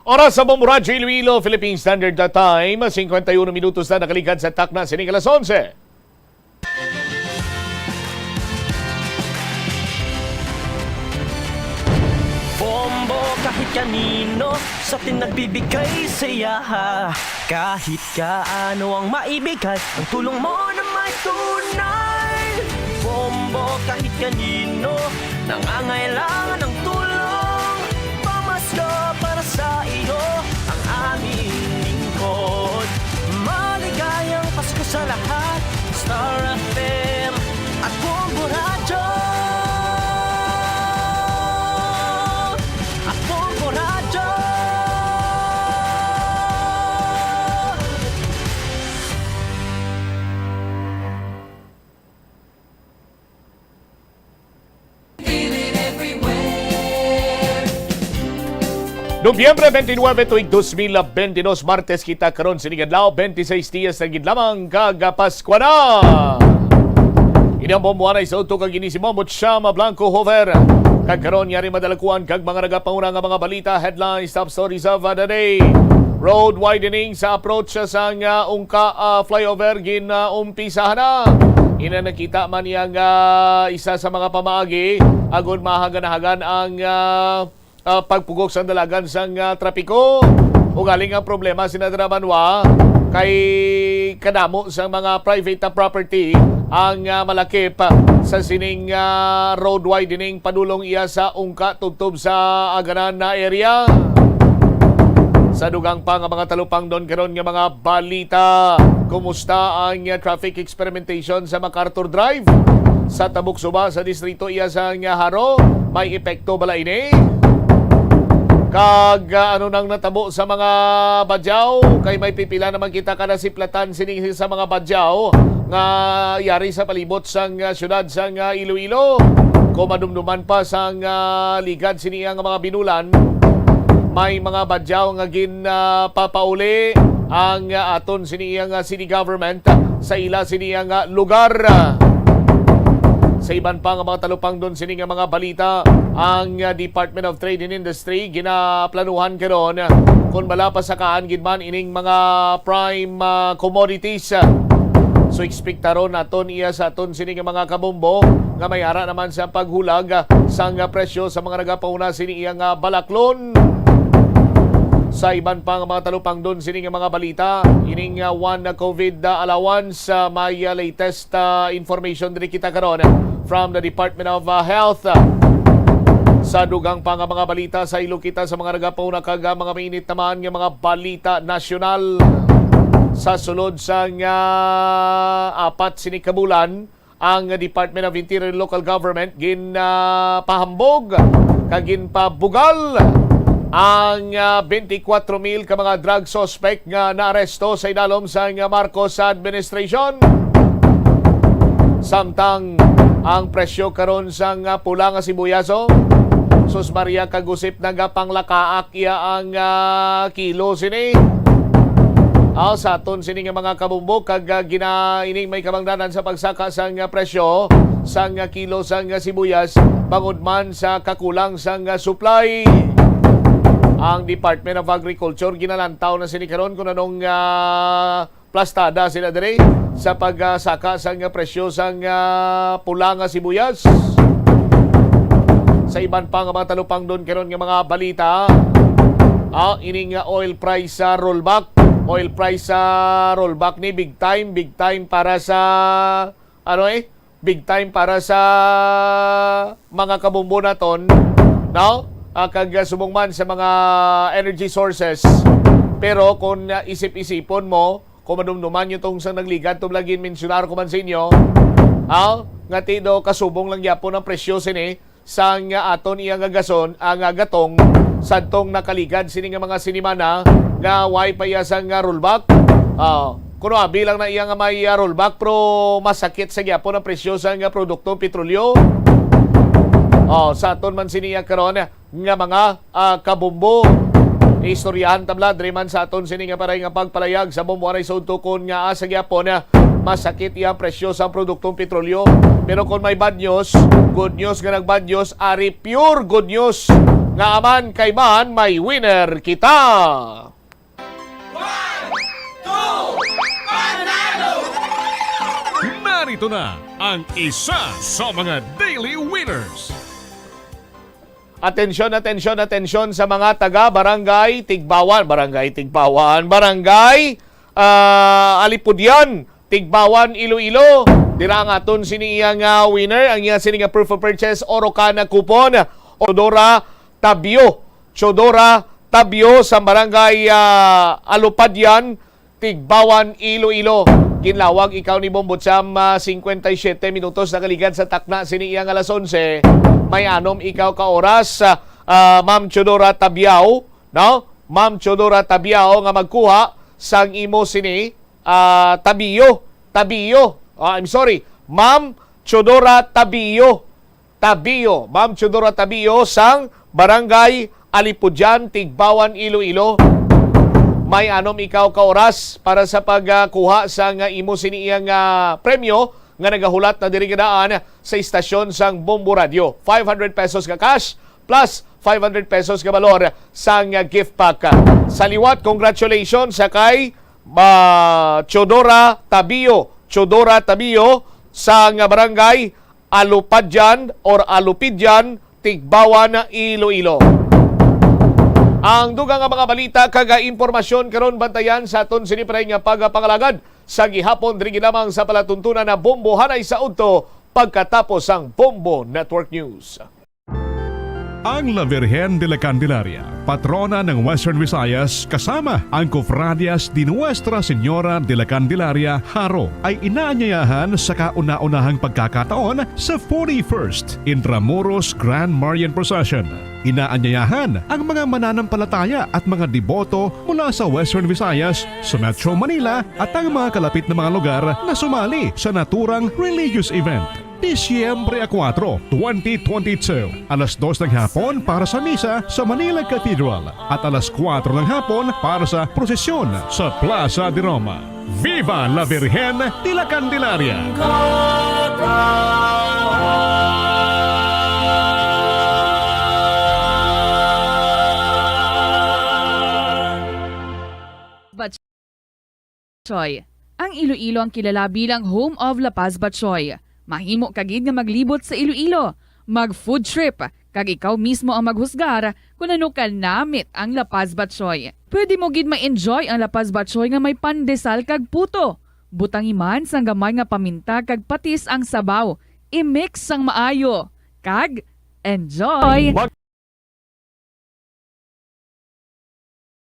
Oras sa Radyo Iloilo, Philippine Standard Time, 51 minutos na nakaligad sa takna sining alas 11. Bombo kahit kanino sa nagbibigay saya. Kahit kaano ang maibigay, ang tulong mo na may tunay. Bombo kahit kanino, nangangailangan ng tulong. Pamasko para sa iyo, ang aming lingkod. Maligayang Pasko sa lahat, Star FM at Bombo Radyo. At Bombo Radyo. Nobyembre 29 tuig 2022, Martes kita karon sining adlaw, 26 dias na gid lamang kagapasko na. Inang bombuanay sa uto kag inisimo Chama Blanco Hover. Kagkaron yari madalakuan kag mga nagapanguna nga mga balita, headlines, top stories of the day. Road widening sa approach sa Ungka flyover umpisahan na. Ina nakita man yang isa sa mga pamaagi agon mahaganahagan ang pagpugok sa dalagan sang trapiko. Ugaling ang problema sinadra Manwa kay kadamo sa mga private property ang malakip sa sining road widening padulong iya sa Ungka tubtob sa aganan na area. Sa dugang pa nga mga talupang doon karon nga mga balita. Kumusta ang traffic experimentation sa MacArthur Drive? Sa Tabuk Suba sa distrito iya sa Haro, may epekto bala ini? Kag ano nang natabo sa mga badyaw, kay may pipila naman kita kada siplatan sining sa mga badyaw nga yari sa palibot sang syudad sang Iloilo. Kumadumduman pa sang ligad sini ang mga binulan, may mga badyaw nga papauli ang aton sini ang city government sa ila sini ang lugar. Sa iban pa nga mga talupang doon sining mga balita, ang Department of Trade and Industry ginaplanuhan karon kung malapas sa kaan gidman ining mga prime commodities. So ekspektaron naton iya sa aton sining mga kabombo nga may ara naman sa paghulag sang presyo sa mga nagapauna sini iyang balaklon. Sa iban pa nga mga talupang doon sining mga balita, ining one COVID allowance, may latest information din kita karon from the Department of Health. Sa dugang pa nga mga balita sa ilo kita sa mga nagapauna kag mga mainit naman nga mga balita nasyonal. Sa sulod sa apat sini kabulan, ang Department of Interior and Local Government ginpahambog kag ginpabugal ang 24,000 ka mga drug suspect nga naaresto sa idalom sa Marcos administration. Samtang ang presyo karon sa pula nga sibuyaso, sus Maria kagusip nagapanglakaak iya ang kilo sini. Sa aton sini nga mga kabumbok kag ginaining may kamangdanan sa pagsaka sa presyo sa kilo sa sibuyas bangod man sa kakulang sa supply. Ang Department of Agriculture ginalantaw na sini karon kung anong plastada sila dire sa pagsaka sa presyo sa pula nga sibuyas. Sa iban pa nga mga talupang doon karon nga mga balita, ining oil price rollback. Oil price rollback ni big time para sa big time para sa mga kabumbo naton, no? Kag sumungman sa mga energy sources. Pero kung isip-isipon mo, kung madumduman nyo itong sa nagligad, itong laging mensionar ko man sa inyo, nga tido kasubong lang yapon ang presyo sini sa aton iyang agason, ang gatong sadtong nakaligad sini nga mga sinimana nga way payasang rollback. Kuno bilang na iyang may rollback pero masakit sa yapon ang presyo sa produktong petrolyo. Sa aton man siniya karon nga mga kabumbo. Istoryahan tabla man sa aton sini nga paray nga pagpalayag sa bombuanay sa untukon nga sa gyapon masakit iya presyo sa produktong petrolyo. Pero kung may bad news, good news nga nag-bad news, ari pure good news nga aman kay man may winner kita. Narito na ang isa sa mga daily winners. Atensyon, atensyon, atensyon sa mga taga Barangay Tigbawan, Barangay Alipudyan, Tigbawan, Iloilo. Dira nga aton siniyang winner, ang iya sining proof of purchase Orocana coupon, Chodora Tabio sa Barangay Alupadyan, Tigbawan, Iloilo. Kinlawag ikaw ni Bombotsam 57 minutos na kaligad sa takna siniyang alas 11. May anom ikaw ka oras Ma'am Chodora Tabiao, no? Ma'am Chodora Tabiao nga magkuha sang imo sini Tabio. I'm sorry. Ma'am Chodora Tabio. Ma'am Chodora Tabio sang Barangay Alipudyan, Tigbawan, Iloilo. May anom ikaw ka oras para sa pagkuha sang imo siniyang premyo nga nagahulat na diri gadaan sa istasyon sang Bombo Radio. 500 pesos ka cash plus 500 pesos ka balor sang gift pack. Sa liwat, congratulations sa kay Chodora Tabio sang Barangay Alupadyan or Alupidyan, Tigbawan, Iloilo. Ang dugang nga mga balita kaga impormasyon karon bantayan sa aton sinipray nga pagapangalagad sa gihapon diri lamang sa palatuntunan na Bombo Hanay sa udto pagkatapos ang Bombo Network News. Ang La Virgen de la Candelaria, patrona ng Western Visayas, kasama ang Cofradias de Nuestra Señora de la Candelaria, Haro, ay inaanyayahan sa kauna-unahang pagkakataon sa 41st Intramuros Grand Marian Procession. Inaanyayahan ang mga mananampalataya at mga deboto mula sa Western Visayas, sa Metro Manila at ang mga kalapit na mga lugar na sumali sa naturang religious event. Disyembre 4, 2022, alas 2 ng hapon para sa misa sa Manila Cathedral at alas 4 ng hapon para sa prosesyon sa Plaza de Roma. Viva la Virgen de la Candelaria! Batchoy. Ang Iloilo ang kilala bilang Home of La Paz Batchoy. Mahimo kagid nga maglibot sa Iloilo, mag-food trip, kag ikaw mismo ang maghusgar kung ano ka namit ang La Paz Batchoy. Pwede mo gid ma-enjoy ang La Paz Batchoy nga may pandesal kag puto. Butang iman sang gamay nga paminta kag patis ang sabaw. I-mix sang maayo. Kag enjoy!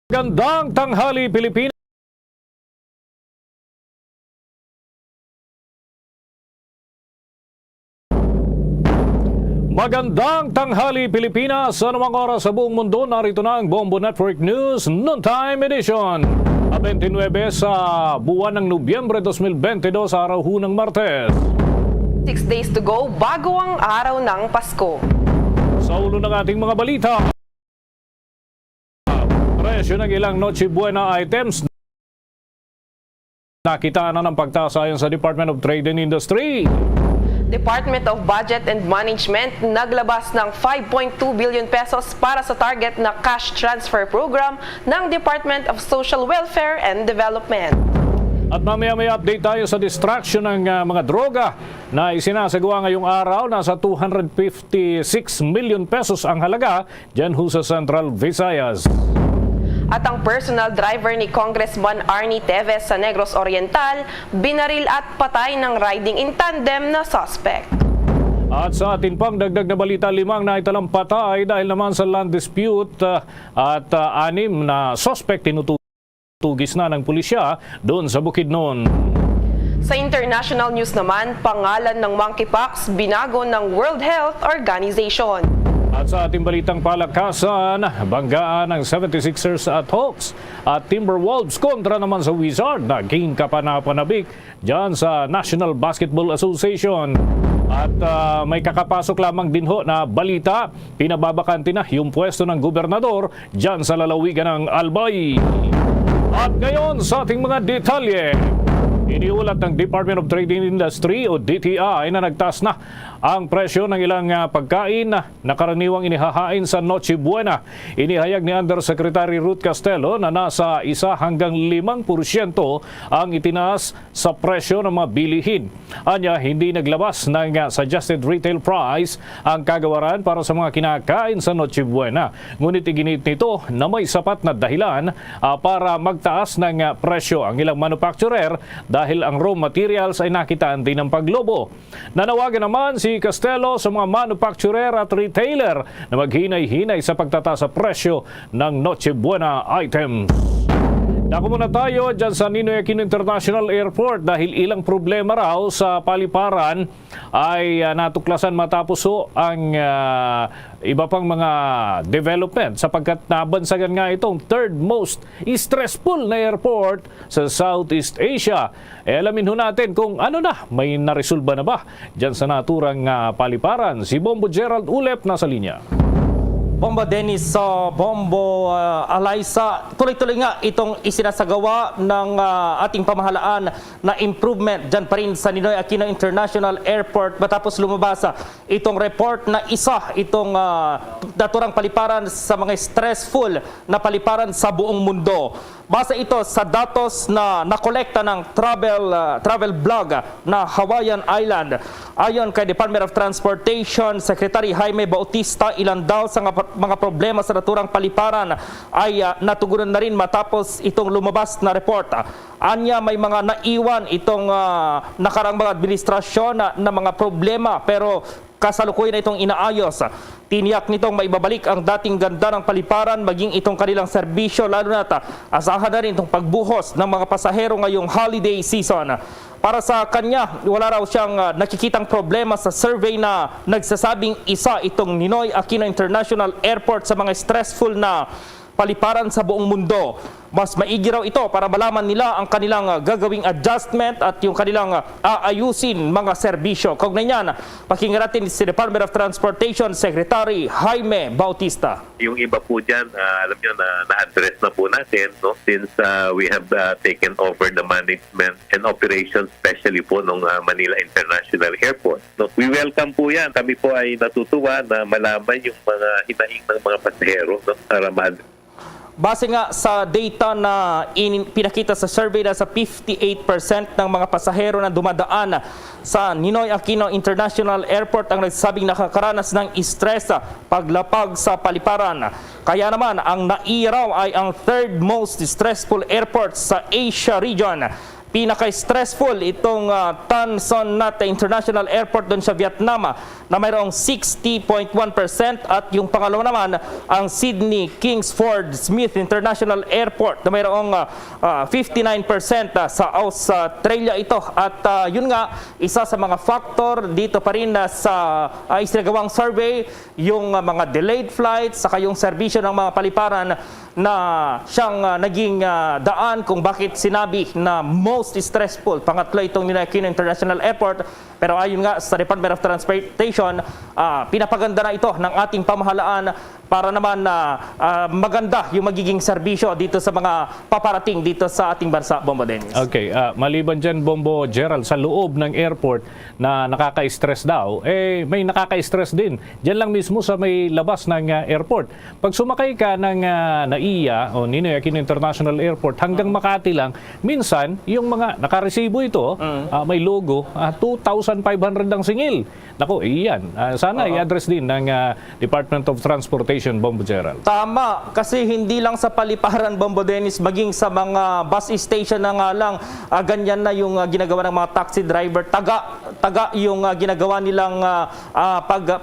Magandang tanghali, Pilipinas. Magandang tanghali, Pilipinas. Sa anumang oras sa buong mundo, narito na ang Bombo Network News Noontime Edition. 29 sa buwan ng Nobyembre 2022, araw ho ng Martes. 6 days to go bago ang araw ng Pasko. Sa ulo ng ating mga balita, presyo ng ilang Noche Buena items nakita na ng pagtaas ayon sa Department of Trade and Industry. Department of Budget and Management naglabas ng 5.2 billion pesos para sa target na cash transfer program ng Department of Social Welfare and Development. At mamaya may update tayo sa distraction ng mga droga na isinasagawa ngayong araw. Nasa 256 million pesos ang halaga dyan ho sa Central Visayas. At ang personal driver ni Congressman Arnie Teves sa Negros Oriental, binaril at patay ng riding in tandem na suspect. At sa atin pang dagdag na balita, 5 na italang patay dahil naman sa land dispute at 6 na suspect tinutugis na ng pulisya doon sa Bukidnon. Sa international news naman, pangalan ng monkeypox binago ng World Health Organization. At sa ating balitang palakasan, banggaan ng 76ers at Hawks at Timberwolves kontra naman sa Wizards. Naging kapanapanabik dyan sa National Basketball Association. At may kakapasok lamang din ho na balita, pinababakanti na yung pwesto ng gobernador dyan sa lalawigan ng Albay. At ngayon sa ating mga detalye, iniulat ng Department of Trade and Industry o DTI na nagtaas na ang presyo ng ilang pagkain na karaniwang inihahain sa Noche Buena. Inihayag ni Undersecretary Ruth Castelo na nasa 1 hanggang 5% ang itinaas sa presyo ng mga bilihin. Anya, hindi naglabas ng suggested retail price ang kagawaran para sa mga kinakain sa Noche Buena. Ngunit iginit nito na may sapat na dahilan para magtaas ng presyo ang ilang manufacturer dahil ang raw materials ay nakitaan din ng paglobo. Nanawagan naman si Castelo sa mga manufacturer at retailer na maghinay-hinay sa pagtataas sa presyo ng Noche Buena items. Dako muna tayo dyan sa Ninoy Aquino International Airport dahil ilang problema raw sa paliparan ay natuklasan matapos ang iba pang mga development sapagkat nabansagan nga itong third most stressful na airport sa Southeast Asia. Alamin ho natin kung ano na, may naresolba na ba dyan sa naturang paliparan. Si Bombo Gerald Ulep nasa linya. Bombo Dennis, Bombo Alaysa, tuloy-tuloy nga itong isinasagawa ng ating pamahalaan na improvement dyan pa rin sa Ninoy Aquino International Airport matapos lumabas itong report na itong naturang paliparan sa mga stressful na paliparan sa buong mundo. Base ito sa datos na nakolekta ng travel blog na Hawaiian Island. Ayon kay Department of Transportation Secretary Jaime Bautista, ilan daw sa mga problema sa naturang paliparan ay natugunan na rin matapos itong lumabas na report. Anya, may mga naiwan itong nakarang mga administrasyon na mga problema pero kasalukuyan na itong inaayos. Tiniyak nitong maibabalik ang dating ganda ng paliparan maging itong kanilang serbisyo, lalo na asahan na rin itong pagbuhos ng mga pasahero ngayong holiday season. Para sa kanya, wala raw siyang nakikitang problema sa survey na nagsasabing isa itong Ninoy Aquino International Airport sa mga stressful na paliparan sa buong mundo. Mas maigi raw ito para malaman nila ang kanilang gagawing adjustment at yung kanilang aayusin mga serbisyo. Kaugnay niyan, pakinggan natin si Department of Transportation Secretary Jaime Bautista. Yung iba po dyan, alam nyo na na-address na po natin, no? Since we have taken over the management and operations, especially po ng Manila International Airport. No? We welcome po yan. Kami po ay natutuwa na malaman yung mga hinaing ng mga pasahero, no? Para Base nga sa data na pinakita sa survey na sa 58% ng mga pasahero na dumadaan sa Ninoy Aquino International Airport ang nagsasabing nakakaranas ng stress paglapag sa paliparan. Kaya naman ang nairaw ay ang third most stressful airport sa Asia region. Pinaka-stressful itong Tan Son Nhat International Airport doon sa Vietnam na mayroong 60.1% at yung pangalawa naman ang Sydney Kingsford Smith International Airport na mayroong 59% sa Australia ito. At yun nga, isa sa mga factor dito pa rin sa isinagawang survey, yung mga delayed flights saka yung serbisyo ng mga paliparan na siyang naging daan kung bakit sinabi na most stressful. Pangatlo itong Ninoy Aquino International Airport. Pero ayon nga sa Department of Transportation, pinapaganda na ito ng ating pamahalaan para naman maganda yung magiging serbisyo dito sa mga paparating dito sa ating bansa, Bombo Dennis. Okay, maliban dyan, Bombo Gerald, sa loob ng airport na nakaka-stress daw, may nakaka-stress din. Diyan lang mismo sa may labas ng airport. Pag sumakay ka ng NAIA o Ninoy Aquino International Airport hanggang Makati lang, minsan yung mga nakaresibo ito, may logo, 2,500 ang singil. Nako, iyan. Sana i-address din ng Department of Transportation, Bombo Gerald. Tama, kasi hindi lang sa paliparan, Bombo Dennis, maging sa mga bus station na nga lang, ganyan na yung ginagawa ng mga taxi driver. Taga yung ginagawa nilang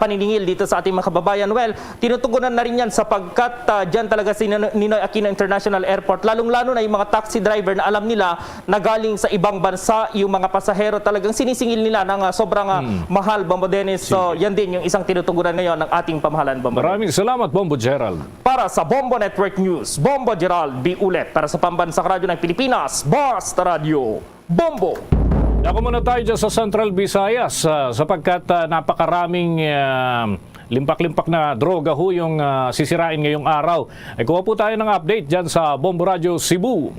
paniningil dito sa ating mga kababayan. Well, tinutugunan na rin yan sapagkat dyan talaga si Ninoy Aquino International Airport. Lalong-lalo na yung mga taxi driver na alam nila na galing sa ibang bansa, yung mga pasahero talagang sinisingil nila ng sobrang mahal, Bombo Dennis. So, yan din yung isang tinutugunan ngayon ng ating pamahalaan, Bombo. Maraming salamat, Bombo Gerald. Para sa Bombo Network News, Bombo Gerald B. Ulet. Para sa Pambansang Radyo ng Pilipinas, Basta Radio, Bombo. Dako muna tayo dyan sa Central Visayas sapagkat napakaraming limpak-limpak na droga ho yung sisirain ngayong araw. Ay kuha po tayo ng update dyan sa Bombo Radio Cebu.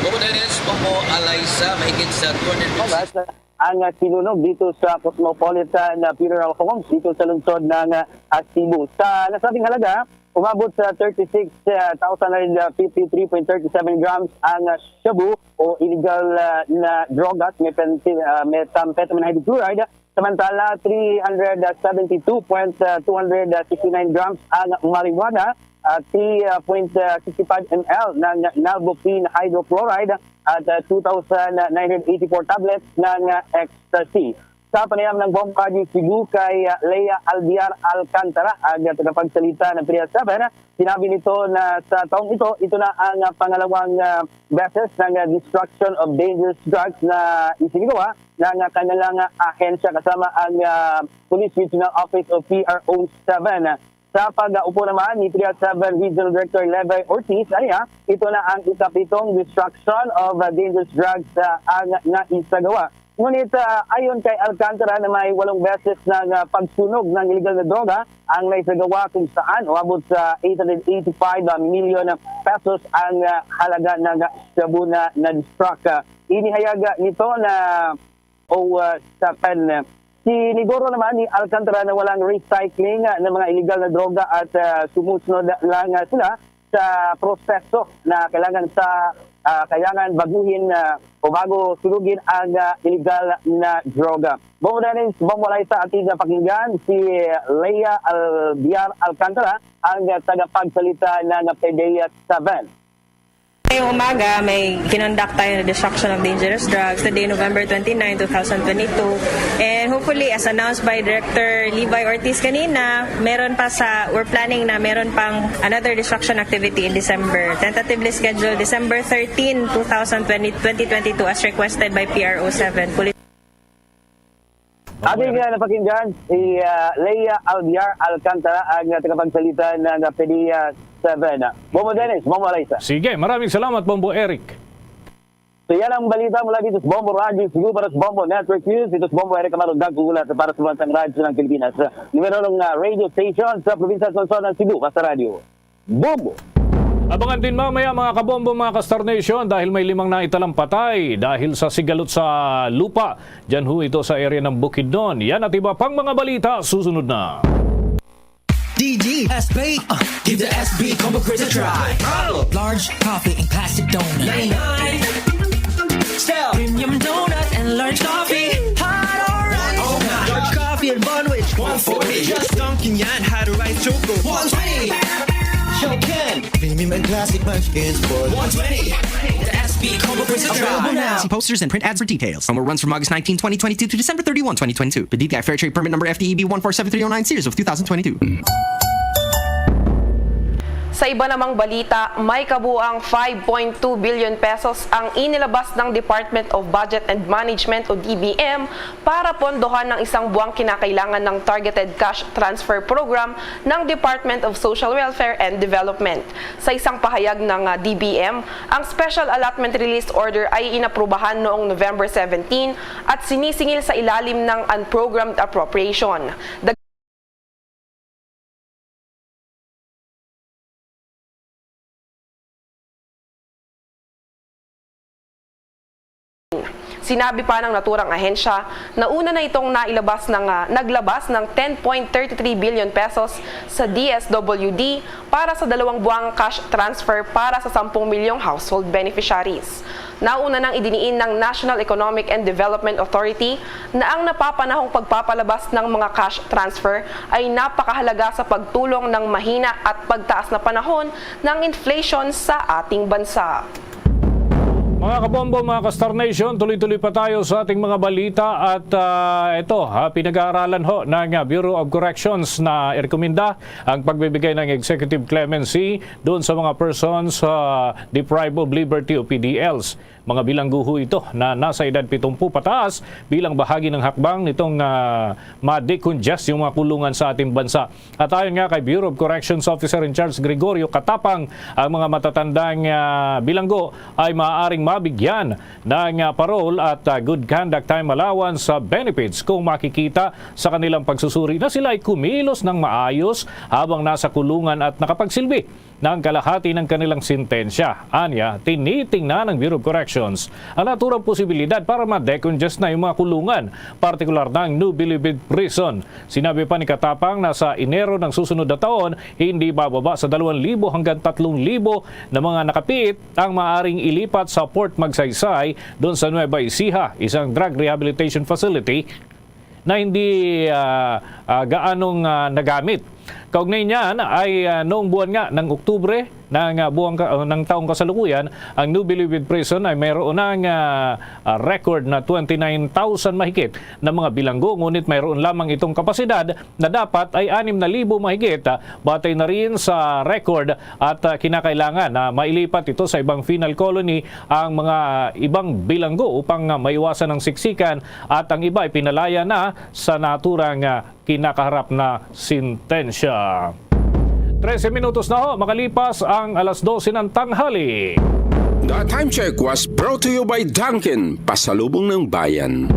Bombo Dennis, Bombo Alaysa, mahigit sa 200 ang sinunog dito sa Cosmopolitan Funeral Home dito sa lungsod ng Cebu. Sa nasabing halaga, umabot sa 36,953.37 grams ang shabu o illegal na drogas, methamphetamine hydrochloride, samantala 372.269 grams ang marijuana, 3.65 ml ng nalbuphine hydrochloride at 2,984 tablets ng ecstasy. Sa panayam ng bomba ni Cebu kay Lea Albiar Alcantara, ang tagapagsalita ng PDEA 7, sinabi nito na sa taong ito na ang pangalawang beses ng destruction of dangerous drugs na isinagawa ng kanilang ahensya kasama ang Police Regional Office of PRO 7. Sa pag-upo naman ni PDEA 7 Regional Director Levi Ortiz, ito na ang ikapitong destruction of dangerous drugs ang naisagawa. Ngunit ayon kay Alcantara na may 8 beses ng pagsunog ng illegal na droga ang naisagawa kung saan umabot sa 885 million pesos ang halaga ng shabu na na-destruct. Inihayag nito na sa pen. Siniguro naman ni Alcantara na walang recycling ng mga illegal na droga at sumusunod lang sila sa proseso na kailangan baguhin o bago sunugin ang illegal na droga. Bombo Dennis, Bombo Alaysa, ating pakinggan si Lea Albiar Alcantara, ang tagapagsalita ng PDEA 7. Ngayong umaga, may kinonduct tayo na destruction of dangerous drugs today, November 29, 2022. And hopefully, as announced by Director Levi Ortiz kanina, we're planning na meron pang another destruction activity in December. Tentatively scheduled December 13, 2022 as requested by PRO 7. Ating napakinggan si Lea Albiar Alcantara, ang tagapagsalita ng PDEA 7. Bombo Dennis, Bombo Alaysa. Sige, maraming salamat, Bombo Eric. So yan ang balita mula dito sa Bombo Radio, Cebu para sa Bombo Network News. Ito sa Bombo Eric Amaro, Dagkugulat para sa Bansang Radyo ng Pilipinas. Numero ng radio station sa probinsya ng Luzon ng Cebu, Basta Radio. Bombo! Abangan din mamaya mga kabombo, mga ka-Star Nation, dahil may 5 naitalang patay dahil sa sigalot sa lupa. Diyan ho ito sa area ng Bukidnon. Yan at iba pang mga balita, susunod na. DG, SB, give the SB combo craze a try. Large coffee and classic donut. 99. Still, premium donut and large coffee. Hot or right? Oh my. Large coffee and bunwich. 140. Just dunking yan, had a right choco. 120. Shokin. Premium and classic munchkins for 120. The SB combo craze a try. Available now. See posters and print ads for details. Promo runs from August 19, 2022 to December 31, 2022. The DTI Fair Trade Permit number FTEB 147309 series of 2022. Sa iba namang balita, may kabuang 5.2 billion pesos ang inilabas ng Department of Budget and Management o DBM para pondohan ng isang buwang kinakailangan ng Targeted Cash Transfer Program ng Department of Social Welfare and Development. Sa isang pahayag ng DBM, ang Special Allotment Release Order ay inaprubahan noong November 17 at sinisingil sa ilalim ng Unprogrammed Appropriation. Sinabi pa ng naturang ahensya na una na itong naglabas ng 10.33 billion pesos sa DSWD para sa 2 buwang cash transfer para sa 10 milyong household beneficiaries. Nauna nang idiniin ng National Economic and Development Authority na ang napapanahong pagpapalabas ng mga cash transfer ay napakahalaga sa pagtulong ng mahina at pagtaas na panahon ng inflation sa ating bansa. Mga kabombo, mga ka-Star Nation, tuloy-tuloy pa tayo sa ating mga balita at pinag-aaralan ho ng Bureau of Corrections na irekomenda ang pagbibigay ng executive clemency doon sa mga persons deprived of liberty o PDLs. Mga bilangguho ito na nasa edad 70 pataas bilang bahagi ng hakbang nitong ma-decongest yung mga kulungan sa ating bansa. At ayon nga kay Bureau of Corrections Officer in Charge Gregorio Katapang, ang mga matatandang bilanggo ay maaaring mabigyan ng parole at good conduct time allowance sa benefits kung makikita sa kanilang pagsusuri na sila ay kumilos ng maayos habang nasa kulungan at nakapagsilbi ng kalahati ng kanilang sentensya. Anya, tinitingnan ng Bureau of Corrections ang naturang posibilidad para ma-decongest na yung mga kulungan, partikular ng New Bilibid Prison. Sinabi pa ni Katapang na sa Enero ng susunod na taon, hindi bababa sa 2,000 hanggang 3,000 na mga nakapit ang maaring ilipat sa Port Magsaysay doon sa Nueva Ecija, isang drug rehabilitation facility na hindi gaanong nagamit. Kaugnay niyan ay noong buwan nga ng Oktubre ng taong kasalukuyan, ang New Bilibid Prison ay mayroon ng record na 29,000 mahigit na mga bilanggo, ngunit mayroon lamang itong kapasidad na dapat ay 6,000 mahigit. Batay na rin sa record at kinakailangan na mailipat ito sa ibang penal colony ang mga ibang bilanggo upang maiwasan ang siksikan at ang iba ay pinalaya na sa naturang kinakaharap na sentensya. 13 minutos na ho, makalipas ang alas 12 ng tanghali. The Time Check was brought to you by Dunkin', pasalubong ng bayan.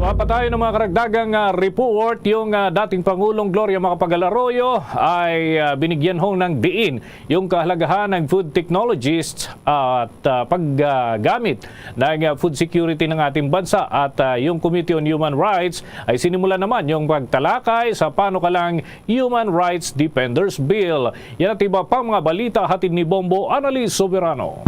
Pa tayo ng mga karagdagang report. Yung dating Pangulong Gloria Macapagal Arroyo ay binigyan hong ng diin yung kahalagahan ng food technologists at paggamit ng food security ng ating bansa. At yung Committee on Human Rights ay sinimula naman yung pagtalakay sa panukalang Human Rights Defenders Bill. Yan at iba pang mga balita hatid ni Bombo Annalise Soberano.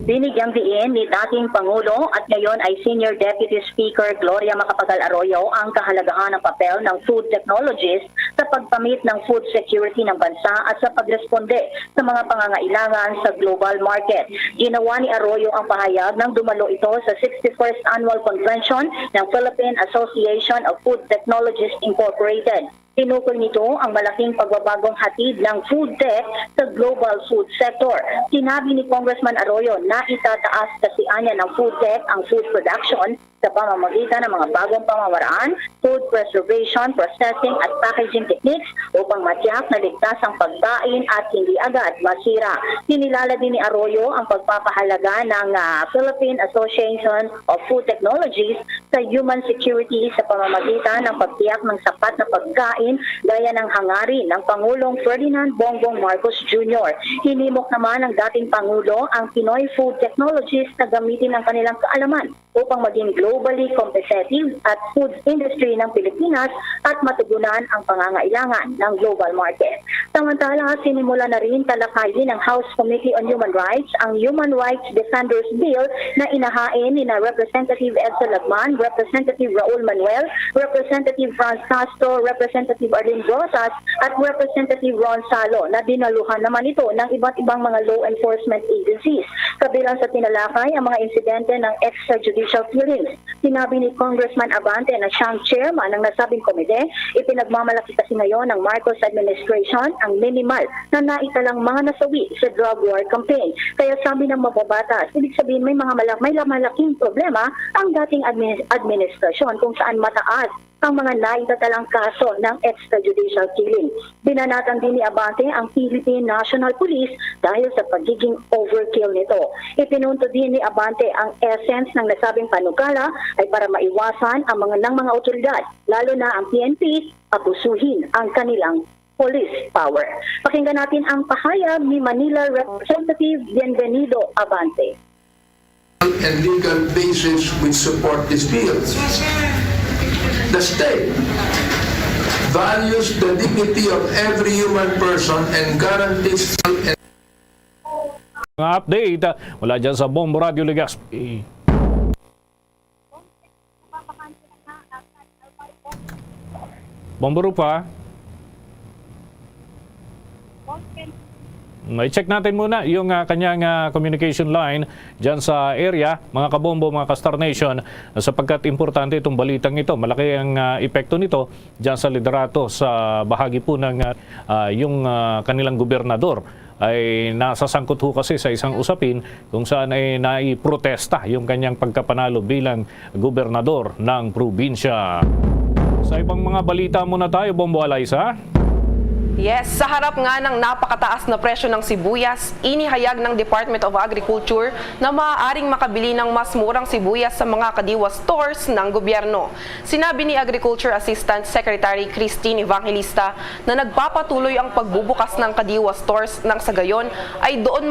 Binigyang diin ni dating Pangulo at ngayon ay Senior Deputy Speaker Gloria Macapagal Arroyo ang kahalagahan ng papel ng food technologists sa pagpamit ng food security ng bansa at sa pagresponde sa mga pangangailangan sa global market. Ginawa ni Arroyo ang pahayag nang dumalo ito sa 61st Annual Convention ng Philippine Association of Food Technologists Incorporated. Tinukol nito ang malaking pagbabagong hatid ng food tech sa global food sector. Sinabi ni Congressman Arroyo na itataas kasianya ng food tech ang food production sa pamamagitan ng mga bagong pamamaraan, food preservation, processing at packaging techniques upang matiyak na ligtas ang pagkain at hindi agad masira. Sinilala din ni Arroyo ang pagpapahalaga ng Philippine Association of Food Technologies sa human security sa pamamagitan ng pagtiyak ng sapat na pagkain gaya ng hangarin ng Pangulong Ferdinand Bongbong Marcos Jr. Hinimok naman ng dating Pangulo ang Pinoy food technologists na gamitin ang kanilang kaalaman upang maging globally competitive at food industry ng Pilipinas at matugunan ang pangangailangan ng global market. Samantala, sinimula na rin talakayin ng House Committee on Human Rights ang Human Rights Defenders Bill na inahain ni Representative Edsel Lagman, Representative Raul Manuel, Representative Franz Castro, Representative Arlene Rosas at Representative Ron Salo na dinaluhan naman ito ng iba't ibang mga law enforcement agencies. Kabilang sa tinalakay ang mga insidente ng extrajudicial killings. Sinabi ni Congressman Abante na siyang chairman ng nasabing komite, ipinagmamalaki kasi ngayon ng Marcos administration ang minimal na naitalang mga nasawi sa drug war campaign. Kaya sabi ng mababatas, ibig sabihin may malaking problema ang dating administrasyon kung saan mataas ang mga naitatalang kaso ng extrajudicial killing. Binanatan din ni Abante ang Philippine National Police dahil sa pagiging overkill nito. Ipinunto din ni Abante ang essence ng nasabing panukala ay para maiwasan ang mga otoridad, lalo na ang PNP, abusuhin ang kanilang police power. Pakinggan natin ang pahayag ni Manila Representative Bienvenido Abante. And legal basis which support this bill. The state values the dignity of every human person and guarantees Mga update mula dyan sa Bombo Radio Legazpi. Bombo Rupa. I-check natin muna yung kanyang communication line dyan sa area, mga kabombo, mga Kastar Nation, sapagkat importante itong balitang ito. Malaki ang epekto nito dyan sa liderato sa bahagi po ng yung kanilang gobernador ay nasasangkot ho kasi sa isang usapin kung saan ay naiprotesta yung kanyang pagkapanalo bilang gobernador ng probinsya. Sa ibang mga balita muna tayo, Bombo Alaysa. Yes, sa harap nga ng napakataas na presyo ng sibuyas, inihayag ng Department of Agriculture na maaaring makabili ng mas murang sibuyas sa mga kadiwa stores ng gobyerno. Sinabi ni Agriculture Assistant Secretary Christine Evangelista na nagpapatuloy ang pagbubukas ng kadiwa stores nang sa gayon ay doon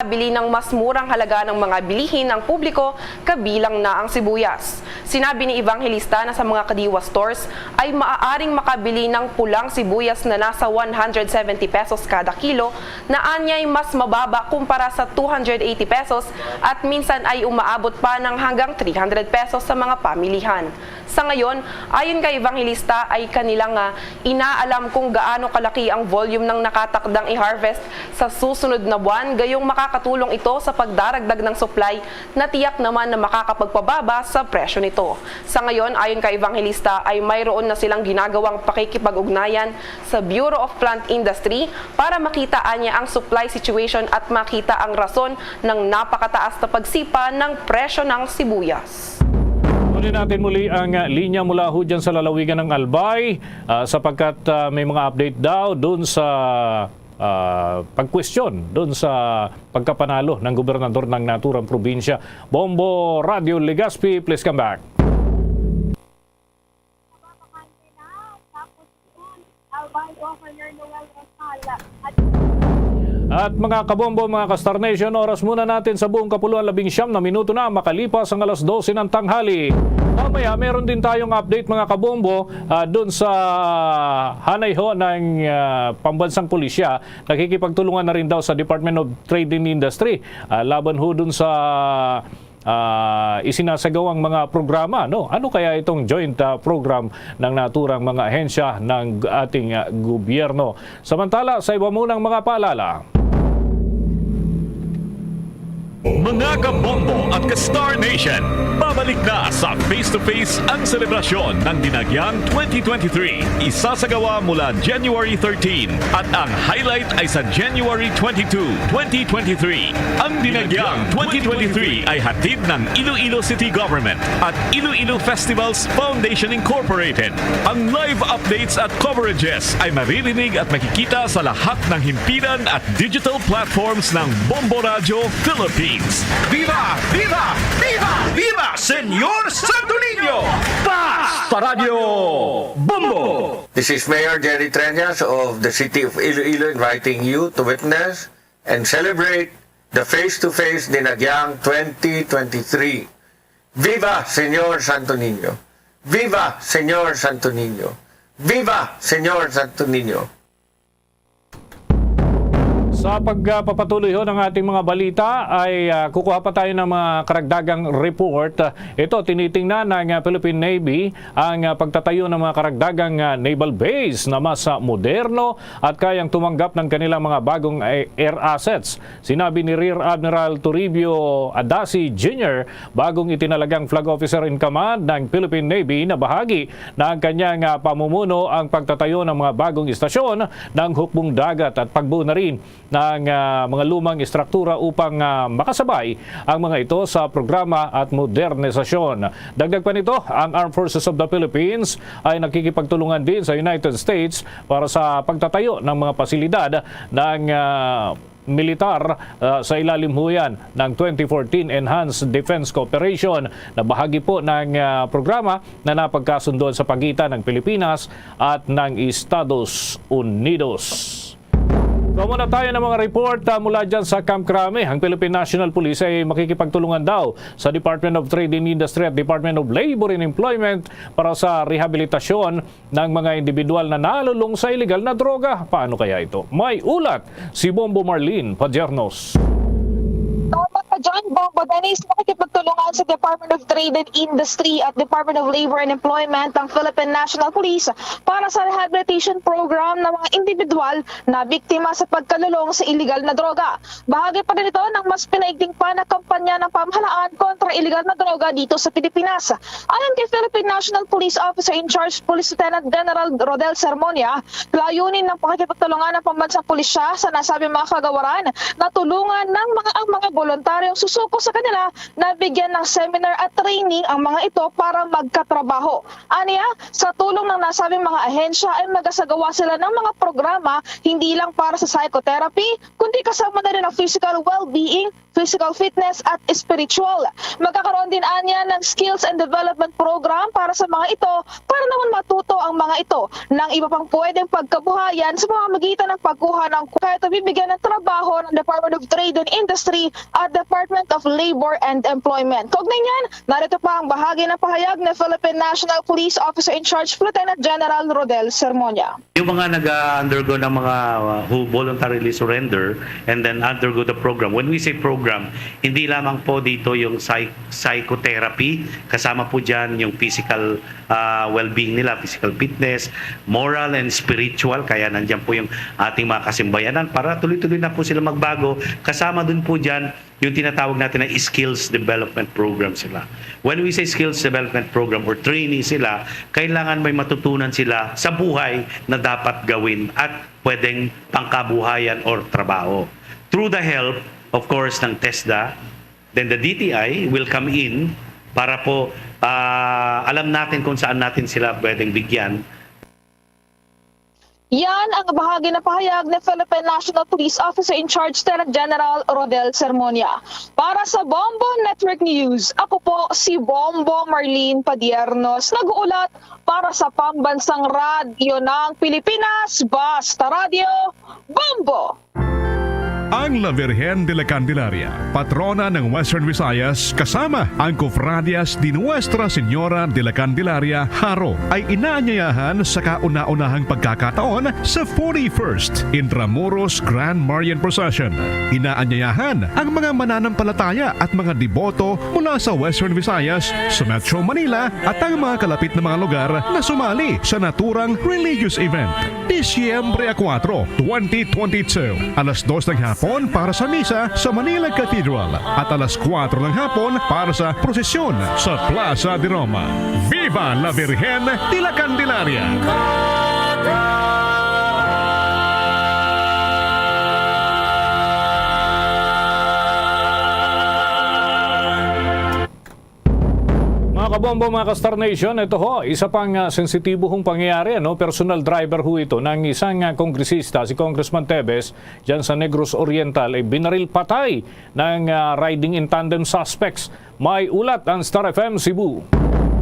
bili ng mas murang halaga ng mga bilihin ng publiko, kabilang na ang sibuyas. Sinabi ni Evangelista na sa mga kadiwa stores ay maaaring makabili ng pulang sibuyas na nasa 170 pesos kada kilo, na anyay mas mababa kumpara sa 280 pesos at minsan ay umaabot pa ng hanggang 300 pesos sa mga pamilihan. Sa ngayon, ayon kay Evangelista ay kanilang inaalam kung gaano kalaki ang volume ng nakatakdang i-harvest sa susunod na buwan, gayong makakatulong ito sa pagdaragdag ng supply na tiyak naman na makakapagpababa sa presyo nito. Sa ngayon, ayon kay Evangelista ay mayroon na silang ginagawang pakikipag-ugnayan sa Bureau of Plant Industry para makita niya ang supply situation at makita ang rason ng napakataas na pagsipa ng presyo ng sibuyas. Tuloy natin muli ang linya mula ho dyan sa lalawigan ng Albay sapagkat may mga update daw doon sa pag-question doon sa pagkapanalo ng gobernador ng naturang probinsya. Bombo Radio Legazpi, please come back. At mga kabombo, mga ka-Star Nation, oras muna natin sa buong kapuluan 19 na minuto na makalipas ang alas 12 ng tanghali. Mamaya, meron din tayong update mga kabombo doon sa hanay ho ng pambansang pulisya. Nakikipagtulungan na rin daw sa Department of Trade and Industry. Laban ho doon sa isinasagawang mga programa. No? Ano kaya itong joint program ng naturang mga ahensya ng ating gobyerno? Samantala, sa iba munang mga paalala. Mga kabombo at ka-Star Nation, babalik na sa face-to-face ang selebrasyon ng Dinagyang 2023. Isasagawa mula January 13 at ang highlight ay sa January 22, 2023. Ang Dinagyang 2023 ay hatid ng Iloilo City Government at Iloilo Festivals Foundation Incorporated. Ang live updates at coverages ay maririnig at makikita sa lahat ng himpilan at digital platforms ng Bombo Radio Philippines. Viva! Viva! Viva! Viva! Senyor Santo Niño! Basta Radio Bombo! This is Mayor Jerry Treñas of the City of Iloilo inviting you to witness and celebrate the face-to-face Dinagyang 2023. Viva Senyor Santo Niño! Viva Senyor Santo Niño! Viva Senyor Santo Niño! Sa pagpapatuloy ho ng ating mga balita ay kukuha pa tayo ng mga karagdagang report. Ito, tinitingnan ng Philippine Navy ang pagtatayo ng mga karagdagang naval base na mas moderno at kayang tumanggap ng kanilang mga bagong air assets. Sinabi ni Rear Admiral Toribio Adasi Jr., bagong itinalagang Flag Officer in Command ng Philippine Navy, na bahagi ng kanyang pamumuno ang pagtatayo ng mga bagong istasyon ng hukbong dagat at pagbuo na rin ng mga lumang istruktura upang makasabay ang mga ito sa programa at modernisasyon. Dagdag pa nito, ang Armed Forces of the Philippines ay nakikipagtulungan din sa United States para sa pagtatayo ng mga pasilidad ng militar sa ilalim ho yan ng 2014 Enhanced Defense Cooperation na bahagi po ng programa na napagkasunduan sa pagitan ng Pilipinas at ng Estados Unidos. Muna tayo ng mga report mula dyan sa Camp Crame. Ang Philippine National Police ay makikipagtulungan daw sa Department of Trade and Industry at Department of Labor and Employment para sa rehabilitasyon ng mga individual na nalulung sa illegal na droga. Paano kaya ito? May ulat si Bombo Marlene Padiernos. John Bombo Dennis, nakikipagtulungan sa Department of Trade and Industry at Department of Labor and Employment ang Philippine National Police para sa rehabilitation program ng mga individual na biktima sa pagkalulong sa illegal na droga. Bahagi pa rin ito ng mas pinaigting pa na kampanya ng pamahalaan kontra illegal na droga dito sa Pilipinas. Ayon kay Philippine National Police Officer in Charge Police Lieutenant General Rodel Sermonia, layunin ng pakikipagtulungan ng pambansang pulisya sa nasabing mga kagawaran na tulungan ng mga voluntaryo yung susuko sa kanila na bigyan ng seminar at training ang mga ito para magkatrabaho. Aniya, sa tulong ng nasabing mga ahensya ay magasagawa sila ng mga programa hindi lang para sa psychotherapy, kundi kasama na rin ang physical well-being, physical fitness at spiritual. Magkakaroon din anya ng skills and development program para sa mga ito para naman matuto ang mga ito ng iba pang pwedeng pagkabuhayan sa pamamagitan ng pagkuha ng kahit bibigyan ng trabaho ng Department of Trade and Industry at Department of Labor and Employment. Kaugnay niyan, narito pa ang bahagi ng pahayag ng Philippine National Police Officer in Charge Lieutenant General Rodel Sermonia. Yung mga nag-undergo ng mga who voluntarily surrender and then undergo the program. When we say program, hindi lamang po dito yung psychotherapy, kasama po dyan yung physical well-being nila, physical fitness, moral and spiritual, kaya nandyan po yung ating mga kasimbayanan para tuloy-tuloy na po sila magbago. Kasama dun po dyan yung tinatawag natin na skills development program sila. When we say skills development program or training sila, kailangan may matutunan sila sa buhay na dapat gawin at pwedeng pangkabuhayan or trabaho. Through the help, of course, ng TESDA, then the DTI will come in para po alam natin kung saan natin sila pwedeng bigyan. Yan ang bahagi na pahayag ng Philippine National Police Officer in Charge Lieutenant General Rodel Sermonia. Para sa Bombo Network News, ako po si Bombo Marlene Padiernos, nag-uulat para sa Pambansang Radyo ng Pilipinas, Basta Radio, Bombo! Ang La Virgen de la Candelaria, patrona ng Western Visayas, kasama ang Cofradias de Nuestra Señora de la Candelaria, Haro, ay inaanyayahan sa kauna-unahang pagkakataon sa 41st Intramuros Grand Marian Procession. Inaanyayahan ang mga mananampalataya at mga deboto mula sa Western Visayas, sa Metro Manila at ang mga kalapit na mga lugar na sumali sa naturang religious event. Disyembre 4, 2022, alas 2 ng hapon para sa misa sa Manila Cathedral at alas 4 ng hapon para sa prosesyon sa Plaza de Roma. Viva la Virgen de la Candelaria! Mga kabombo, mga ka-Star Nation, ito ho, isa pang sensitibo hong pangyayari. Personal driver ho ito ng isang kongresista, si Congressman Tevez, dyan sa Negros Oriental, ay binaril patay ng riding in tandem suspects. May ulat ang Star FM Cebu.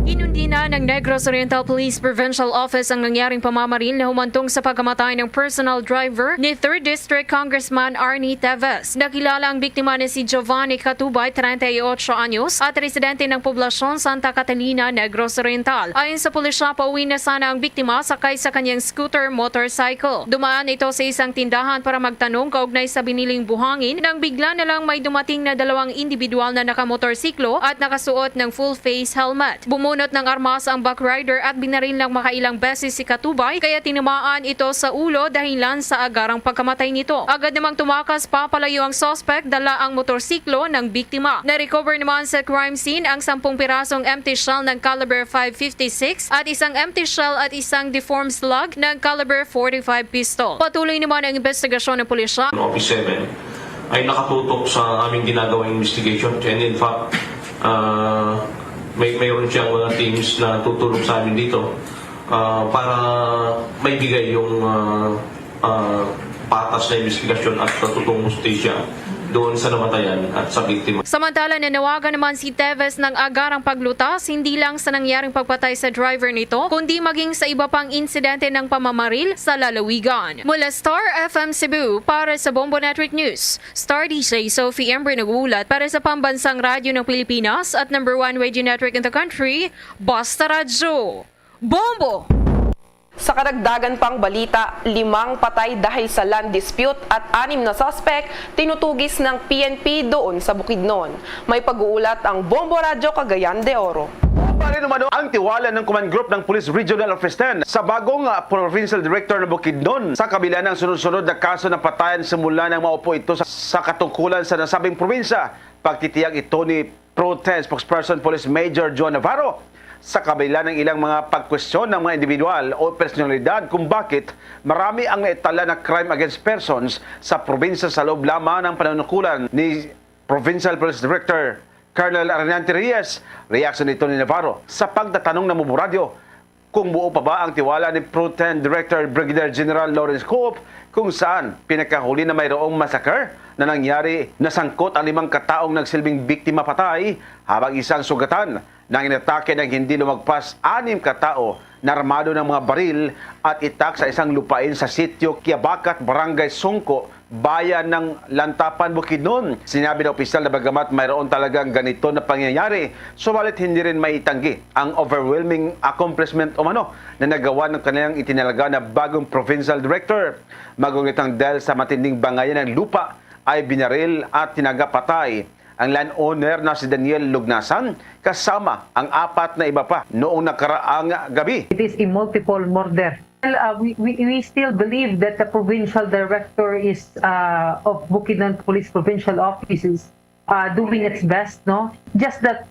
Inundi na ng Negros Oriental Police Provincial Office ang nangyaring pamamaril na humantong sa pagkamatay ng personal driver ni 3rd District Congressman Arnie Tevez. Nakilala ang biktima na si Giovanni Catubay, 38 anyos, at residente ng poblasyon Santa Catalina, Negros Oriental. Ayon sa pulisya, pauwi na sana ang biktima sakay sa kanyang scooter motorcycle. Dumaan ito sa isang tindahan para magtanong kaugnay sa biniling buhangin nang bigla na lang may dumating na dalawang individual na nakamotorsiklo at nakasuot ng full face helmet. Bumunot ng armas ang backrider at binaril ng makailang beses si Catubay kaya tinamaan ito sa ulo dahilan sa agarang pagkamatay nito. Agad namang tumakas papalayo ang suspect, dala ang motorsiklo ng biktima. Na-recover naman sa crime scene ang 10 pirasong empty shell ng caliber 5.56 at isang empty shell at isang deformed slug ng caliber 45 pistol. Patuloy naman ang investigasyon ng pulisya. Office 7 ay nakatutok sa aming ginagawang investigation and in fact mayroon siyang mga teams na tutulong sa amin dito para maibigay yung patas na investigasyon at tututong hustisya doon sa namatayan at sa biktima. Samantala, nanawagan naman si Tevez ng agarang paglutas hindi lang sa nangyaring pagpatay sa driver nito, kundi maging sa iba pang insidente ng pamamaril sa lalawigan. Mula Star FM Cebu, para sa Bombo Network News, Star DJ Sophie Ember nag-uulat para sa Pambansang Radyo ng Pilipinas at #1 radio network in the country, Basta Radio. Bombo! Sa karagdagan pang balita, 5 patay dahil sa land dispute at 6 na suspect tinutugis ng PNP doon sa Bukidnon. May pag-uulat ang Bombo Radio Cagayan de Oro. Pare naman ang tiwala ng Command Group ng Police Regional Office 10 sa bagong Provincial Director ng Bukidnon sa kabila ng sunod-sunod na kaso ng patayan simula nang maupo ito sa katungkulan sa nasabing probinsya. Pagtitiyag ito ni Pro-Tem Spokesperson Police Major John Navarro sa kabila ng ilang mga pagkwestiyon ng mga individual o personalidad kung bakit marami ang naitala na crime against persons sa probinsya sa loob lamang ng panunungkulan ni Provincial Police Director Colonel Arnante Reyes. Reaksyon nito ni Navarro sa pagtatanong ng Bomboradyo kung buo pa ba ang tiwala ni Pro-Ten Director Brigadier General Lawrence Coop kung saan pinakahuli na mayroong massacre na nangyari na sangkot ang 5 kataong nagsilbing biktima patay habang isang sugatan nang inatake ng hindi lumagpas 6 katao na armado ng mga baril at itak sa isang lupain sa sitio Kiabacat, Barangay Sungko, bayan ng Lantapan, Bukidnon. Sinabi ng opisyal na bagamat mayroon talagang ganito na pangyayari, subalit hindi rin maitanggi ang overwhelming accomplishment umano na nagawa ng kanilang itinalaga na bagong provincial director. Magunitang dahil sa matinding bangayan ng lupa ay binaril at tinagapatay ang landowner na si Daniel Lugnasan kasama ang 4 na iba pa noong nakaraang gabi. It is a multiple murder. We still believe that the provincial director is of Bukidnon Police Provincial Offices doing its best, no? Just that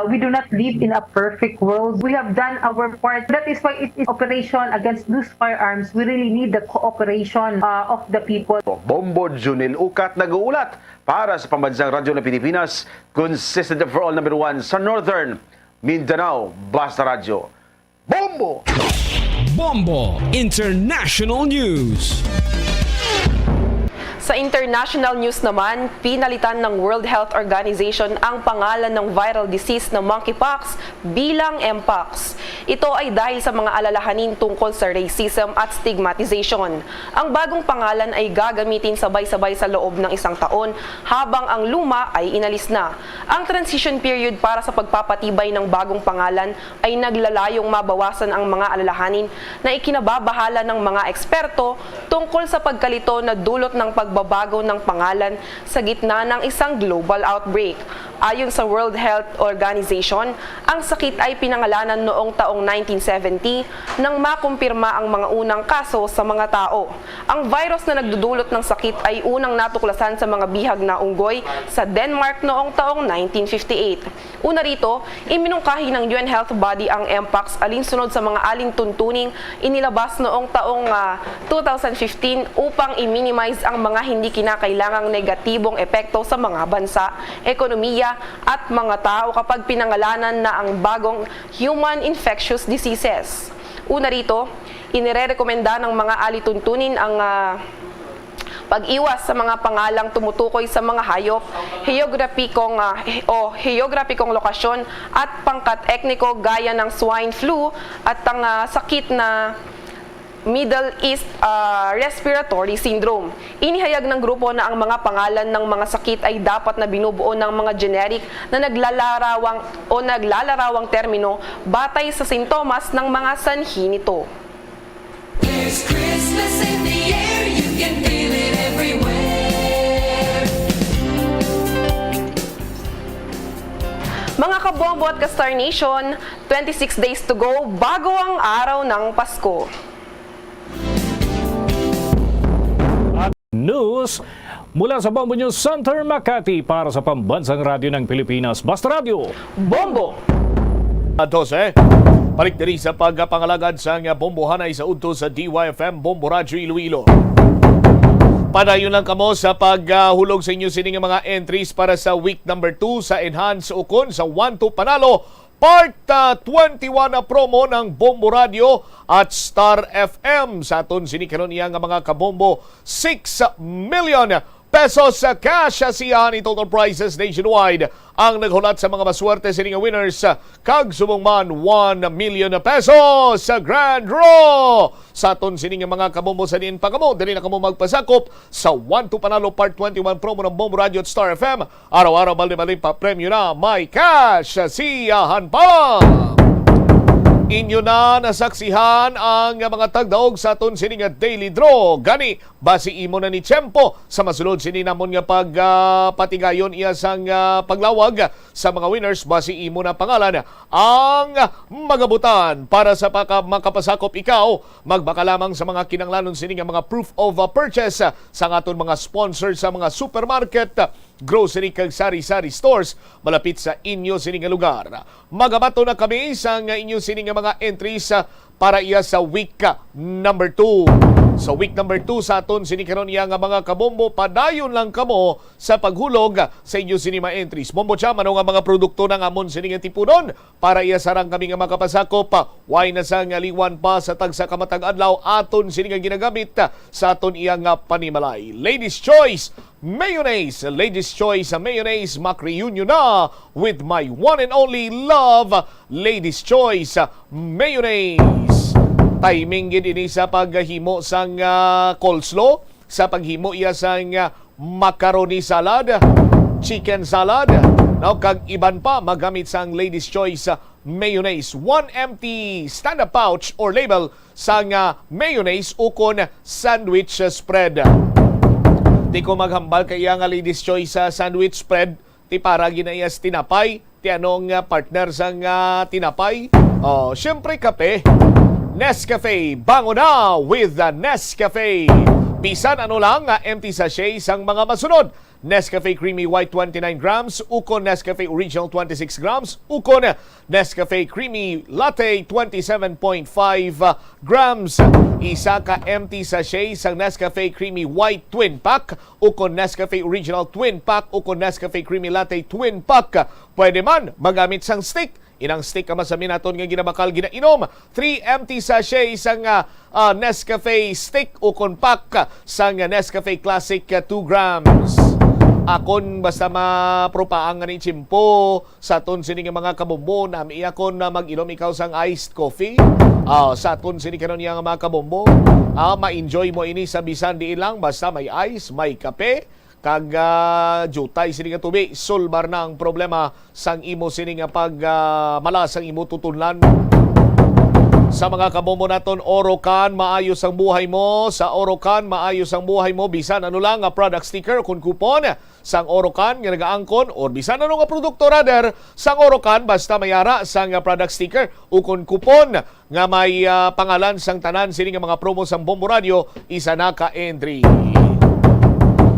we do not live in a perfect world. We have done our part. That is why it is operation against loose firearms. We really need the cooperation of the people. Bombo Junil Ukat nag-uulat para sa Pambansang Radyo ng Pilipinas, consistent for all number 1 sa Northern Mindanao, Basta Radyo. Bombo! Bombo International News. Sa international news naman, pinalitan ng World Health Organization ang pangalan ng viral disease na monkeypox bilang Mpox. Ito ay dahil sa mga alalahanin tungkol sa racism at stigmatization. Ang bagong pangalan ay gagamitin sabay-sabay sa loob ng 1 taon habang ang luma ay inalis na. Ang transition period para sa pagpapatibay ng bagong pangalan ay naglalayong mabawasan ang mga alalahanin na ikinababahala ng mga eksperto tungkol sa pagkalito na dulot ng pagbabago ng pangalan sa gitna ng isang global outbreak. Ayon sa World Health Organization, ang sakit ay pinangalanan noong taong 1970 nang makumpirma ang mga unang kaso sa mga tao. Ang virus na nagdudulot ng sakit ay unang natuklasan sa mga bihag na unggoy sa Denmark noong taong 1958. Una rito, iminungkahi ng UN Health Body ang Mpox alinsunod sa mga alintuntuning inilabas noong taong 2015 upang i-minimize ang mga hindi kinakailangang negatibong epekto sa mga bansa, ekonomiya at mga tao kapag pinangalanan na ang bagong human infectious diseases. Una rito, inirerekomenda ng mga alituntunin ang pag-iwas sa mga pangalang tumutukoy sa mga hayop, heograpikong lokasyon at pangkat etniko gaya ng swine flu at ang sakit na Middle East Respiratory Syndrome. Inihayag ng grupo na ang mga pangalan ng mga sakit ay dapat na binubuo ng mga generic na naglalarawang termino batay sa sintomas ng mga sanhi nito. There's Christmas in the air, you can feel it everywhere. Mga kabombo at ka-Star Nation, 26 days to go bago ang araw ng Pasko. News mula sa Bombo News Center, Makati para sa Pambansang Radyo ng Pilipinas, Basta Radyo, Bombo! 12, balik diri sa pagpangalagad sa bombohanay sa udto sa DYFM Bombo Radyo Iloilo. Padayon lang kamo sa paghulog sa inyo sining mga entries para sa week number 2 sa Enhance Ukon sa 1-2 Panalo. Part 21 na promo ng Bombo Radio at Star FM. Sa aton sinikaron niya nga mga kabombo, 6 million pesos sa cash siya ni total prizes nationwide. Ang naghulat sa mga maswerte sining winners kag subong man 1 million pesos sa grand draw. Sa aton sining mga kabombo sa diin pa kamo, dali na kamo magpasakop sa 1-2 Panalo Part 21 promo ng Bombo Radio at Star FM. Araw-araw bali-bali pa premyo na may cash siyahan pa. Inyo na nasaksihan ang mga tagdaog sa aton sining daily draw. Gani, basi imo na ni Tiyempo sa masulod sini namon nga pagpatigayon iya sang paglawag sa mga winners. Basi imo na pangalan ang magabutan para sa makapasakop ikaw. Magbaka lamang sa mga kinanglanon sini nga mga proof of purchase sa aton mga sponsor sa mga supermarket, grocery kag sari-sari stores malapit sa inyo sining lugar. Magabato na kami sa inyo sining mga entries para iya sa week number 2. Sa week number 2 sa aton sini karon iya nga mga kabombo, padayon lang kamo sa paghulog sa inyo sinima entries. Bombo cha mano nga mga produkto ng amon sini nga tipunon para iya sarang kami nga makapasakop. Why na sang liwan pa sa tagsa kamatag adlaw aton sini nga ginagamit sa aton iya nga panimalay. Ladies Choice Mayonnaise. Ladies Choice Mayonnaise mak-reunion na with my one and only love, Ladies Choice Mayonnaise. Timing gid ini sa paghimo sang coleslaw, sa paghimo iya sang macaroni salad, chicken salad. Now kag iban pa magamit sang Ladies Choice Mayonnaise. 1 empty stand-up pouch or label sang mayonnaise ukon sandwich spread. Di ko maghambal kay iya nga Ladies Choice sandwich spread, ti para ginayas tinapay, ti anong partner sang tinapay. Oh, syempre kape. Nescafe, bango na with the Nescafe. Bisan ano lang empty sachet sang mga masunod. Nescafe Creamy White 29 grams, ukon Nescafe Original 26 grams, ukon Nescafe Creamy Latte 27.5 grams. Isa ka empty sachet sang Nescafe Creamy White Twin Pack, ukon Nescafe Original Twin Pack, ukon Nescafe Creamy Latte Twin Pack. Pwede man magamit sang stick. Inang stick ka masamin naton nga ginabakal ginainom. 3 empty sachet sang Nescafe stick o compact sang Nescafe Classic 2 grams. Akon basta mapropaang nga ni chimpo sa aton sini nga mga kabombo na akon na mag-inom ikaw sang iced coffee. Sa aton sini karon nga mga kabombo, ma-enjoy mo ini sa bisan di ilang basta may ice, may kape, kag jutay sini nga tubi, sulbar na ang problema sang imo sini nga pag malas ang imo tutunlan. Sa mga kabombo naton, Orocan, maayos ang buhay mo. Sa Orocan, maayos ang buhay mo. Bisan ano lang nga product sticker kung kupon sang Orocan nga nagaangkon or bisan ano nga produkto rather sang Orocan basta mayara sang product sticker o kung kupon nga may pangalan sang tanan sini nga mga promo sang Bombo Radio, isa na ka entry.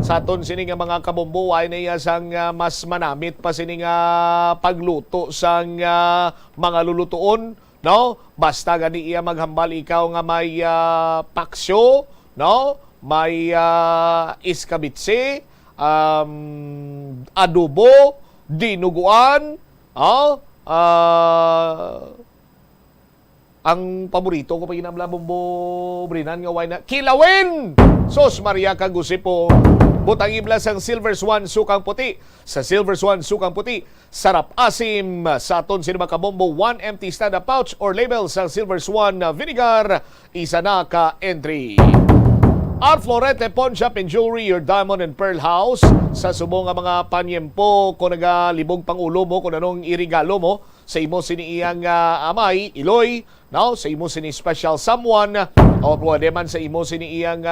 Sa aton sini nga mga kabombo ay niya sang mas manamit pa sini nga pagluto sang mga lulutuon, no? Basta gani iya maghambal ikaw nga may paksyo, no? May iskabitsi, adobo, dinuguan, ang paborito ko pa ginamla Bombo Brinan nga wine na kilawin. Sos Maria Kagusipo. Butang iblas ang Silver Swan Sukang Puti. Sa Silver Swan Sukang Puti, sarap asim. Sa aton sinima kabombo, 1 empty stand-up pouch or label sa Silver Swan Vinegar, isa na ka entry. Art Florete Pawn Shop and Jewelry, your diamond and pearl house. Sa subong nga mga panyempo, kung nagalibog pang ulo mo, kung anong irigalo mo, sa imo siniyang amay, iloy, no? Sa imo sini special someone, o pwede man sa imo siniyang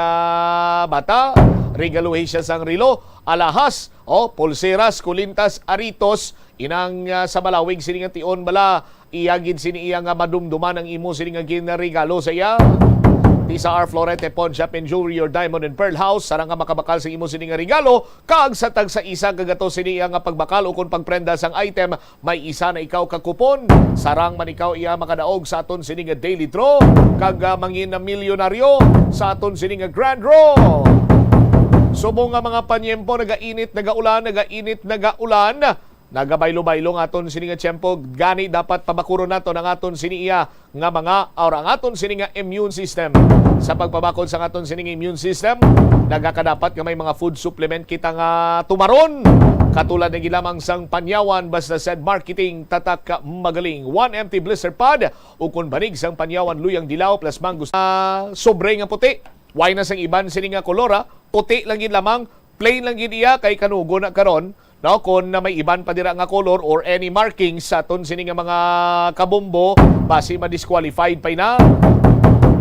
bata, regaluhin siya sang rilo, alahas, pulseras, kulintas, aritos, inang sa balawig siningang tion bala, iyagin siniyang madumduman ang imo siningang ginarigalo sa iya. Di sa R. Florete Pawn Shop and Jewelry, your diamond and pearl house, sarang nga makabakal sa imo sining regalo, kag sa tag sa isa kagato sini nga pagbakal o kung pagprenda sang item, may isa na ikaw kakupon, sarang man ikaw iya makadaog sa aton sining daily draw, kag mangin na milyonaryo sa aton sining grand draw. Subong nga mga panyempo, nagainit, nagaulan, nagabaylo-baylo nga aton sini nga tiyempo, gani dapat pabakuro nato ang aton siniya nga mga or ang aton sini nga immune system. Sa pagpabakod sa aton sini nga immune system, nagakadapat nga may mga food supplement kita nga tumaron. Katulad ng gilamang sang panyawan, basta said marketing, tatak ka magaling. 1 empty blister pad, ukon banig sang panyawan, luyang dilaw plus mango. Sobre nga puti. Why na sang iban sini nga kolora, puti lang gid lamang, plain lang gid iya kay kanugo na karon. No, kung na may iban pa dira nga color or any markings sa aton sini nga mga kabombo, basi ma-disqualified pa na.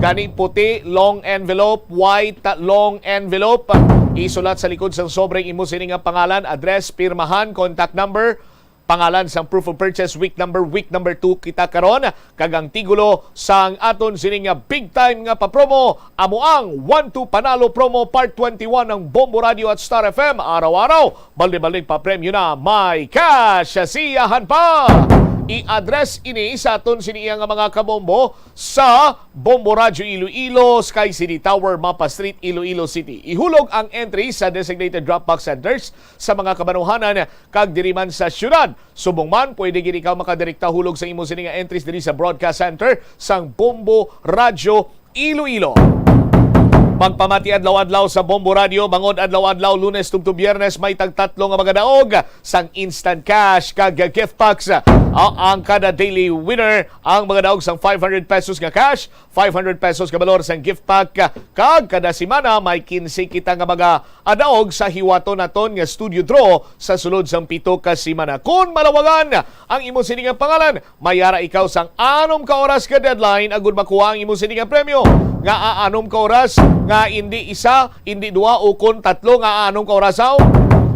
Gani puti, long envelope, white, long envelope. Isulat sa likod sang sobrang imo sini nga pangalan, address, pirmahan, contact number, pangalan sang proof of purchase, week number 2 kita karon, kagang tigulo sang aton sini nga big time nga pa-promo, amo ang 1-2 Panalo Promo Part 21 ng Bombo Radio at Star FM. Araw-araw, balik pa premyo na, may cash, siyahan pa! I-address ini sa aton siniya nga mga kabombo sa Bombo Radyo Iloilo, Sky City Tower, Mapa Street, Iloilo City. Ihulog ang entry sa designated drop-box centers sa mga kabanuhanan kag diri man sa syudad. Subong man, pwede gid ikaw makadirekta hulog sa imo sini nga entries diri sa broadcast center sang Bombo Radyo Iloilo. Magpamati adlaw-adlaw sa Bombo Radio, bangod adlaw-adlaw Lunes tungtong Biyernes may tagtatlo nga mga daog sang instant cash kag gift packs. Ang kada daily winner ang mga daog sang 500 pesos nga cash, 500 pesos ka balor sang gift pack kag kada semana may 15 kita nga mga daog sa hiwaton naton nga studio draw sa sulod sang 7 ka semana. Kung malawagan ang imo sini nga pangalan, mayara ikaw sang 6 ka oras ka deadline agud makuha ang imo sini nga premyo. Nga 6 ka oras nga hindi isa, hindi dua o kun tatlo nga anong kaorasaw.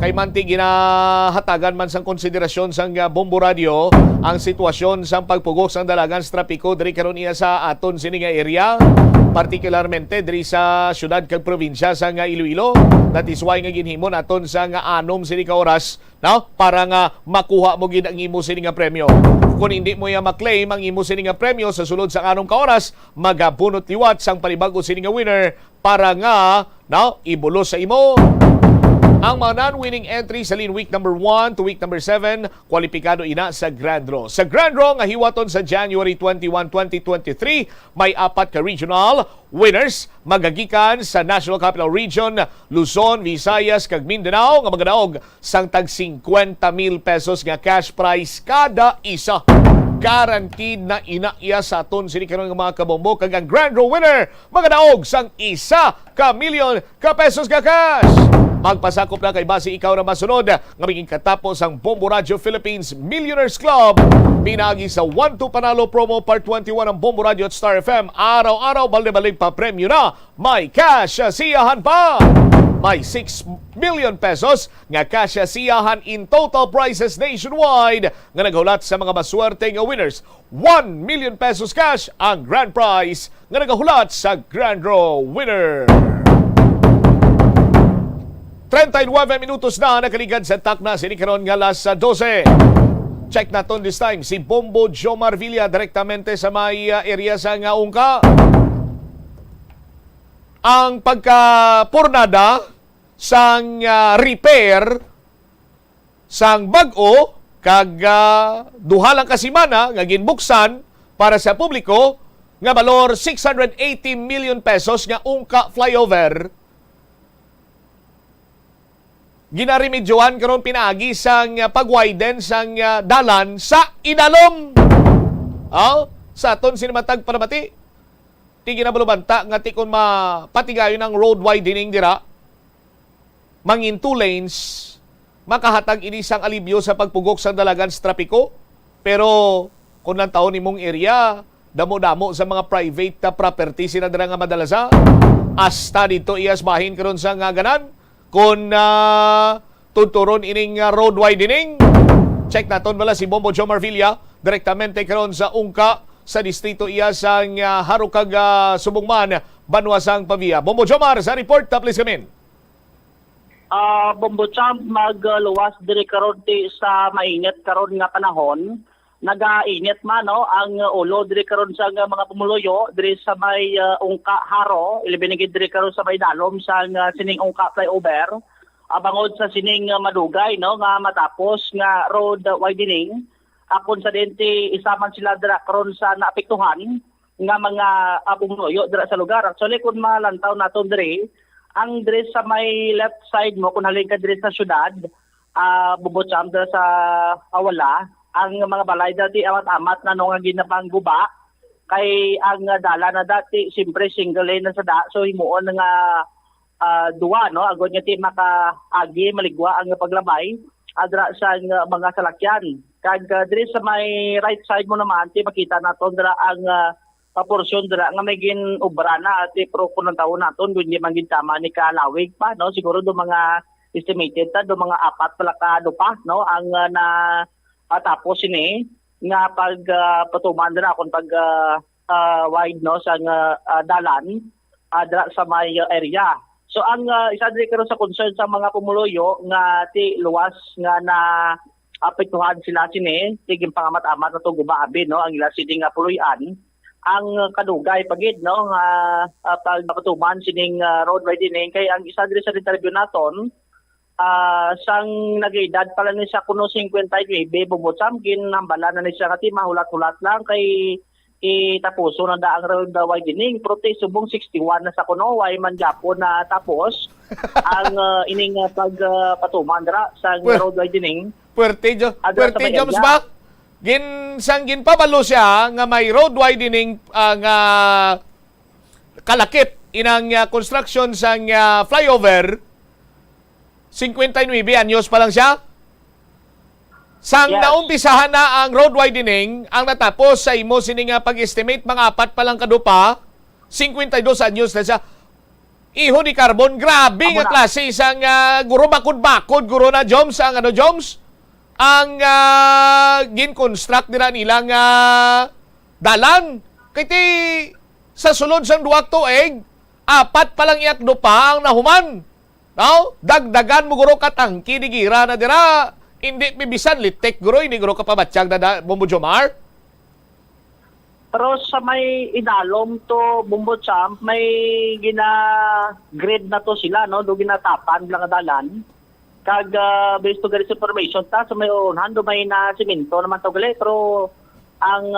Kay manti ginahatagan man sang konsiderasyon sang Bombo Radio ang sitwasyon sang pagpugok sang dalagan sa trapiko diri karon iya sa aton sini nga area, partikularmente diri sa syudad kag probinsya sa Iloilo. That is why nga ginhimo naton sa nga 6 sini ka oras, no? Para nga makuha mo gid ang imo sini nga premyo. Kung hindi mo ya maklaim ang imo sini nga premyo sa sulod sa 6 ka oras, magabunot liwat sang panibag-o sini nga winner para nga, no, ibulos sa imo. Ang mga non-winning entry sa week number 1 to week number 7, kwalipikado ina sa Grand Draw. Sa Grand Draw nga hiwaton sa January 21, 2023, may 4 ka regional winners magagikan sa National Capital Region, Luzon, Visayas, kag Mindanao nga mga daog sang tag 50,000 pesos nga cash prize kada isa. Guaranteed na inaiya sa aton sini karon nga mga kabombo kag ang Grand Draw winner mga daog sang 1 ka milyon ka pesos ka cash. Magpasakop na kay base ikaw na masunod nga maging katapos ang Bombo Radio Philippines Millionaires Club. Pinagi sa 1-2 Panalo Promo Part 21 ng Bombo Radio at Star FM. Araw-araw balde-balig pa premyo na. May cash siyahan pa. May 6 million pesos nga cash siyahan in total prizes nationwide nga naghulat sa mga maswerte nga winners. 1 million pesos cash ang grand prize nga naghulat sa Grand Draw winner. 39 minutos na nakaligad sa takna sini karon nga alas 12. Check naton this time si Bombo Jomar Villa direktamente sa may area sa nga Ungka. Ang pagkapurnada sang repair sang bag-o kag duha lang ka semana nga ginbuksan para sa publiko nga balor 680 million pesos nga Ungka flyover. Ginarimedyohan karon pinaagi sang pagwiden sang dalan sa Inalom. Sa aton sinimatag panamati. Ti ginabulubanta nga ti kun mapatigayon ang road widening dira. Mangin 2 lanes, makahatag ini sang alibyo sa pagpugok sang dalagan sa trapiko. Pero kung lang taon nimong area, damo-damo sa mga private property sinadra nga madalasa. Hasta dito iyas bahin karon sa nga ganan. Kung tuturon ining road widening, check naton bala si Bombo Jomar Villa direktamente karon sa Ungka sa distrito iya sang Harukag Subungman, Banwasang Pavia. Bombo Jomar sa report, please come in. Bombo Champ, magluwas diri karon sa mainit karon nga panahon. Nagainit man no ang ulo diri karon sa mga pumuluyo diri sa may Ungka Haro, ilibinigid diri karon sa may dalom sa sining Ungka flyover. Abangod sa sining madugay no nga matapos nga road widening. Akon sa dente isaman sila dira karon sa naapektuhan nga mga pumuluyo dira sa lugar. Actually kun malantaw naton diri ang diri sa may left side mo kun halin ka diri sa syudad, Bubotcham dira sa Awala. Ang mga balay dati amat-amat na nung ginapang guba kay ang dala na dati siyempre single lane na sa da so himuon nga duwa no agod nga ti makaagi maligwa ang paglabay adra sa mga salakyan kag diri sa may right side mo naman ti makita naton dira ang porsyon dira nga may ginobra na ti pro kun taon naton kundi man gid tama ni kalawig pa no siguro do mga estimated ta do mga 4 pala ka dupa no ang na tapos ini nga pag patuman dira kon pag wide no sa dalan dira sa may area. So ang isa diri karon sa concern sa mga pumuluyo nga ti luwas nga na apektuhan sila sini tiging pangamat-amat na to gubaabi no ang ila sining puluyan ang kadugay pagid no pagpatuman sining road widening kay ang isa diri sa interview naton sang nag-edad pala ni siya kuno 59 bubutsam ginambalan na ni siya kati mahulat-hulat lang kay itapuso na daang road widening prote subong 61 na sa kuno way man gyapon na tapos ang ining pagpatuman dira sa road widening. Puerte James ba? Ginpabalo siya nga may road widening nga kalakip inang construction sang flyover 59 anyos pa lang siya. Sang naumpisahan na ang road widening, ang natapos sa imo sining pag-estimate mga 4 pa lang kadupa, 52 anyos na siya. Iho ni Carbon, grabe nga klase isang guro bakod-bakod, guro na Joms, ang Joms? Ang gin-construct nilang dalan. Kaya sa sulod sang duwag tuig, 4 pa lang iakdo pa ang nahuman. No? Dagdagan mo guro katangki, digira na dira. Hindi bibisan litek guro, hindi guro kapabatsyag na Bumbo Jomar. Pero sa may idalom to Bumbo Champ, may gina-grade na to sila, no? Do ginatapan lang dalan. Kag based to garis information ta sa may unhan do may na semento naman to gali pero ang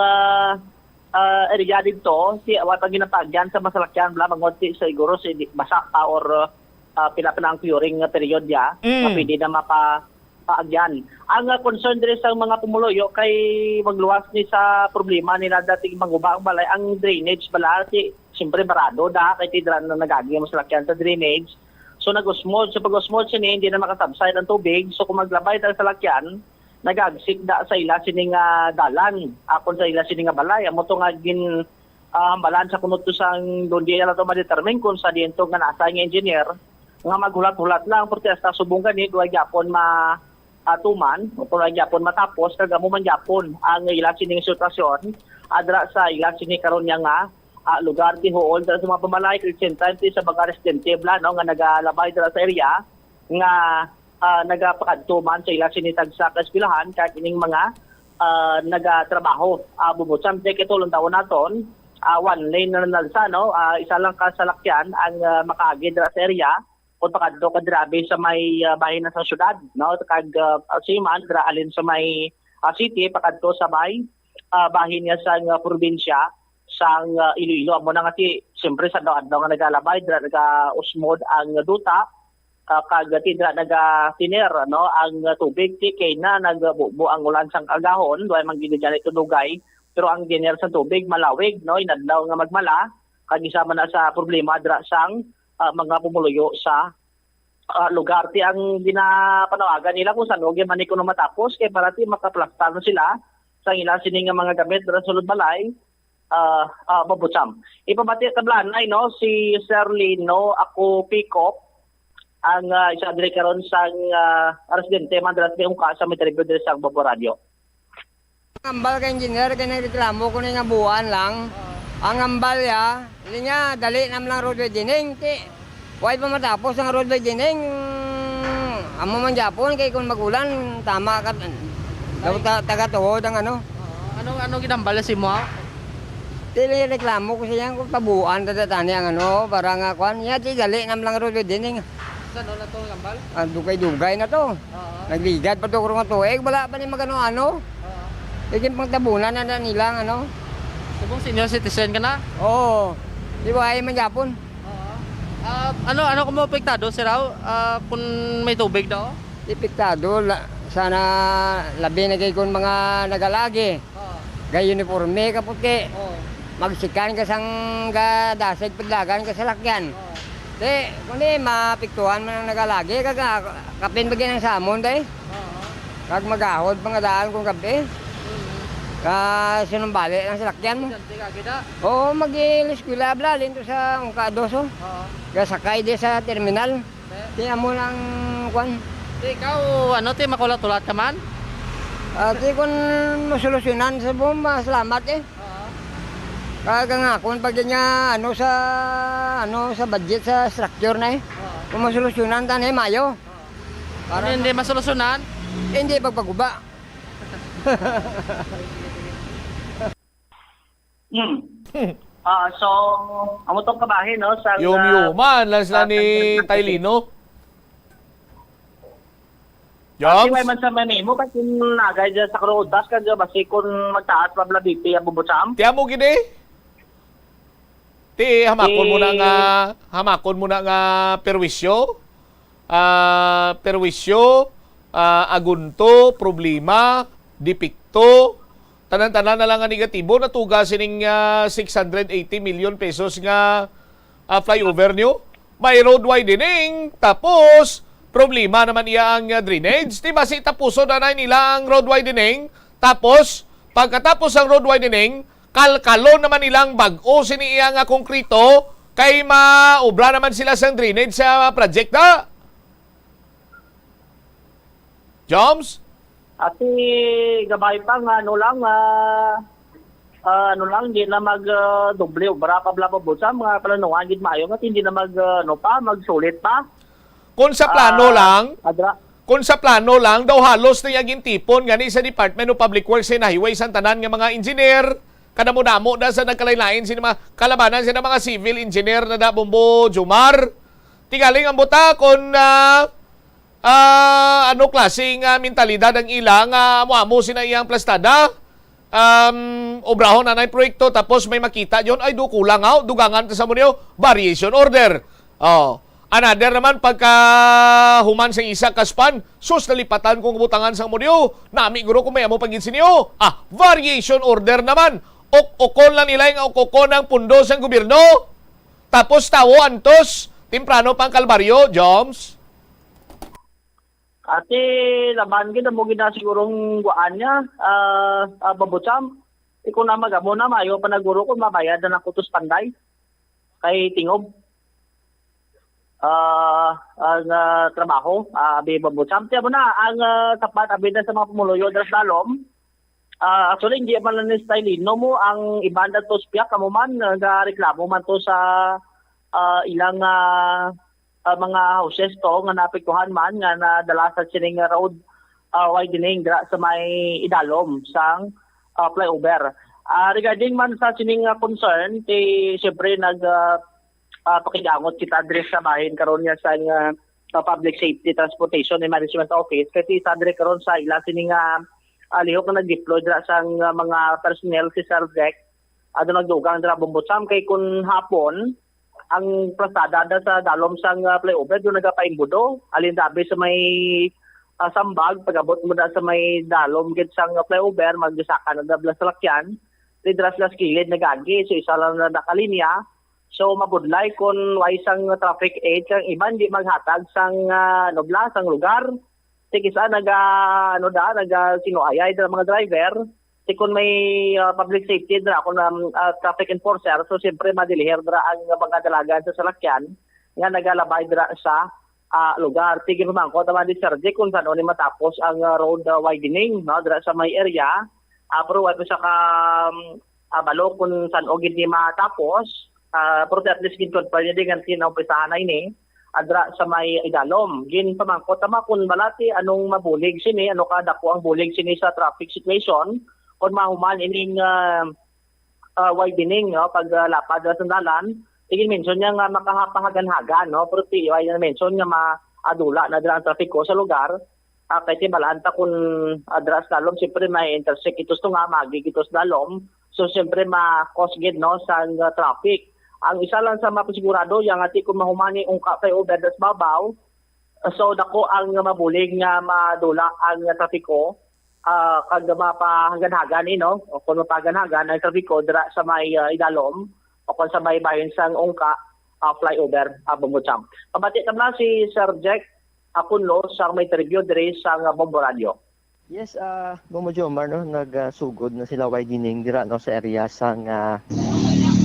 area dito si wata ginatagyan sa masalakyan bla mangonti sa siguro si basa pa or pila ang curing period ya pwede na paagyan. Ang concern dire sa mga pumuloyo kay magluwas ni sa problema nila dating mangubang balay ang drainage bala si siyempre barado da kay tidran na nagagi mo sa lakyan sa drainage. So nag-osmold, sa pag-osmold siya hindi na makasubside ang tubig. So kung maglabay tayo sa lakyan, nag-agsik da sa ila sining dalan. Akon sa ila sining balay. Amo to nga balan sa kunot to sang doon di ala to ma-determine kung sa diento nga nasa ng engineer nga maghulat-hulat lang protesta subong ganit duay gyapon tuman o duay gyapon matapos kag amo man gyapon ang ila sining sitwasyon adra sa ila sining karon nga lugar ti hool sa mga pamalay kristyente sa mga residente bla no nga nagalabay dira sa area nga nagapakadto man sa ila sinitag sa kaspilahan kahit ining mga nagatrabaho bubutsam dek ito lang taon naton one lane na nalsa no isa lang ka salakyan ang makaagi dira sa area kung pakadto ka drabe sa may bahin na sa syudad no kag siman dira alin sa may city pakadto sa may bahin niya sa probinsya sang Iloilo amo na nga ti siyempre sa daw nga nagalabay dira naga-usmod ang duta kag ti dira naga-tiner no ang tubig ti kay na nagbubo ang ulan sang agahon duay man gid ito dugay pero ang tiner sa tubig malawig no inadlaw nga magmala kag isama na sa problema dira sang mga pumuluyo sa lugar ti ang ginapanawagan nila kung saan man ikuno matapos kay para ti makaplastar na sila sa ila sining mga gamit dira sa sulod balay Babutsam. Ipabati tablanay no si Sir Lino ako Picop ang isa diri karon sa residente madras ni ungka sa metribyo diri sa Babo Radio. Ambal ka engineer kay nagreklamo ko nga buwan lang. Ang ambal ya, niya dali nam lang road widening ti. Why pa matapos ang road widening? Amo man Japon kay kun magulan tama ka taga tuhod ang ano. Ano ginambal si mo? Dili reklamo ko siya kung pabuan dadatani ang ano para nga kwan niya ti dali nam lang road widening. Saan na to gambal? Dugay-dugay na to. Nagligad pa to kurang tuig wala pa ni magano-ano. Igin pang tabunan na nila ano. Subong senior citizen ka na? Oo. Di ba ay man Japon? Ano kung apektado si Raw kung may tubig daw? Apektado sana labi na kay kun mga nagalagi. Gay uniforme kaput ke. Magsikan ka sang dasig pagdagan ka sa lakyan. Di, kundi mapiktuhan man ang nagalagi kag kapin bagay ng samon day. Kag magahod pangadaan kung gabi. Sinumbali ang salakyan mo. Oo, mag-iliskwila blalin to sa Ungkadoso. Sakay di sa terminal. Tingnan mo lang kwan. Ikaw, makulat-ulat ka man? Di kun masolusyonan sa buong salamat eh. Kaga nga, kung pag niya sa budget sa structure na eh. Kung masolusyonan tan eh, mayo. Para hindi masolusyonan? Hindi pagpaguba. So, amo tong kabahin, no? Sa Yuman, lang ni Tailino. Kasi Joms? may man sa manimo, kasi nagay dyan sa Krodas, kasi basi kung magtaas pa bla BP ang bubutsam. Tiyan mo gini? Hamakon mo na nga perwisyo. Agunto, problema, dipikto, tanan-tanan na lang nga negatibo, natuga sining 680 million pesos nga flyover nyo. May road widening, tapos problema naman iya ang drainage. Di ba si tapuso na nila ang road widening, tapos pagkatapos ang road widening, kalkalo naman nilang bag-o sini iya nga konkrito, kay maobra naman sila sa drainage sa project na. Joms? Ati gabay pa nga hindi na mag doble obra pa bla pa butsam mga planuhan gid maayo nga hindi na magsulit pa. Kung sa plano lang, daw halos na yung tipon gani sa Department of Public Works and Highways ang tanan ng mga engineer. Kadamo-damo na sa nagkalaylain sila mga kalabanan sila mga civil engineer na da Bombo Jomar. Tingaling ang buta kung ano klaseng mentalidad ang ilang muamo sina iyang plastada. Obrahon na na proyekto tapos may makita yon ay kulang dugangan sa munyo variation order. Another naman pagka human sa isa kaspan, sus nalipatan kung butangan sa munyo. Nami guro kung may amo pagin sinyo. Variation order naman. Okon lang nila yung okon ng pundo sa gobyerno. Tapos tawo antos, temprano pang kalbaryo, Joms. Ate laban gid mo gid na sigurong guan niya babutsam. Iko na magamo na mayo pa naguro ko mabayad na kutos panday. Kay tingob. Ang trabaho abi babutsam tiya mo na ang tapat abi na sa mga pumuluyo dras dalom. Actually hindi man lang ni Stylino mo ang ibanda to spiak kamo man nga reklamo man to sa ilang mga houses to nga napiktuhan man nga nadala sa sining road widening sa may idalom sang flyover. Regarding man sa sining concern, siyempre pakigangot kita address sa bahin karon niya sa Public Safety Transportation and Management Office kasi sa address karon sa ila sining lihok na nag-deploy dra sa mga personnel si Sarvec nagdugang dra Bombotsam kay kun hapon ang plastada sa dalom sang flyover doon nagapaimbudo alin dabi sa may sambag pagabot mo na sa may dalom gid sang flyover magdisaka na dabla sa lakyan lidras las kilid nagagi so isa lang na nakalinya. So mabudlay kung why sang traffic aid kang iban di maghatag sang nobla sang lugar. Tikisa naga sinuayay ng mga driver. Kung may public safety dra kung traffic enforcer so siyempre madilihir dra ang mga dalagan sa salakyan nga nagalabay dra sa lugar. Tigil man ko tama di Sergey kung saan ni matapos ang road widening no dra sa may area. Pero wala sa balo kung saan o gid ni matapos. Pero at least ginton pa niya dengan kinaupisahan na ini adra sa may idalom gin pamangkot tama kun balati anong mabulig sini ano ka dako ang bulig sini sa traffic situation kun mahuman ining widening no pag lapad sa sandalan tigin mention niya nga makahapahagan-hagan no pero ay mention nga maadula na dira ang traffic ko sa lugar kasi balanta kun adra sa dalom siyempre may intersect itos to nga magigitos dalom so siyempre ma-cause gid no sa traffic. Ang isa lang sa mapasigurado yang ati kung mahumani ang flyover das babaw so dako ang mabulig nga madula ang trapiko kag mapahagan-hagan no o kung mapahagan-hagan ang trapiko dira sa may idalom o kung sa may bayan sang ungka flyover Bombotsam. Pabati tabla si Sir Jack Akunlo sa may interview diri sa Bombo Radio. Yes, Bombo Jomar no nagsugod na sila widening dira no sa area sang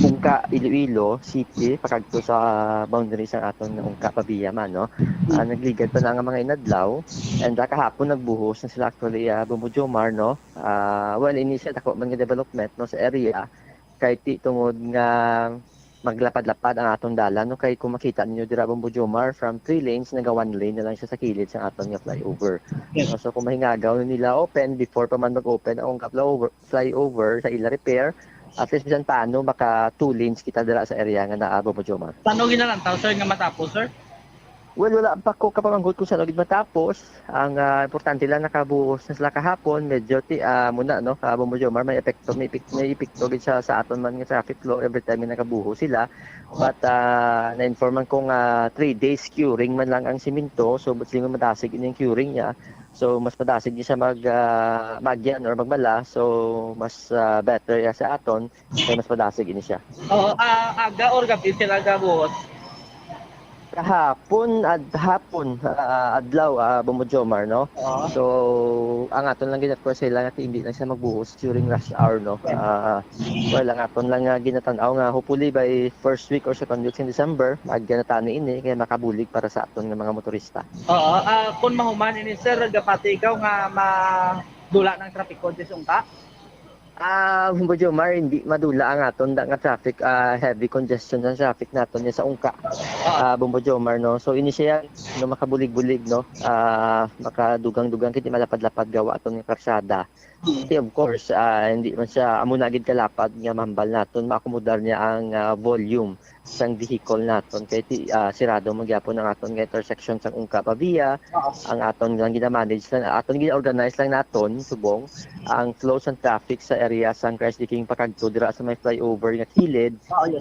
Ungka Iloilo City pakagto sa boundary sa aton ng Ungka Pabiyaman no. Nagligad pa na nga mga inadlaw and kahapon nagbuhos na sila actually Bombo Jomar no. Well initial ako man nga development no sa area kay tungod nga maglapad-lapad ang atong dalan no kay kung makita ninyo dira Bombo Jomar from 3 lanes naga 1 lane na lang siya sa kilid sa aton nga flyover. So kung mahingagaw nila open before pa man mag-open ang flyover sa ila repair, at least bisan paano maka 2 lanes kita dira sa area nga naa Bombo Jomar. Paano ginalantaw sir nga matapos sir? Well, wala pa ko kapamanggot kung saan agad matapos. Ang importante lang nakabuhos na sila kahapon, medyo muna no, Bombo Jomar may epekto gid sa aton man nga traffic flow every time na nakabuhos sila. But na-informan kong 3 days curing man lang ang simento, so but lingon madasig yung curing niya. So mas madasig niya siya magyan or magbala, so mas better ya sa aton, kaya mas madasig ini siya. Oo, aga or gabi sila gabuhos? Kahapon adlaw Bombo Jomar no. So ang aton lang ginatko sila nga hindi lang siya magbuhos during rush hour no. Well ang aton lang ginatan-aw nga hopefully by first week or second week in December magganatani ini kaya makabulig para sa aton nga mga motorista. Oo, kung mahuman ini sir gapati ikaw nga madula ng traffic code sa Ungka. Bombo Jomar, hindi madula ang aton nga traffic, heavy congestion ng traffic naton sa Ungka. Bombo Jomar no. So ini siya no makabulig-bulig no. Makadugang-dugang kiti malapad-lapad gawa aton nga karsada. Of course, hindi man siya amo na gid kalapad nga mahambal naton maakomodar niya ang volume sang vehicle naton kay sirado magyapon ang aton nga intersection sang Ungka Pavia. Ang aton lang gina-manage lang, aton gina-organize lang naton subong ang flow sang traffic sa area sang Christ the King pakadto dira sa may flyover nga kilid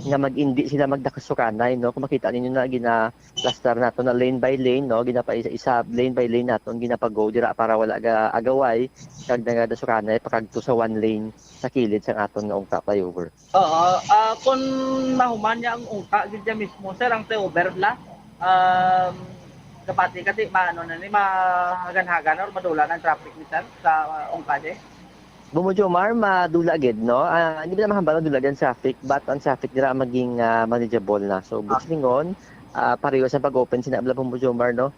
nga mag-indi sila magdakasukanay no. Kung makita ninyo na gina-cluster naton na lane by lane no, ginapaisa lane by lane naton ginapago dira para wala agaway kag nagdasukanay pakadto sa 1 lane sa kilid sang aton nga Ungka flyover. Oo, kung mahuman niya ang Ungka gid mismo sir ang flyover la. Kapati kasi maano na ni mahagan-hagan or madula ng traffic ni sir sa Ungka de. Bombo Jomar, madula gid no. Hindi ba mahambal madula ang traffic, but ang traffic dira maging manageable na. So buslingon, pareho sa pag-open sinabla Bombo Jomar no.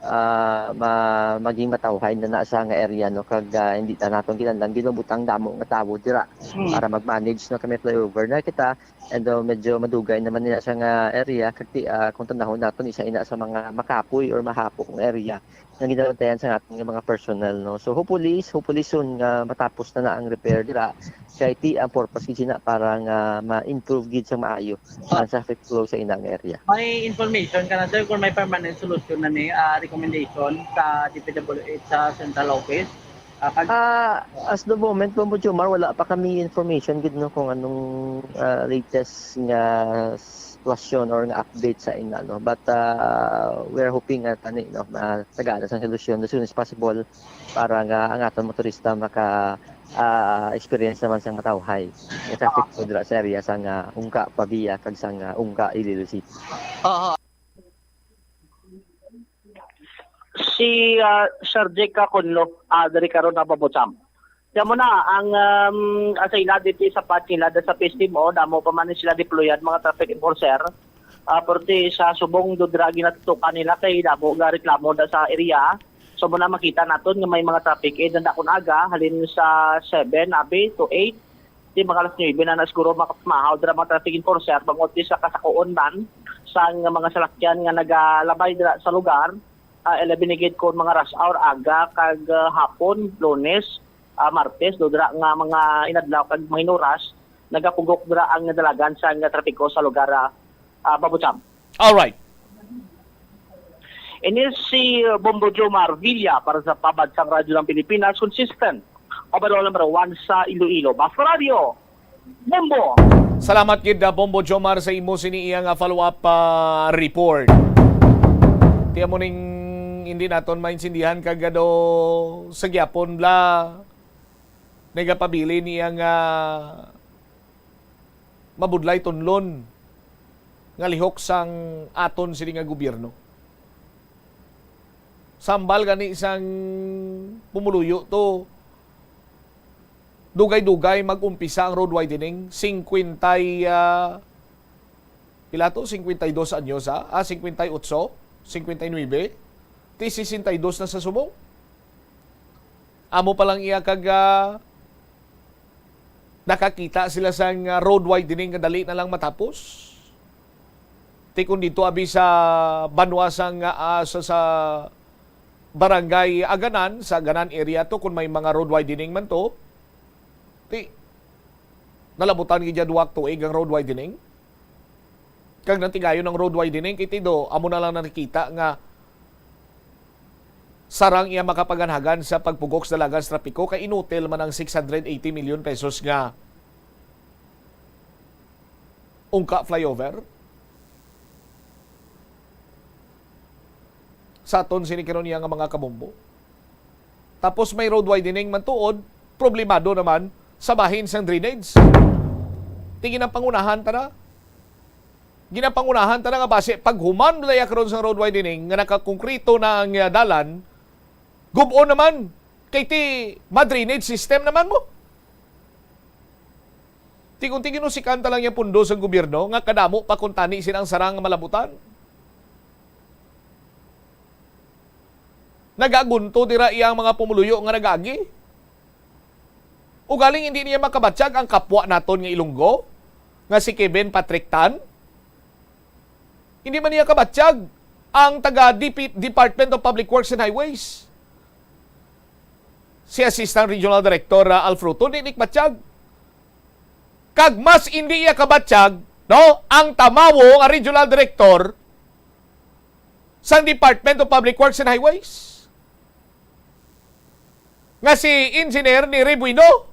Maging matawhay na sa nga area no kag hindi ta naton kinahanglan ginubutang damo nga tawo dira para mag-manage no kami flyover na kita. And medyo madugay naman nila sa nga area kag kung tanahon naton isa ina sa mga makapoy or mahapok nga area nga ginabantayan sa ating mga personnel no. So hopefully soon matapos na ang repair dira kay ang purpose gid na para nga ma-improve gid sa maayo ang traffic flow sa inang area. May information ka na sir kung may permanent solution na ni recommendation sa DPWH sa central office? As the moment Bombo Jomar wala pa kami information gid no kung anong latest nga sitwasyon or nga update sa ina no, but we're hoping at no tagada sa solusyon as soon as possible para nga ang aton motorista maka experience naman sang matawhay nga traffic flow dira sa area sang Ungka Pavia kag sang Ungka Iloilo City. Si Sir Jake Kakunlo, dari karon na Babotsam. Kaya mo na, ang sa ila dito sa patila sa PSTM o, damo pa man sila deployan mga traffic enforcer. Porti sa subong dodragi na tutukan nila kay damo nga reklamo da sa area. So muna makita naton nga may mga traffic danda kun aga halin sa 7 abi to 8 di mga alas 9 na siguro makamahaw dira mga traffic enforcer bangot sa kasakuon man sa mga salakyan nga nagalabay dira sa lugar. Binigid ko mga rush hour aga kag hapon, Lunes, Martes do dira nga mga inadlaw kag mga oras nagapugok dira ang dalagan sa nga trapiko sa lugar Babotsam. All right. Ini si Bombo Jomar Villa para sa Pabansang Radyo ng Pilipinas, consistent overall number 1 sa Iloilo. Basta Radio, Bombo! Salamat gid Bombo Jomar sa imo sini iyang follow-up report. Tiya mo ning hindi naton maintindihan kagado sa gyapon bla nagapabili niyang mabudlay tunlon nga lihok sang aton sini nga gobyerno. Sambal gani isang pumuluyo to dugay-dugay mag-umpisa ang road widening 52 anyos 58 59 62 na sa subong. Amo pa lang iya kag nakakita sila sa road widening nga dali na lang matapos. Tikon dito abi sa banwasang sa barangay Aganan, sa Aganan area to, kung may mga road widening man to, nalabutan gidya duwak tuig ang road widening. Kag nantigayon ng road widening, kitido, amo na lang nakikita nga sarang iya makapaganhagan sa pagpugok sa dalagan sa trapiko, kay inutil man ang 680 million pesos nga ungka flyover. Sa aton sinikaron niya nga mga kabombo. Tapos may road widening man tuod, problemado naman sa bahin sang drainage. Tingin ang pangunahan tara. Ginapangunahan tara nga base paghuman daya karon sa road widening nga nakakongkrito na ang dalan, gubon naman kay ti ma-drainage system naman mo. Tingin si kanta lang yung pundo sa gobyerno nga kadamo pa kung tani silang sarang malabutan. Nagagunto dira iyang mga pumuluyo nga nagagi. O galing hindi niya makabatsyag ang kapwa naton nga Ilonggo, nga si Kevin Patrick Tan. Hindi man niya kabatsyag ang taga Department of Public Works and Highways. Si Assistant Regional Director Alfruto, hindi nikbatsyag. Kag mas hindi niya kabatsyag, no, ang tamawo nga Regional Director sa Department of Public Works and Highways. Nga si Engineer ni Rebuino.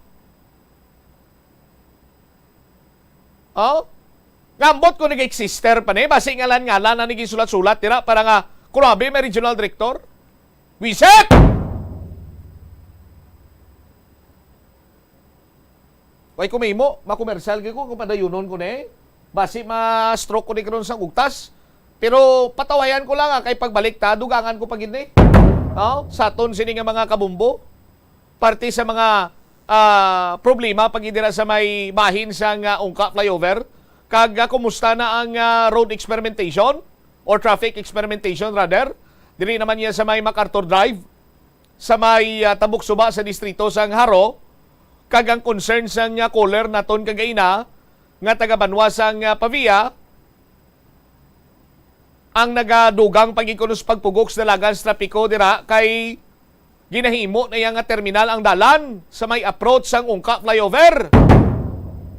Oh? Ngambot ko nag-exister pa ni, basi ngalan-ngalan na nagisulat-sulat, tira, para nga, kurabi may Regional Director. Wiset! Way kumimo, makomersyal ko kung padayunon ko ni. Basi ma-stroke ko ni karon sang ugtas. Pero patawayan ko lang kay pagbalik ta, dugangan ko pagid ni. Oh, sa aton sini nga mga kabumbo. Parte sa mga problema pagidira sa may bahin sang ungka flyover. Kag kumusta na ang road experimentation or traffic experimentation rather. Dili naman niya sa may MacArthur Drive, sa may Tabuk Suba sa distrito sang Haro. Kag ang concern sang caller naton kagaina nga taga-Banwa sang Pavia ang nagadugang pagikunos pagpugok sa dalagan sa trapiko dira kay ginahimo na yang terminal ang dalan sa may approach sang ungka flyover.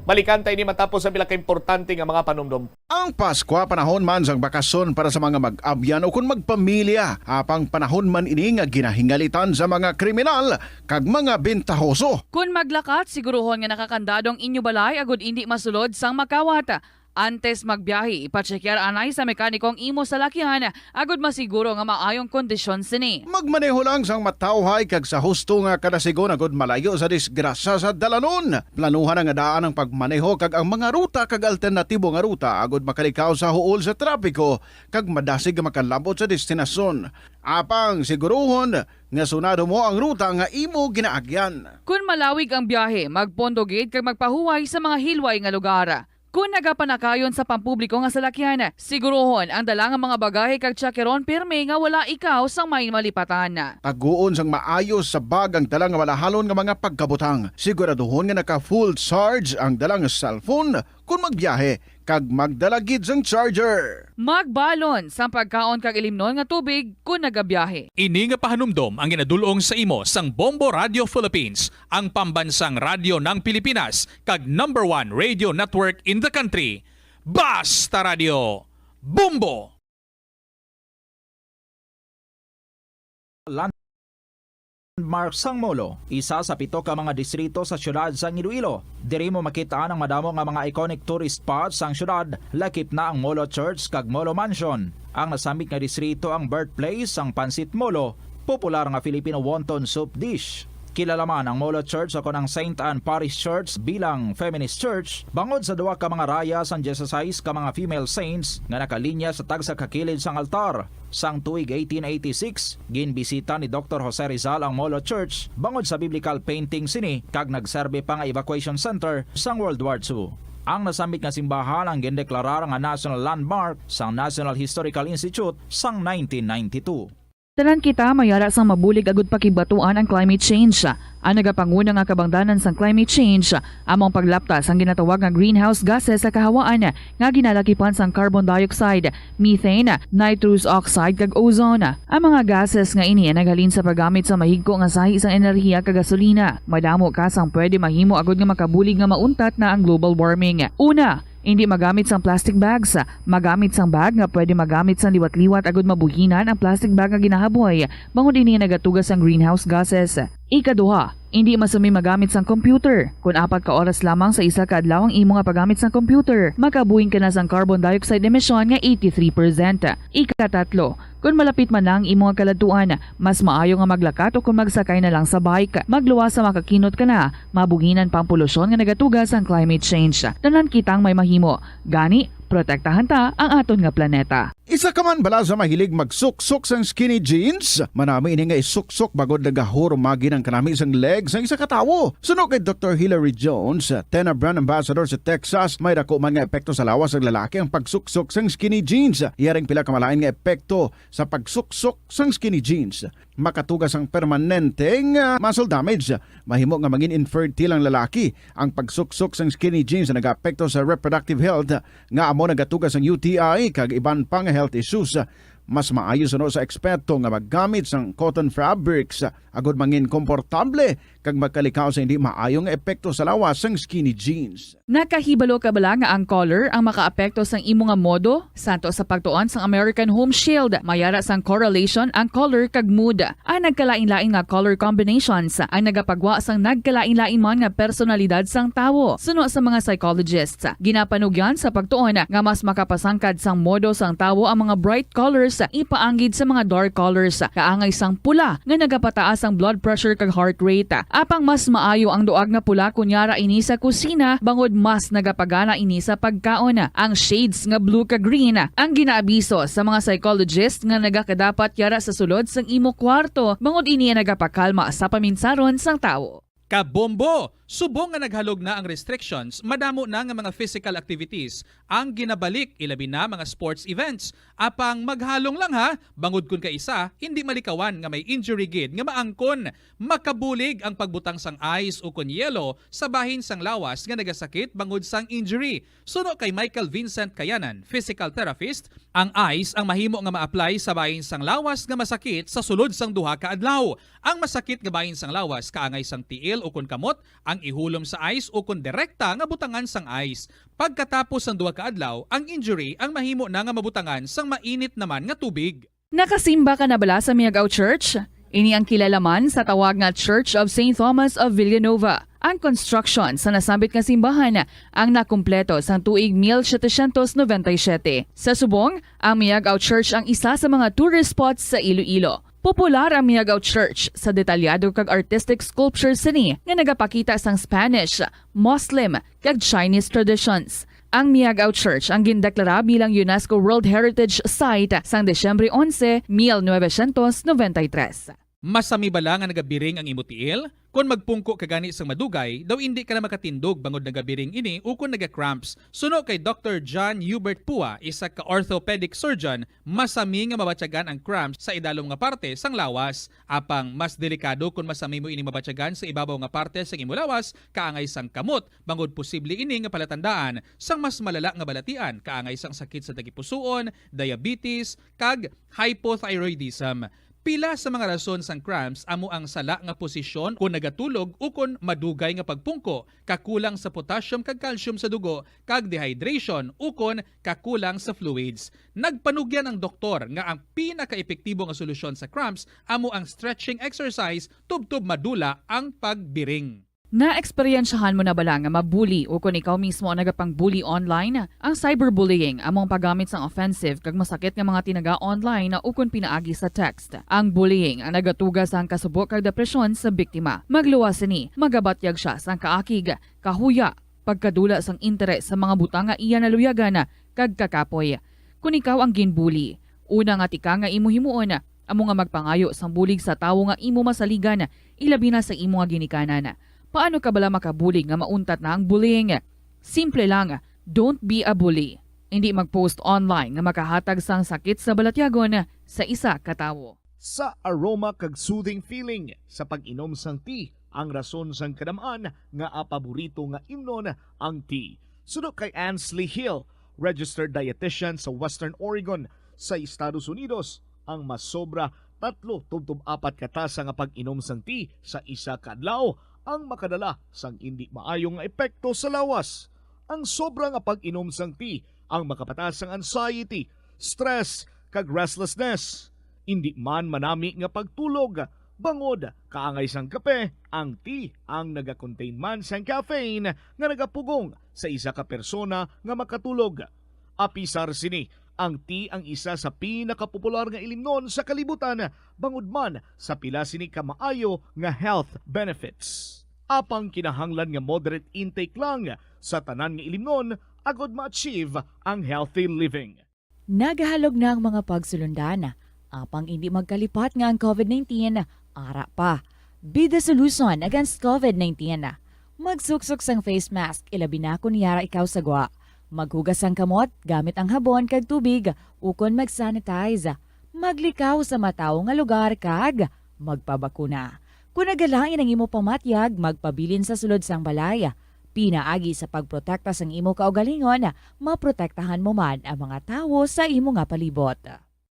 Balikan tayo ni matapos sa bilaka importante nga mga panumdum. Ang Pasko, panahon man sang bakasyon para sa mga mag-abyan o kung magpamilya. Apang panahon man ini nga ginahingalitan sa mga kriminal kag mga bentahoso. Kung maglakat, siguruhon nga nakakandadong inyo balay agud hindi masulod sang makawata. Antes magbiyahe, ipatsekyar anay sa mekanikong imo sa lakihan agud masiguro nga maayong kondisyon sini. Magmaneho lang sang matawhay kag sa husto nga kadasigon agud malayo sa disgrasya sa dalanon. Planuhan nga daan ang pagmaneho kag ang mga ruta kag alternatibo nga ruta agud makalikaw sa huol sa trapiko kag madasig nga makalabot sa destinasyon. Apang siguruhon nga sunado mo ang ruta nga imo ginaagyan. Kung malawig ang biyahe, magpondogid kag magpahuway sa mga hilway nga lugar. Kung nagapanakayon sa pampubliko nga salakyan, sigurohon ang dalang mga bagahe kag tsakeron pirme nga wala ikaw sang may malipatan. Taguon sang maayos sa bag ang dalang malahalon nga mga pagkabutang. Siguraduhon nga naka full charge ang dalang cellphone kung magbiyahe kag magdalagid sang charger. Magbalon sa pagkaon kag ilimnon nga tubig kung nagabiyahe. Ini nga pahanumdom ang ginadulong sa imo sang Bombo Radio Philippines, ang pambansang radyo ng Pilipinas kag #1 radio network in the country. Basta Radio Bombo! Landmark sang Molo, isa sa 7 ka mga distrito sa syudad sang Iloilo. Diri mo makita ang madamo nga mga iconic tourist spots sang syudad, lakip na ang Molo Church kag Molo Mansion. Ang nasambit nga distrito ang birthplace sang Pansit Molo, popular nga Filipino wonton soup dish. Kilala man ang Molo Church o ang St. Anne Parish Church bilang feminist church, bangod sa duwa ka mga raya sang 16 ka mga female saints nga nakalinya sa tagsa kakilid sang altar. Sang tuig 1886, ginbisita ni Dr. Jose Rizal ang Molo Church bangod sa biblical painting sini kag nagserbe pa nga evacuation center sang World War II. Ang nasambit nga simbahan ang gindeklarar nga national landmark sang National Historical Institute sang 1992. Tanan kita mayara sang mabulig agud pakibatuan ang climate change. Ang nagapanguna nga kabangdanan sang climate change among paglaptas ang ginatawag nga greenhouse gases sa kahawaan nga ginalakipan sang carbon dioxide, methane, nitrous oxide kag ozone. Ang mga gases nga ini naghalin sa paggamit sa mahigko nga sahi sang enerhiya kag gasolina. Madamo ka sang pwede mahimo agud nga makabulig nga mauntat na ang global warming. Una, hindi magamit sang plastic bags. Magamit sang bag nga pwede magamit sang liwat-liwat agud mabuhinan ang plastic bag nga ginahaboy bangod ini nagatugas ang greenhouse gases. Ikaduha, hindi masumi magamit sang computer. Kung 4 ka oras lamang sa isa ka adlaw ang imo nga paggamit sang computer, makabuhing ka na sang carbon dioxide emission nga 83%. Ikatatlo, kung malapit man lang imo nga kaladtuan, mas maayo nga maglakat o kung magsakay na lang sa bike. Magluwas sa makakinot ka na, mabuhinan pang polusyon nga nagatugas ang climate change. Tanan kitang may mahimo. Gani, protektahan ta ang aton nga planeta. Isa ka man bala sa mahilig magsuksok sang skinny jeans? Manami ini nga isuksok bagod nagahurumagi ng kanami isang legs ang isa katawo. Suno kay Dr. Hilary Jones, Tena Brand Ambassador sa Texas, may dako man nga epekto sa lawas ng lalaki ang pagsuksok sang skinny jeans. Iyaring pila kamalain nga epekto sa pagsuksok sang skinny jeans. Makatugas ang permanenteng muscle damage. Mahimo nga mangin infertile ang lalaki. Ang pagsuksok sang skinny jeans na nag-apekto sa reproductive health nga amo nagatugas ang UTI kag iban pang health issues. Mas maayo sa eksperto nga maggamit sang cotton fabrics agud mangin komportable kag magkalikaw sa hindi maayong epekto sa lawas sang skinny jeans. Nakahibalo ka bala nga ang color ang makaapekto sang imo nga modo? Santo sa pagtuon sang American Home Shield, mayara sang correlation ang color kag mood. Ang nagkalain-lain nga color combinations ang nagapagwa sang nagkalain-lain man nga personalidad sang tawo. Suno sa mga psychologists, ginapanugyan sa pagtuon nga mas makapasangkad sang modo sang tawo ang mga bright colors ipaanggid sa mga dark colors. Kaangay sang pula nga nagapataas ang blood pressure kag heart rate. Apang mas maayo ang duag nga pula kunyara ini sa kusina bangod mas nagapagana ini sa pagkaon. Ang shades nga blue kag green ang ginaabiso sa mga psychologist nga nagakadapat yara sa sulod sang imo kwarto bangod ini nagapakalma sa paminsaron sang tawo. Kabombo! Subong nga naghalog na ang restrictions, madamo na nga mga physical activities ang ginabalik, ilabi na mga sports events. Apang maghalong lang ha, bangod kun ka isa, hindi malikawan nga may injury gid nga maangkon. Makabulig ang pagbutang sang ice o kun yelo sa bahin sang lawas nga nagasakit bangod sang injury. Suno kay Michael Vincent Kayanan, physical therapist, ang ice ang mahimo nga ma-apply sa bahin sang lawas nga masakit sa sulod sang duha ka adlaw. Ang masakit nga bahin sang lawas kaangay sang tiil o kun kamot, ang ihulom sa ice o kung direkta nga butangan sang ice. Pagkatapos ng 2 ka adlaw, ang injury ang mahimo na nga mabutangan sang mainit naman nga tubig. Nakasimba ka na bala sa Miagao Church? Ini ang kilalaman sa tawag nga Church of St. Thomas of Villanova. Ang construction sa nasambit nga simbahan ang nakumpleto sa tuig 1797. Sa subong, ang Miagao Church ang isa sa mga tourist spots sa Iloilo. Popular ang Miagao Church sa detalyado kag artistic sculptures sini nga nagapakita sang Spanish, Muslim kag Chinese traditions. Ang Miagao Church ang gindeklara bilang UNESCO World Heritage Site sang Desyembre 11, 1993. Masami bala nga nagabiring ang imo tiil? Kung magpungko ka gani sang madugay, daw hindi ka na makatindog bangod nagabiring ini o kung naga-cramps. Suno kay Dr. John Hubert Pua, isa ka orthopedic surgeon, masami nga mabatyagan ang cramps sa idalom nga parte sang lawas. Apang mas delikado kung masami mo ini mabatyagan sa ibabaw nga parte sang imo lawas, kaangay sang kamot, bangod posible ini nga palatandaan sang mas malala nga balatian, kaangay sang sakit sa tagipusoon, diabetes, kag hypothyroidism. Pila sa mga rason sang cramps amo ang sala nga posisyon kung nagatulog o kung madugay nga pagpungko, kakulang sa potassium kag calcium sa dugo, kag dehydration o kung kakulang sa fluids. Nagpanugyan ang doktor nga ang pinaka-epektibo nga solusyon sa cramps amo ang stretching exercise tubtob madula ang pagbiring. Na-eksperyensyahan mo na bala nga mabuli o kung ikaw mismo ang nagapang-bully online? Ang cyberbullying among paggamit sang offensive kag masakit nga mga tinaga online na ukon pinaagi sa text. Ang bullying ang nagatugas sang kasubok kag depresyon sa biktima. Magluwas ni, magabatyag siya sang kaakig, kahuya, pagkadula sang interes sa mga butang nga iya naluyagan kag kakapoy. Kung ikaw ang ginbully, una nga tika nga imo himuon, amo nga magpangayo sang bulig sa tawo nga imo masaligan, ilabi na sa imo nga ginikanan. Paano ka bala makabulig nga mauntat na ang bullying? Simple lang, don't be a bully. Hindi mag-post online nga makahatag sang sakit sa balatyagon sa isa ka tawo. sa aroma kag soothing feeling sa pag-inom sang tea ang rason sang kadamaan nga paborito nga imnon ang tea. Sunod kay Ansley Hill, registered dietitian sa Western Oregon sa Estados Unidos, ang mas sobra 3-4 katasa nga pag-inom sang tea sa isa ka adlaw ang makadala sang hindi maayong nga epekto sa lawas. Ang sobra nga pag-inom sang tea ang makapatas sang anxiety, stress kag restlessness. Hindi man manami nga pagtulog, bangod kaangay sang kape, ang tea ang naga-contain man sang caffeine nga nagapugong sa isa ka persona nga makatulog. Apisar sini, ang tea ang isa sa pinakapopular nga ilimnon sa kalibutan, bangod man sa pila sini ka maayo nga health benefits. Apang kinahanglan nga moderate intake lang sa tanan nga ilimnon agod ma-achieve ang healthy living. Nagahalog na ang mga pagsulundan. Apang hindi magkalipat nga ang COVID-19, ara pa. Be the solution against COVID-19. Magsuksok sang face mask, ilabi na kung niyara ikaw sagwa. Maghugas ang kamot gamit ang habon kag tubig, ukon mag-sanitize. Maglikaw sa mataw nga lugar kag magpabakuna. Kung nagalain ang imo pamatyag, magpabilin sa sulod sang balay. Pinaagi sa pagprotekta sang imo kaugalingon, maprotektahan mo man ang mga tawo sa imo nga palibot.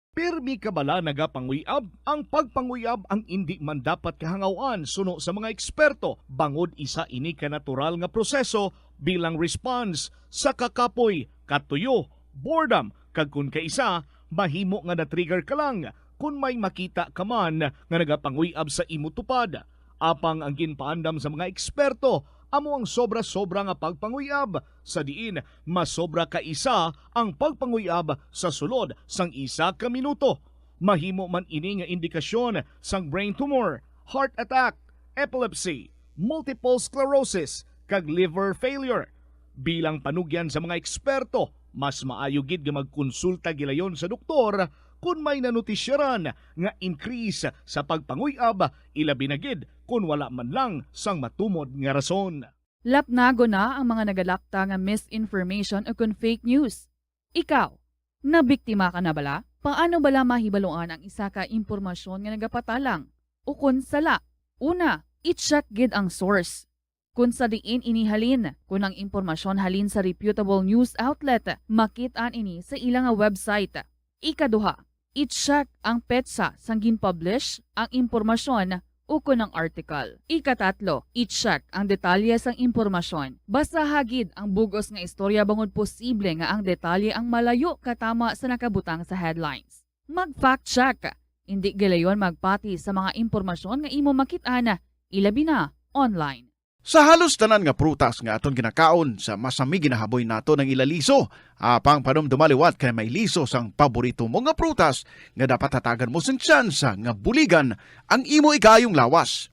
Pirmi ka bala nagapanguyab? Ang pagpanguyab ang hindi man dapat kahangawan suno sa mga eksperto. Bangod isa ini ka natural nga proseso bilang response sa kakapoy, katuyo, boredom, kag kun kaisa, mahimo nga na-trigger ka lang kung may makita ka man nga nagapanguyab sa imo tupad. Apang ang ginpaandam sa mga eksperto, amo ang sobra-sobra nga pagpanguyab, sa diin mas sobra ka isa ang pagpanguyab sa sulod sang isa ka minuto. Mahimo man ini nga indikasyon sang brain tumor, heart attack, epilepsy, multiple sclerosis, kag liver failure. Bilang panugyan sa mga eksperto, mas maayo gid nga magkonsulta gilayon sa doktor kung may nanutisyaran nga increase sa pagpanguyab, ilabi na gid kung wala man lang sang matumod nga rason. Lapnago na ang mga nagalapta nga misinformation o kung fake news. Ikaw, nabiktima ka na bala? Paano bala mahibaluan ang isa ka impormasyon nga nagapatalang? O kung sala? Una, i-check gid ang source. Kung sa diin inihalin, kung ang impormasyon halin sa reputable news outlet, makitaan ini sa ilang website. Ikaduha, i-check ang petsa sang gin-publish ang impormasyon o kung ang article. Ikatatlo, i-check ang detalye sang impormasyon. Basta hagid ang bugos nga istorya bangod posible nga ang detalye ang malayo katama sa nakabutang sa headlines. Mag-fact check. Hindi gilayon magpati sa mga impormasyon nga imo makitaan, ilabi na online. Sa halos tanan nga prutas nga aton ginakaon sa masami ginahaboy nato ng ilaliso, apang panumdumaliwat kay may liso sang paborito mo nga prutas nga dapat hatagan mo sang tsansa nga buligan ang imo ikayong lawas.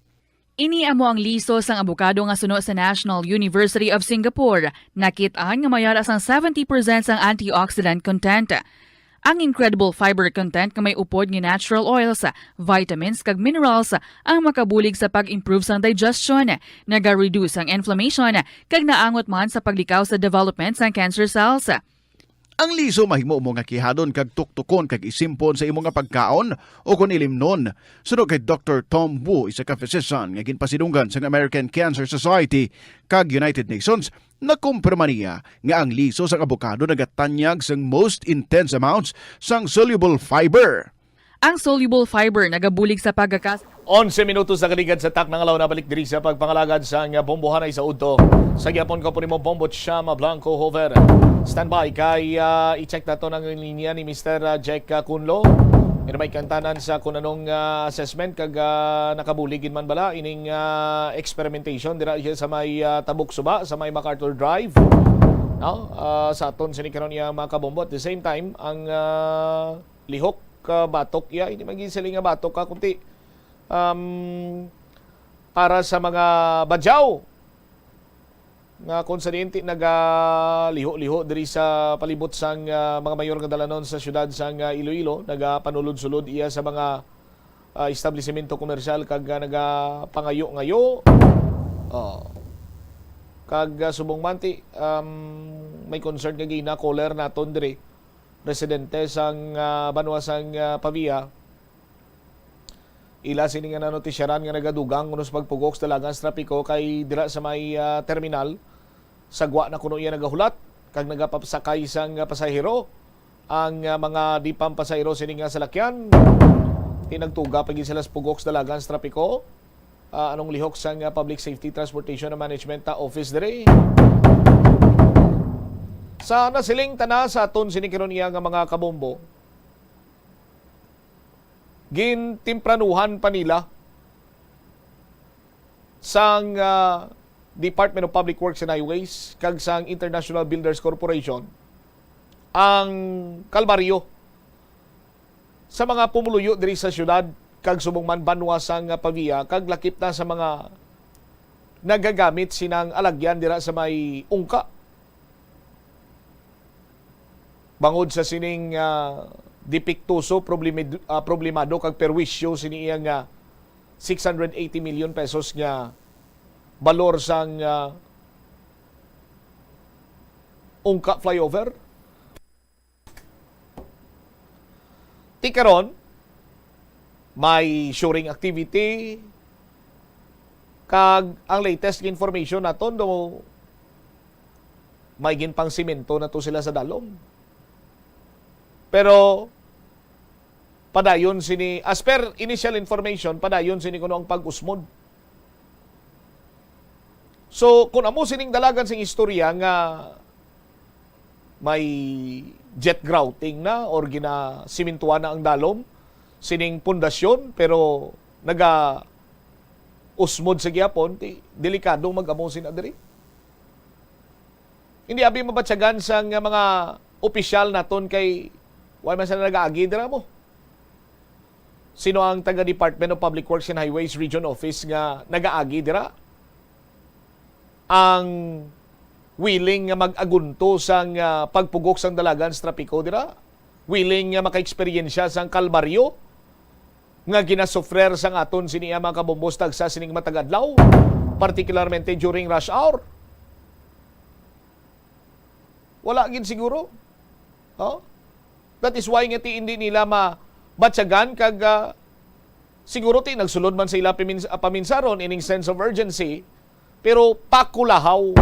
Ini amo ang liso sang abukado nga suno sa National University of Singapore. Nakitaan nga mayara sang 70% sang antioxidant content. Ang incredible fiber content nga may upod nga natural oils, vitamins kag minerals ang makabulig sa pag-improve sang digestion, naga-reduce ang inflammation kag naangot man sa paglikaw sa development sang cancer cells. Ang liso mahimo mo nga kihadon kag tuktukon kag isimpon sa imo nga pagkaon o kun ilimnon. Sunod kay Dr. Tom Wu, isa ka physician nga ginpasidunggan sa American Cancer Society kag United Nations, nakumpirma niya nga ang liso sa abokado nagatanyag sang most intense amounts sang soluble fiber. Ang soluble fiber nagabulig sa pagkakas 11 minutos na kaligad sa tak ng alaw na balik diri sa pagpangalagad sa bombohanay sa udto. Sa gyapon ko po ni mo Bombot Shama Blanco Hover. Standby kay i-check na to ng linya ni Mr. Jack Kunlo. Ina may kantanan sa kung anong assessment kag nakabuligin man bala ining experimentation dira sa may Tabuk Suba sa may MacArthur Drive. No? Sa aton sinikaron niya mga kabombot. At the same time ang lihok batok hindi magisiling nga batok ka kunti para sa mga badyaw nga konsidente naga-liho-liho diri sa palibot sang mga mayor nga dalanon sa syudad sang Iloilo, nagapanulod-sulod iya sa mga establishmento komersyal kag nagapangayo-ngayo. Kag subong manti may concern nga gina caller naton diri residente sang Banwa sang Pavia ila sini nga nanotisyaran nga nagadugang kuno sa pagpugok sa dalagan sa trapiko kay dira sa may terminal sagwa na kuno iya nagahulat kag nagapasakay sang pasahero ang mga di pampasahero sini nga salakyan tinagtuga pagin sila sa pugok sa dalagan sa trapiko. Anong lihok sang Public Safety Transportation and Management Office dire. Sa nasiling tana sa aton sinikiron iya nga mga kabombo gintimpranuhan pa nila sang Department of Public Works and Highways kag sang International Builders Corporation ang kalbaryo sa mga pumuluyo diri sa syudad kag subong man banwa sang paviya kag lakip na sa mga nagagamit sinang alagyan dira sa may ungka bangod sa sining dipiktuso problemado kag perwisyo sini iya nga 680 million pesos nga balor sang ungka flyover. Tikaron may shoring activity kag ang latest information naton do may ginpang simento na to sila sa dalom. Pero padayon sini as per initial information padayon sini kuno ang pag-usmod. So kung amo sining dalagan sing istorya nga may jet grouting na or ginasimintuan na ang dalom sining pundasyon pero naga usmod sa gyapon delikadong mag-amo sina diri. Hindi abi mabatyagan sa mga opisyal naton kay wala man sila nag-aagi dira mo. Sino ang taga Department of Public Works and Highways Region Office nga nag-aagi dira? Ang willing nga mag-agunto sang pagpugok sang dalagan sa trapiko dira? Willing nga maka-eksperyensya sang kalbaryo nga ginasufrer sang aton siniya mga kabombos tagsa sining matagadlaw, particularmente during rush hour? Wala gin siguro. That is why nga hindi nila mabatyagan kag siguro nagsulod man sa ila paminsaron ining sense of urgency pero pakulahaw.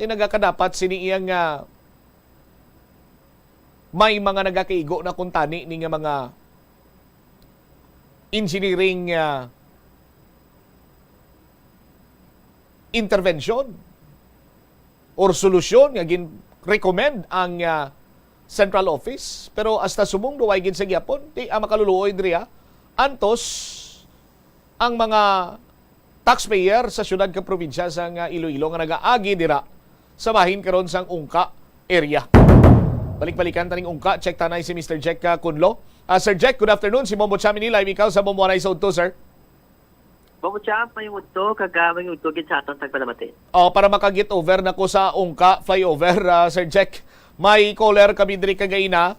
Tinagakadapat sini iyang may mga nagakaigo na kuntani ni nga mga engineering intervention or solusyon nga gin-recommend ang central office pero hasta subong duway gin sa gyapon ang makaluluoy diri antos ang mga taxpayer sa syudad ka probinsya sa Iloilo nga nagaagi dira sa bahin karon sang ungka area. Balik-balikan taning ungka, check tanay si Mr. Jack Kunlo. Sir Jack, good afternoon. Si Mombo Chamini live ikaw sa Bombo Anay sa Udto, sir. Bombo Cham, may udto, may udto gid sa aton tagpalamati. Para makagit over na ko sa ungka flyover, Sir Jack. May caller kami diri kagaina.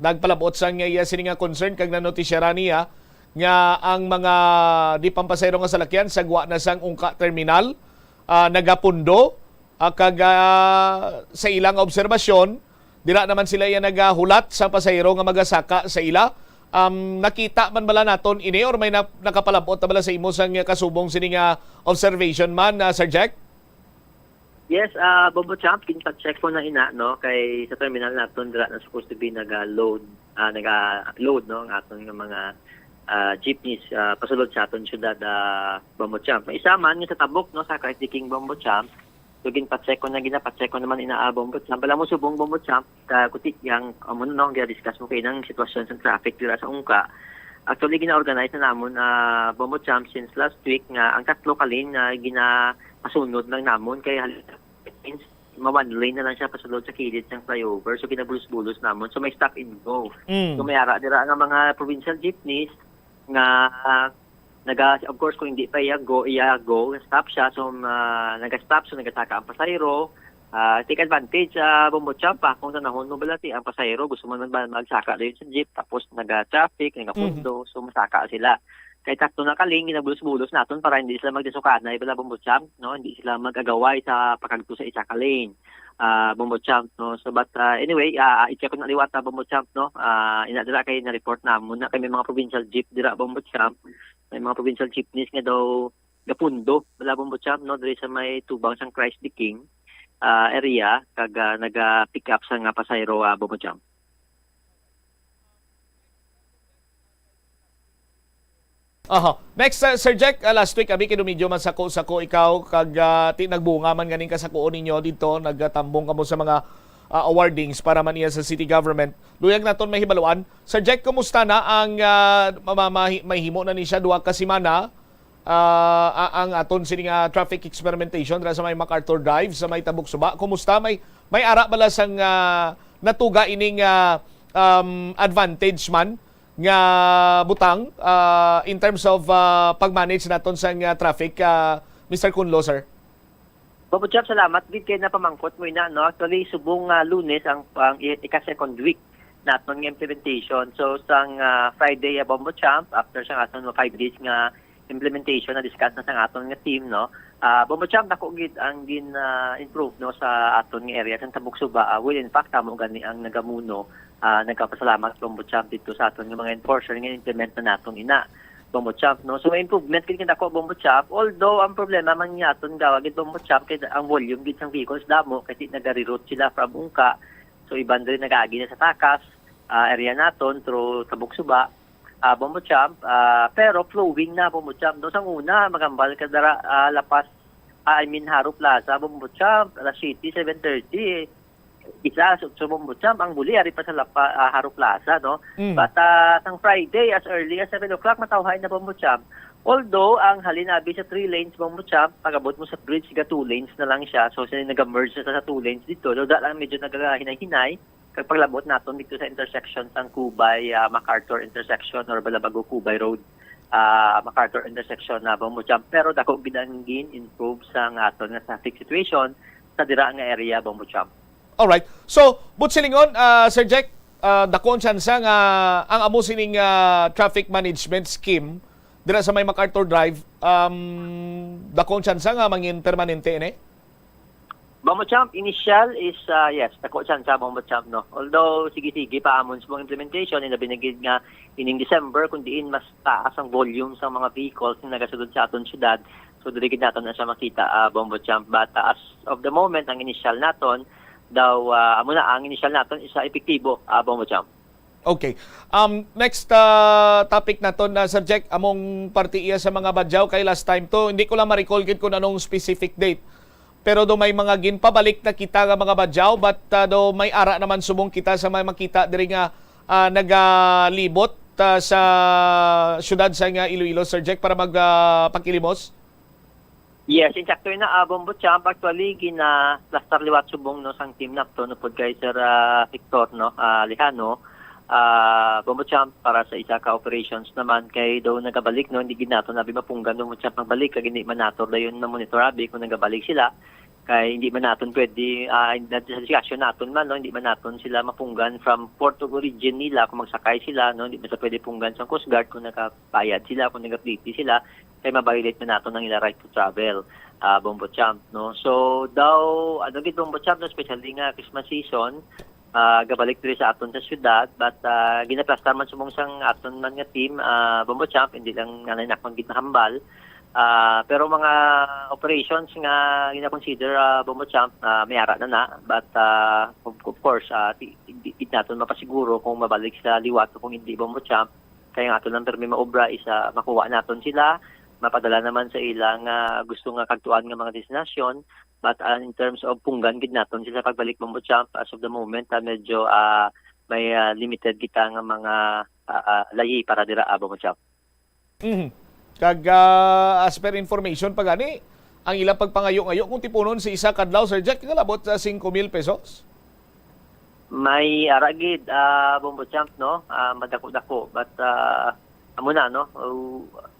Nagpalabot sang iya sini nga concern kag nanotisyara niya nga ang mga di pampasayro nga salakyan sagwa na sang ungka terminal nagapundo kag sa ilang obserbasyon dira naman sila ya nagahulat sa pasahero nga magasaka sa ila. Nakita man bala naton ini or may nakapalabot na bala sa imo sang kasubong sini nga observation man, Sir Jack? Yes, Bombo Champ, kinpa-check ko na ina no kay sa terminal naton dira na supposed to be naga-load no ang aton nga mga jeepneys pasulod sa aton syudad, Bombo Champ. May isa man nga sa tabok no sa King Bombo Champ. So ginpa-check ko naman ina Bombo Champ. Bala mo subong Bombo Champ kutik yang amun no nga discuss mo kay nang sitwasyon sa traffic dira sa ungka. Actually gina-organize na namon Bombo Champ since last week nga ang tatlo kalin gina-pasunod lang namon kay means one lane na lang siya pasulod sa kilid ng flyover. So kinabulus-bulus namon. So may stop and go. So may ara dira nga mga provincial jeepneys nga of course kung hindi pa go stop siya. So naga-stop, so nagasaka ang pasahero. Take advantage Bombo Champ kung sanahon mo balati ang pasahero gusto mo magsaka doon sa jeep tapos naga-traffic, nagapundo, so masaka sila. Kay takto na kaling ginabulos-bulos naton para hindi sila magdisukanay bala Bombo Champ, no, hindi sila magagaway sa pagkagto sa isa ka lane. Bombo Champ, no, so but anyway, i-check ko na liwat Bombo Champ, no, inadira kay na report na muna kay may mga provincial jeep dira Bombo Champ, may mga provincial jeepneys nga daw gapundo bala Bombo Champ, no, diri sa may tubang sang Christ the King area kag naga-pick up sa nga pasayro Bombo Champ. Next, Sir Jack, last week abi medyo man sako ikaw kag nagbunga man ganing kasako ninyo dito, nagtambong kamo sa mga awardings para man iya sa city government. Luyag naton mahibaluan. Sir Jack, kumusta na ang mahimo na ni siya duha ka semana ang aton sining traffic experimentation dira sa may MacArthur Drive sa may Tabuk Suba? Kumusta may ara bala sang natuga ining advantage man nga butang in terms of pag-manage naton sa traffic, Mr. Kunlo, sir? Bombo Champ, salamat. Di kayo na pamangkot mo ina, no? Actually, subong Lunes ang ika-second week naton nga implementation. So, sang Friday, Bombo Champ, after sang aton 5 days nga implementation na discuss na sang aton nga team, no? Bombo Champ, nako gid ang improve no sa aton nga area sang Tabuk Suba. Well, in fact, tamo gani ang nagamuno. Nagkapasalamat Bombo Champ dito sa aton nga mga enforcer nga implement na naton ina Bombo Champ, no. So may improvement kini nako Bombo Champ, although ang problema man niya aton gawagid Bombo Champ kay ang volume gid sang vehicles damo kay nagari-route sila from Ungka, so iban rin nagaagi na sa Takas area naton through Tabuk Suba Bombo Champ, pero flowing na Bombo Champ, no. Sang una magambal ka dara lapas Haro Plaza Bombo Champ, alas City 7:30 isa so Bombo Champ ang buli ari pa sa Haro Plaza, no. But sang Friday as early as 7 o'clock matawhay na Bombo Champ, although ang halinabi sa 3 lanes Bombo Champ pagabot mo sa bridge ga 2 lanes na lang siya, so sila nag-merge sa 2 lanes dito, so lang medyo nagahinay-hinay kag paglabot naton dito sa intersection sang Kubay MacArthur intersection or Balabago Kubay Road MacArthur intersection na Bombo Champ, pero dako binangin improve sang aton nga traffic situation sa dira nga area Bombo Champ. Alright. So, silingon, Sir Jack, dakon siya nga ang amo sining traffic management scheme dira sa may MacArthur Drive, dakon siya nga mangin permanente ini? Bombo Champ, initial is yes, dako siya sa Bombo Champ, no. Although sige paamon sa mga implementation ina binigid nga ining December kun diin mas taas ang volume sa mga vehicles nga nagasulod sa aton syudad. So dili gid naton na siya makita Bombo Champ, but as of the moment ang initial naton daw amo na ang initial naton isa epektibo Bombo Champ. Okay. Next topic naton Sir Jack, among partiya sa mga badyaw kay last time to, hindi ko lang ma-recall gid kung anong specific date. Pero do may mga ginpabalik na kita nga mga badyaw, but do may ara naman subong kita sa may makita diri nga nagalibot sa syudad sa nga Iloilo, Sir Jack, para magpakilimos. Yes, insakto na Bombo Champ, actually plaster liwat subong no sang team napto no pod kay Sir Victor no Lejano Bombo Champ para sa isa ka operations naman kay daw nagabalik no, hindi gid nato nabi mapunggan no Bombo Champ magbalik kag hindi man nato dayon na monitor abi kung nagabalik sila kay hindi man naton pwede sa discussion naton man no, hindi man naton sila mapunggan from port of origin nila kung magsakay sila no, hindi man sa pwede punggan sa Coast Guard kung nagapayad sila, kung nagapliti sila kay ma-violate na naton ang ila right to travel Bombo Champ, no. So daw gid Bombo Champ no, especially nga Christmas season gabalik diri sa aton sa syudad, but ginaplastar man sumong sang aton man nga team Bombo Champ, hindi lang nanay nakon gid nakambal pero mga operations nga gina-consider Bombo Champ may ara na but of course hindi naton mapasiguro kung mabalik sa liwat o kung hindi Bombo Champ, kaya nga aton lang permi maobra isa makuha naton sila, mapadala naman sa ilang gusto nga kagtuan nga mga destinasyon, but in terms of punggan gid naton sila pagbalik Bombo Champ as of the moment medyo may limited kita nga mga layi para dira Bombo Champ. Kag as per information pagani ang ilang pagpangayo-ngayo kung tipunon si isa kadlaw, Sir Jack, nalabot sa 5,000 pesos. May aragid Bombo Champ no, madako-dako, but amo na no,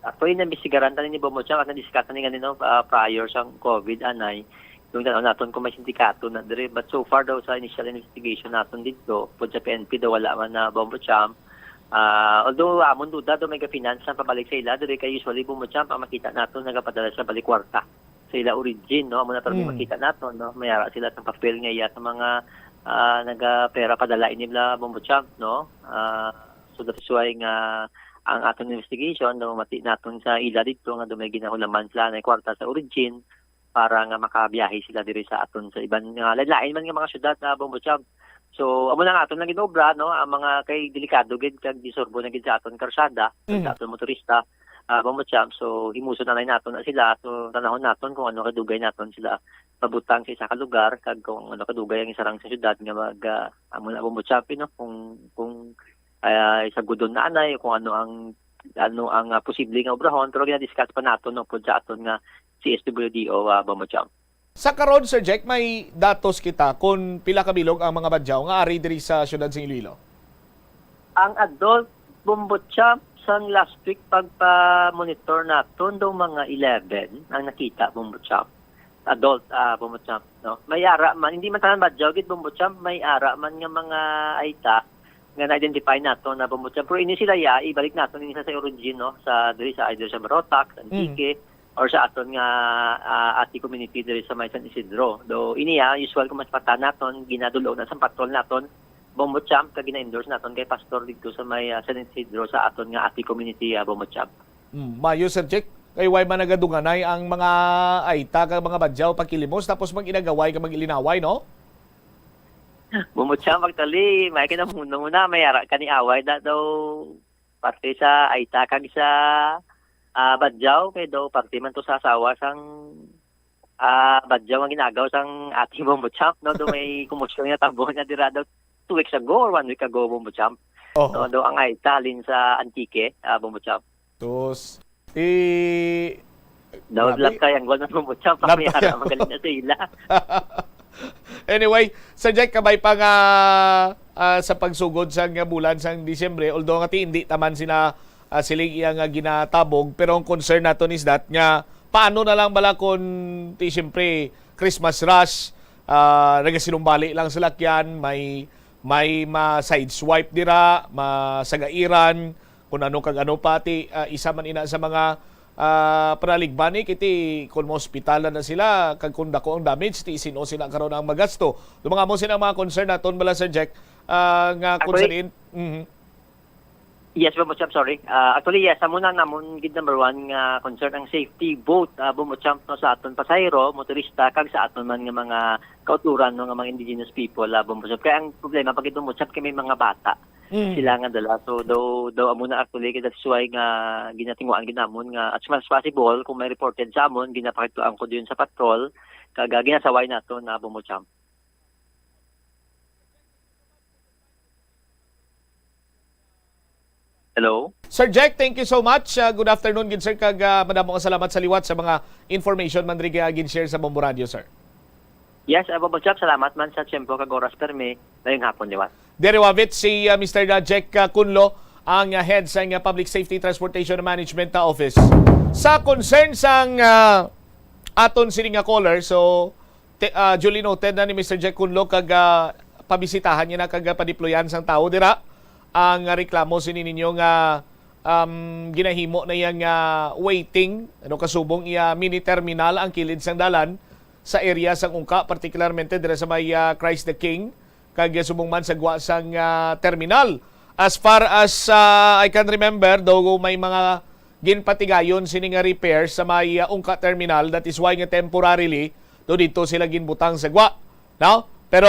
actually nabisigaran tani ni Bombo Champ at na-discuss ni ganino prior sa COVID anay yung tanaw naton kung may sindikato na dire, but so far daw sa initial investigation naton dito pod sa PNP daw wala man na Bombo Champ, Although amon duda do may finance ang pabalik sa ila, diri kay usually bumuchamp ang makita nato nagapadala sa balik kwarta sa ila origin, no? Amo na pero makita nato, no? Mayara sila ng papel nga iya sa mga naga-pera padala nila bumuchamp, no? So that's why nga ang aton investigation no mati naton sa ila dito nga dumay ginahulaman sila na kwarta sa origin para nga makabiyahe sila diri sa aton sa iban nga lain man nga mga syudad na bumuchamp. So amo lang aton lang ginobra, no, ang mga kay delikado gid kag disorbo na gid sa aton karsada sa aton motorista bumuchamp. So himuso na naton na sila, so tanahon naton kung ano kadugay naton sila pabutang sa isa ka lugar kag kung ano kadugay ang isarang sa syudad nga mag amo na bumuchamp, no, kung sa gudon na anay kung ano ang posibleng nga obrahon, pero gina-discuss pa nato no pud sa aton nga CSWDO bumuchamp. Sa karon, Sir Jack, may datos kita kung pila ka bilog ang mga badyaw nga ari diri sa siyudad sa Iloilo. Ang adult bumuchamp sang last week pagpa-monitor naton do mga 11 ang nakita bumuchamp. Adult bumuchamp, no. May ara man hindi man tanan badyaw gid bumuchamp, may ara man nga mga aita nga na-identify nato na bumuchamp. Pero ini sila ibalik nato ini sa origin, no, sa diri sa either sa Barotac, Antique, or sa aton nga ati community diri sa May San Isidro. Do iniya usual kung mas pata naton ginadulo na sa patrol naton bumuchamp kag gina-endorse naton kay pastor dito sa May San Isidro sa aton nga ati community bumuchamp. Mayo, Sir Jack, kay way man nagadunganay ang mga aita kag mga badyaw pagkilimos tapos mag-inagaway kag mag-ilinaway, no? Bumuchamp magtali may muna may ara kani away da daw parte sa aita kag sa badyaw kay daw parte man to sa asawa sang badyaw ang ginagaw sang ating bumuchamp, no, do may kumusyon nga tabo na dira daw 2 weeks ago or 1 week ago bumuchamp. No, do ang aita lin sa Antique bumuchamp. Tos daw lab kay ang gol ng bumuchamp may ara magaling na sila. Anyway, Sir Jack, kabay pa nga sa pagsugod sa bulan sang Disyembre, although nga hindi taman sila siling iya nga ginatabog, pero ang concern naton is that nga paano na lang bala kung siyempre Christmas rush, nagasinumbali lang sa lakyan, may ma-sideswipe dira, masagairan, kung ano kag ano pati, isa man ina sa mga panaligbanik iti kung hospitalan na sila kag kung dako ang damage ti sino sila karon ang magasto. Dumanga mo sila mga concern naton bala, Sir Jack, nga concern Yes, bumuchamp, sorry. Actually, yes, muna namon gid number 1 nga concern ang safety both bumuchamp no sa aton pasahero, motorista kag sa aton man nga mga kauturan no nga mga indigenous people bumuchamp. Kaya ang problema pag bumuchamp kay may mga bata. Sila nga dala. So daw amuna actually kay that's why nga ginatinguan ginamon nga as much as possible kung may reported sa amon ginapakituan ko diyon sa patrol kag ginasaway nato na bumuchamp. Hello? Sir Jack, thank you so much. Good afternoon, good sir. Kag madamo ka salamat sa liwat sa mga information man rin gin-share sa Bombo Radio, sir. Yes, bumuchamp, salamat man sa tiyempo kag oras permi ngayong hapon liwat. Derewavit si Mr. Jack Kunlo, ang head sa Public Safety Transportation Management Office. Sa concern sang aton sini nga caller, so duly noted na ni Mr. Jack Kunlo kag pabisitahan niya na kag padiployan sang tao dira. Ang reklamo sini ninyo nga ginahimo na yang waiting kasubong iya mini terminal ang kilid sang dalan sa area sang Ungka, particularmente dira sa may Christ the King kag subong man sa gwa sang terminal. As far as I can remember, though may mga ginpatigayon sini nga repairs sa may Ungka terminal, that is why nga temporarily dito sila ginbutang sa gwa, no? Pero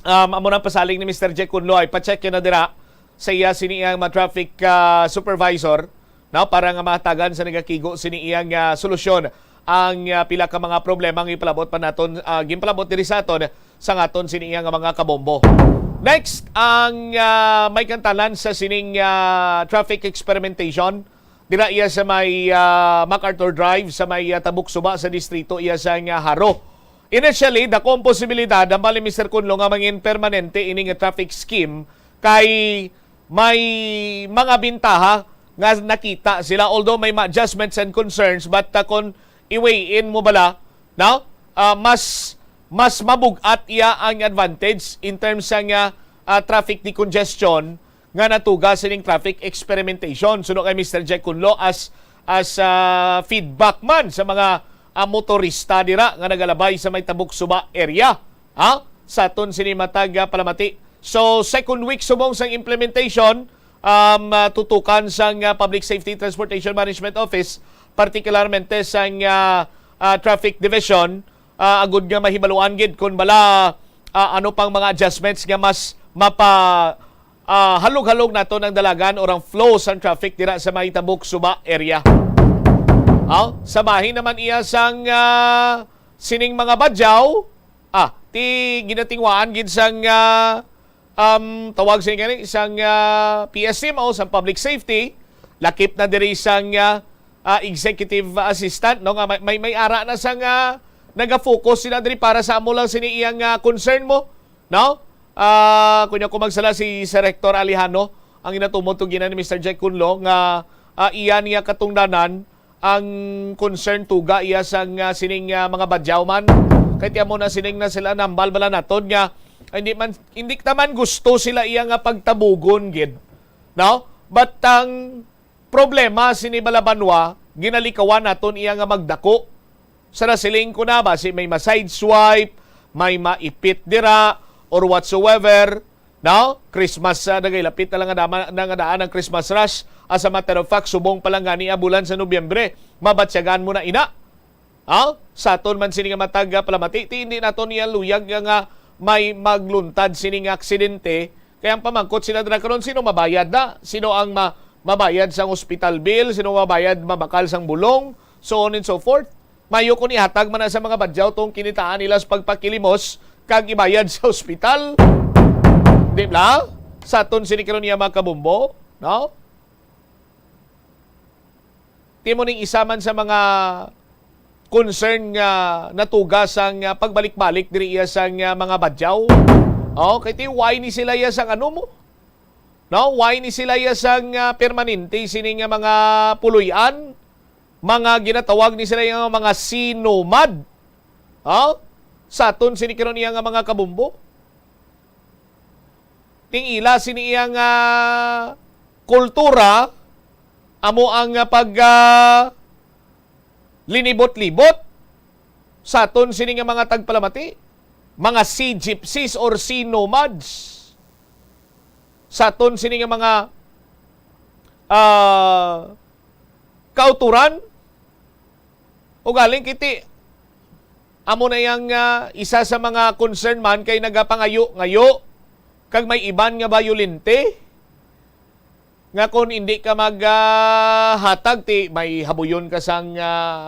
amo nang pasaling ni Mr. Jack Kunlo ay pa-check na dira sa iya sini iyang traffic supervisor, no, para nga matagan sa nagakigo sini iyang solusyon ang pila ka mga problema ang ipalabot pa naton ginpalabot diri sa aton sa ngaton sini iyang mga kabombo. Next, ang may kantalan sa sining traffic experimentation dira iya sa may MacArthur Drive sa may Tabuk-Suba sa distrito iya sa Haro. Initially, dako ang posibilidad ang bali Mr. Kunlo nga mangin permanente ining traffic scheme kay may mga bintaha nga nakita sila, although may adjustments and concerns, but kung i-weigh in mo bala, no? Mas mabugat iya ang advantage in terms ng traffic decongestion nga natuga sining traffic experimentation. Suno kay Mr. Jack Kunlo as feedback man sa mga motorista dira nga nagalabay sa may Tabuk Suba area. Sa aton sini matag Palamati. So second week subong sang implementation tutukan sang Public Safety Transportation Management Office, particularmente sang Traffic Division, agud nga mahibaluan gid kung bala ano pang mga adjustments nga mas halog-halog nato ng dalagan orang flow sa traffic dira sa may Tabuk Suba area. Samahin naman iya sang sining mga badyaw, ti ginatingwaan gid sang tawag sa nga isang PSM o sa Public Safety, lakip na diri sang executive assistant, no, nga may ara na sang naga-focus sila diri para sa amo lang sini iyang concern mo, no? Kunya ko magsala si Rector Alejano ang inatumod to ginan ni Mr. Jack Kunlo nga iya niya katungdanan ang concern tuga iya sang sining mga badyaw man. Kay tiyan mo na sining na sila nambal bala naton nga hindi naman gusto sila iya nga pagtabugon gid, no? But ang problema sini Balabanwa, ginalikawan naton iya nga magdako sa nasiling ko na ba si may ma-side swipe, may maipit dira or whatsoever, no? Christmas nagailapit na lang nga daan ang Christmas rush. As a matter of fact, subong pa lang gani bulan sa Nobyembre, mabatsyagan mo na ina. Sa aton man sini nga matag Palamati, hindi naton iya luyag nga may magluntad sining aksidente, kaya ang pamangkot sila dira karon sino mabayad na, sino ang mabayad sang hospital bill, sino mabayad mabakal sang bulong, so on and so forth. Mayo ko ni hatag man na sa mga badyaw tong kinitaan nila sa pagpakilimos kag ibayad sa hospital. Di ba? Sa aton sini karon niya makabumbo, no? Timo ning isa man sa mga concern nga natugas ang pagbalik-balik diri iya sang mga badyaw. Kay ti why ni sila iya sang ano mo? No, why ni sila iya sang permanente sining mga puloy-an, mga ginatawag ni sila yung mga sinomad. Sa aton sini karon iya nga mga kabumbo. Ting ila sini iya nga kultura amo ang pag linibot-libot sa aton sini nga mga tagpalamati, mga sea gypsies or sea nomads. Sa aton sini nga mga kauturan o galing kiti amo na yang isa sa mga concern man kay nagapangayo-ngayo kag may iban nga bayolente nga kung hindi ka maghatag ti may habuyon ka sang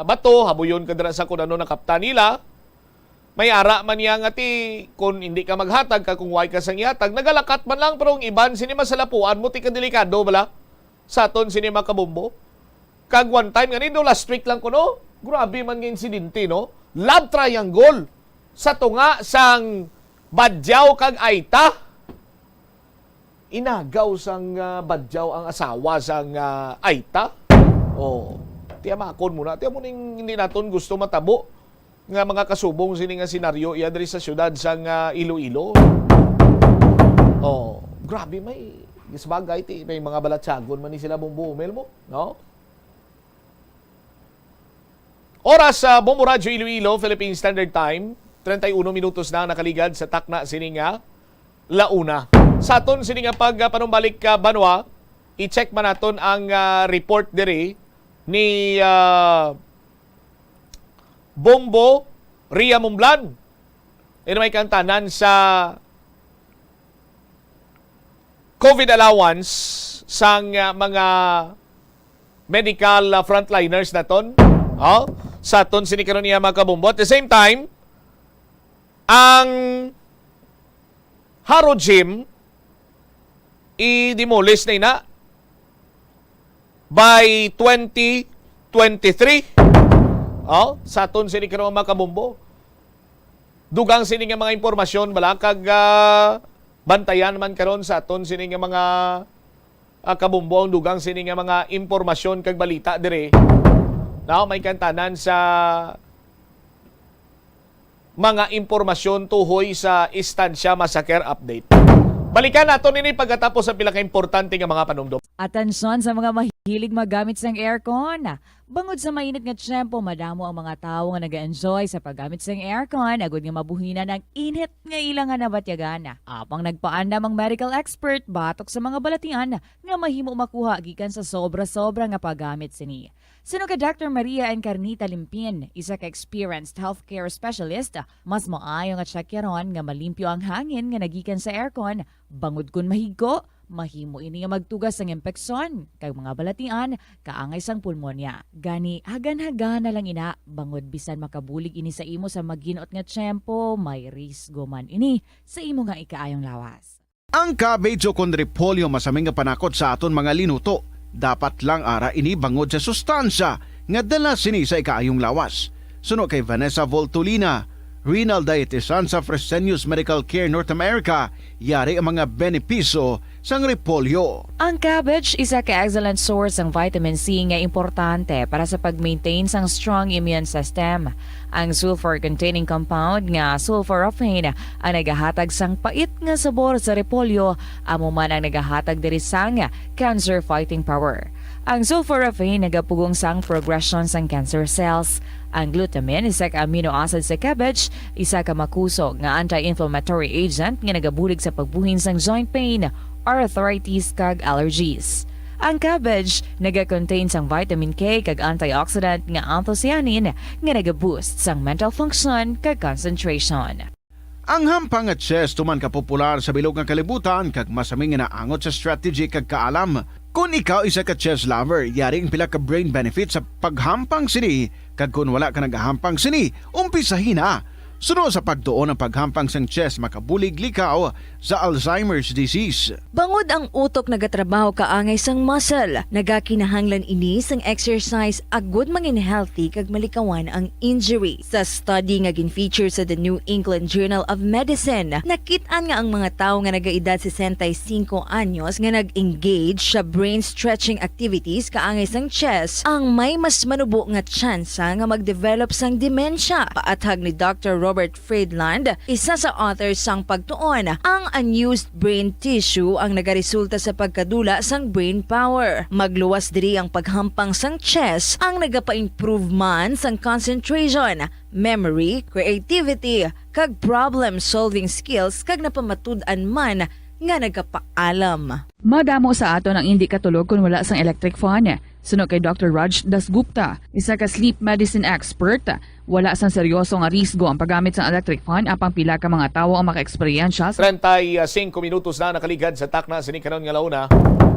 bato, habuyon ka dira sa kung ano nakaptan nila, may ara man niya nga ti kung hindi ka maghatag ka kung way ka sang ihatag, nagalakat man lang pero ang iban sini masalapuan mo ti kadelikado bala sa aton sini makabumbo. Kag one time nga nito last week lang ko no, grabe man nga insidente no, love triangle sa tunga sang badyaw kag Aita. Inagaw sang badyaw ang asawa sang Aita. Tiyamakon muna. Tiyan mo ning hindi naton gusto matabo nga mga kasubong sini nga senaryo iya diri sa syudad sang Iloilo. Grabe may gisbagay ti may mga balatsagon man ni sila bumbuumel mo, no? Oras sa Bombo Radio Iloilo, Philippine Standard Time, 31 minutos na nakaligad sa takna sini nga launa. Sa aton sini nga panumbalik Banwa, i-check man naton ang report diri ni Bombo Ria Mumblan. Ino may kantanan sa COVID allowance sang mga medical frontliners naton. Sa aton sini karon niya mga kabombo. At the same time, ang Haro Gym i-demolish na ina by 2023. Sa aton sini karon mga kabombo. Dugang sini nga mga impormasyon bala kag bantayan man karon sa aton sini nga mga kabombo, dugang sini nga mga impormasyon kag balita dire. May kantanan sa mga impormasyon tuhoy sa Estancia Massacre update. Balikan nato nini pagkatapos sa pila ka importante nga mga panumdum. Atensyon sa mga mahilig magamit sang aircon. Bangod sa mainit nga tiyempo, madamo ang mga tao nga nag-enjoy sa paggamit sang aircon agud nga mabuhinan ang init nga ilangan na batyagana. Apang nagpaandam ang medical expert batok sa mga balatian nga mahimo makuha gikan sa sobra-sobra nga paggamit sini. Sino ka Dr. Maria Encarnita Limpin, isa ka experienced healthcare specialist, mas maayo nga tsakyaron nga malimpyo ang hangin nga nagikan sa aircon, bangod kun mahigo, mahimo ini nga magtugas ng impeksyon, kag mga balatian, kaangay sang pulmonya. Gani, hagan-hagan na lang ina, bangod bisan makabulig ini sa imo sa maginot nga tiyempo, may risgo man ini sa imo nga ikaayong lawas. Ang cabbage o repolyo masaming nga panakot sa aton mga linuto. Dapat lang ara ini bangod sa sustansya nga dala sini sa ikaayong lawas. Suno kay Vanessa Voltolina, renal dietitian sa Fresenius Medical Care North America, yari ang mga benepisyo sang repolyo. Ang cabbage isa ka excellent source ng vitamin C nga importante para sa pag-maintain sang strong immune system. Ang sulfur-containing compound nga sulforaphane ang nagahatag sang pait nga sabor sa repolyo, amo man ang nagahatag diri sang cancer-fighting power. Ang sulforaphane nagapugong sang progression sang cancer cells. Ang glutamine, isa ka amino acid sa cabbage, isa ka makusog nga anti-inflammatory agent nga nagabulig sa pagbuhin sang joint pain, arthritis kag allergies. Ang cabbage naga-contain sang vitamin K kag antioxidant nga anthocyanin nga naga-boost sang mental function kag concentration. Ang hampang at chess tuman ka popular sa bilog nga kalibutan kag masaming nga naangot sa strategy kag kaalam. Kung ikaw isa ka chess lover, yaring pila ka brain benefit sa paghampang sini kag kung wala ka nagahampang sini, umpisahin na. Suno sa pagtuon ng paghampang sang chess makabulig likaw sa Alzheimer's disease. Bangod ang utok nagatrabaho kaangay sang muscle, nagakinahanglan ini sang exercise agud mangin healthy kag malikawan ang injury. Sa study nga gin-feature sa The New England Journal of Medicine, nakit-an nga ang mga tawo nga nagaedad 65 anyos nga nag-engage sa brain stretching activities kaangay sang chess ang may mas manubo nga tsansa nga mag-develop sang dementia. Paathag ni Dr. Robert Friedland, isa sa authors sang pagtuon, ang unused brain tissue ang nagaresulta sa pagkadula sang brain power. Magluwas diri ang paghampang sang chess ang nagapa-improve man sang concentration, memory, creativity, kag problem-solving skills kag napamatud-an man nga nagapaalam. Madamo sa aton ang hindi katulog kung wala sang electric fan. Suno kay Dr. Raj Dasgupta, isa ka sleep medicine expert, wala sang seryoso nga risgo ang paggamit sang electric fan apang pila ka mga tawo ang maka-eksperyensya. 35 minutos na nakaligad sa takna sini karon nga launa.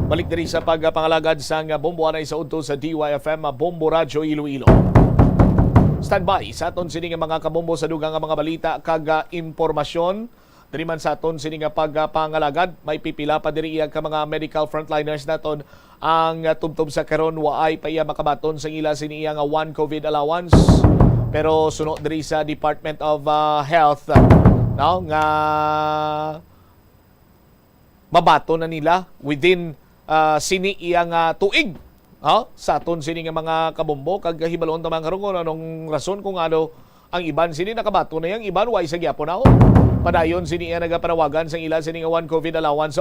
Balik diri sa pagpangalagad sang bomboanay sa udto sa DYFM Bombo Radyo Iloilo. Standby sa aton sini nga mga kabombo sa dugang nga mga balita kag impormasyon. Diri man sa aton sini nga pagpangalagad, may pipila pa diri ka mga medical frontliners naton ang tubtob sa karon waay pa iya makabaton sa ila sini nga one COVID allowance. Pero suno diri sa Department of Health no nga mabato na nila within sini iyang tuig sa aton sini nga mga kabombo kag hibalon ta mga karon anong rason kung ano ang iban sini nakabato na yang iban way sa gyapon na padayon sini iya nagapanawagan sa ila sini nga one COVID allowance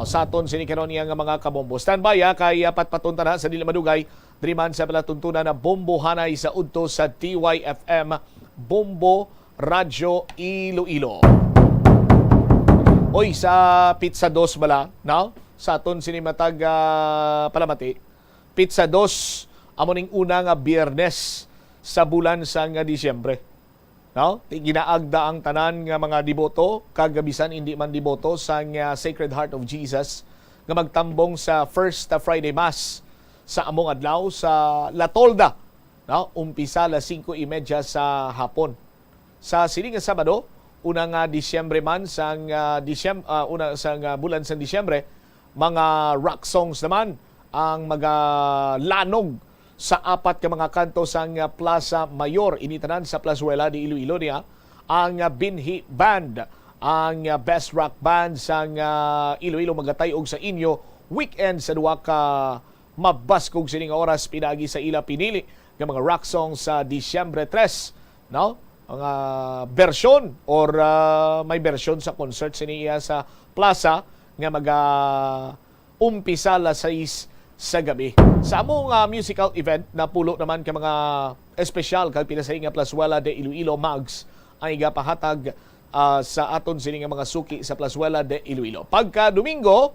sa aton sini karon nga mga kabombo. Standby kay patpatunta na sa dili madugay diri man sa palatuntunan na bombohanay sa udto sa DYFM Bombo Radyo Iloilo. Oy sa Pizza 2 bala, no? Sa aton sini matag palamati. Pizza 2 amo ning una nga Biyernes sa bulan sang Disyembre. No? Ginaagda ang tanan nga mga deboto kagabisan hindi man deboto sang Sacred Heart of Jesus nga magtambong sa First Friday Mass sa among adlaw sa La Tolda. No? Umpisa alas 5:30 sa hapon. Sa sining nga Sabado, unang Disyembre man sang una sang bulan sang Disyembre, mga rock songs naman ang magalanog sa apat ka mga kanto sang Plaza Mayor initanan sa Plazuela de Iloilo niya ang Binhi Band, ang best rock band sang Iloilo magatay og sa inyo weekend sa duwa ka mabaskog sining oras pinagi sa ila pinili nga mga rock songs sa Disyembre 3, no? mga bersyon or may bersyon sa concert siniya sa plaza nga umpisa alas 6 sa gabi. Sa among musical event na pulo naman ka mga espesyal kag pinasay nga Plazuela de Iloilo Mags ang igapahatag sa aton sini nga mga suki sa Plazuela de Iloilo. Pagka Domingo,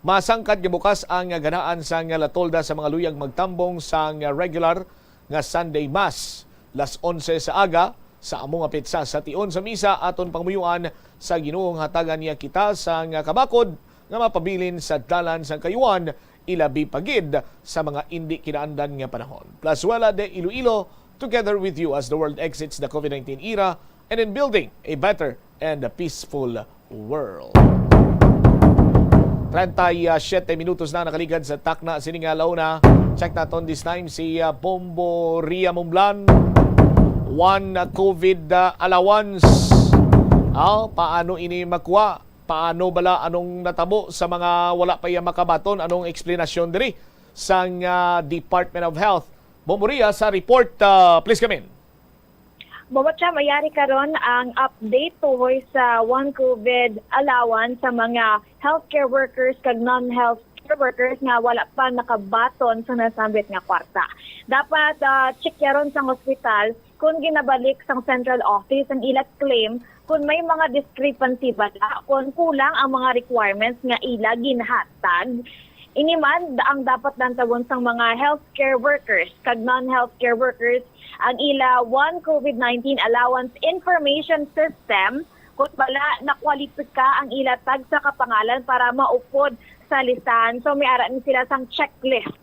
masangkad gibukas ang ganaan sa nga latolda sa mga luyag magtambong sa nga regular nga Sunday Mass. Las 11 sa aga sa among pitsa sa tion sa misa aton pangmuyuan sa Ginoong hatagan niya kita sa nga kabakod nga mapabilin sa dalan sa kayuan ilabi pagid sa mga indi kinaandan nga panahon. Plazuela de Iloilo, together with you as the world exits the COVID-19 era and in building a better and a peaceful world. 37 minutos na nakaligad sa takna sininga launa. Check naton this time si Bombo Ria Mumblan. One COVID allowance. Paano ini makuha? Paano bala anong natabo sa mga wala pa yung makabaton? Anong explanation diri sa Department of Health? Bombo Ria sa report. Please come in. Siya, mayari karon ang update tungkol sa one COVID allowance sa mga healthcare workers kag non-healthcare workers nga wala pa nakabaton sa nasambit nga kwarta. Dapat check yaron sa hospital kung ginabalik sa central office ang ila claim kung may mga discrepancy ba kung kulang ang mga requirements nga ila ginhatag. Iniman ang dapat dantagon sa mga healthcare workers kag non-healthcare workers ang ila one COVID-19 allowance information system kung bala nakwalipika ang ila tag sa kapangalan para maupod sa listahan. So may ara ni sila sang checklist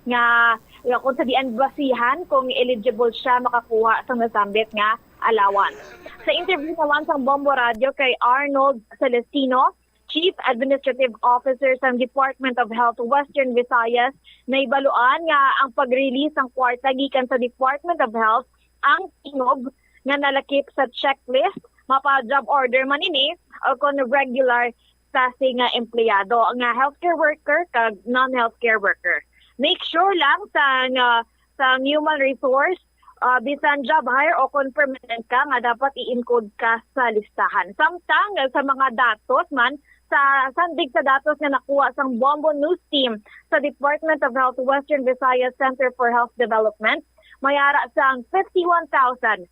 nga kung sa dian basihan kung eligible siya makakuha sa nasambit nga allowance. Sa interview naman sa Bombo Radio kay Arnold Celestino, Chief Administrative Officer sa Department of Health Western Visayas, na ibaluan nga ang pag-release ng kwarta gikan sa Department of Health ang tingog nga nalakip sa checklist mapa-job order man ini o kung regular kasi nga empleyado nga healthcare worker kag non-healthcare worker. Make sure lang sa human resource bisan job hire o kung permanent ka nga dapat i-encode ka sa listahan. Samtang sa mga datos man sa sandig sa datos nga nakuha sang Bombo News Team sa Department of Health Western Visayas Center for Health Development, mayara sang 51,417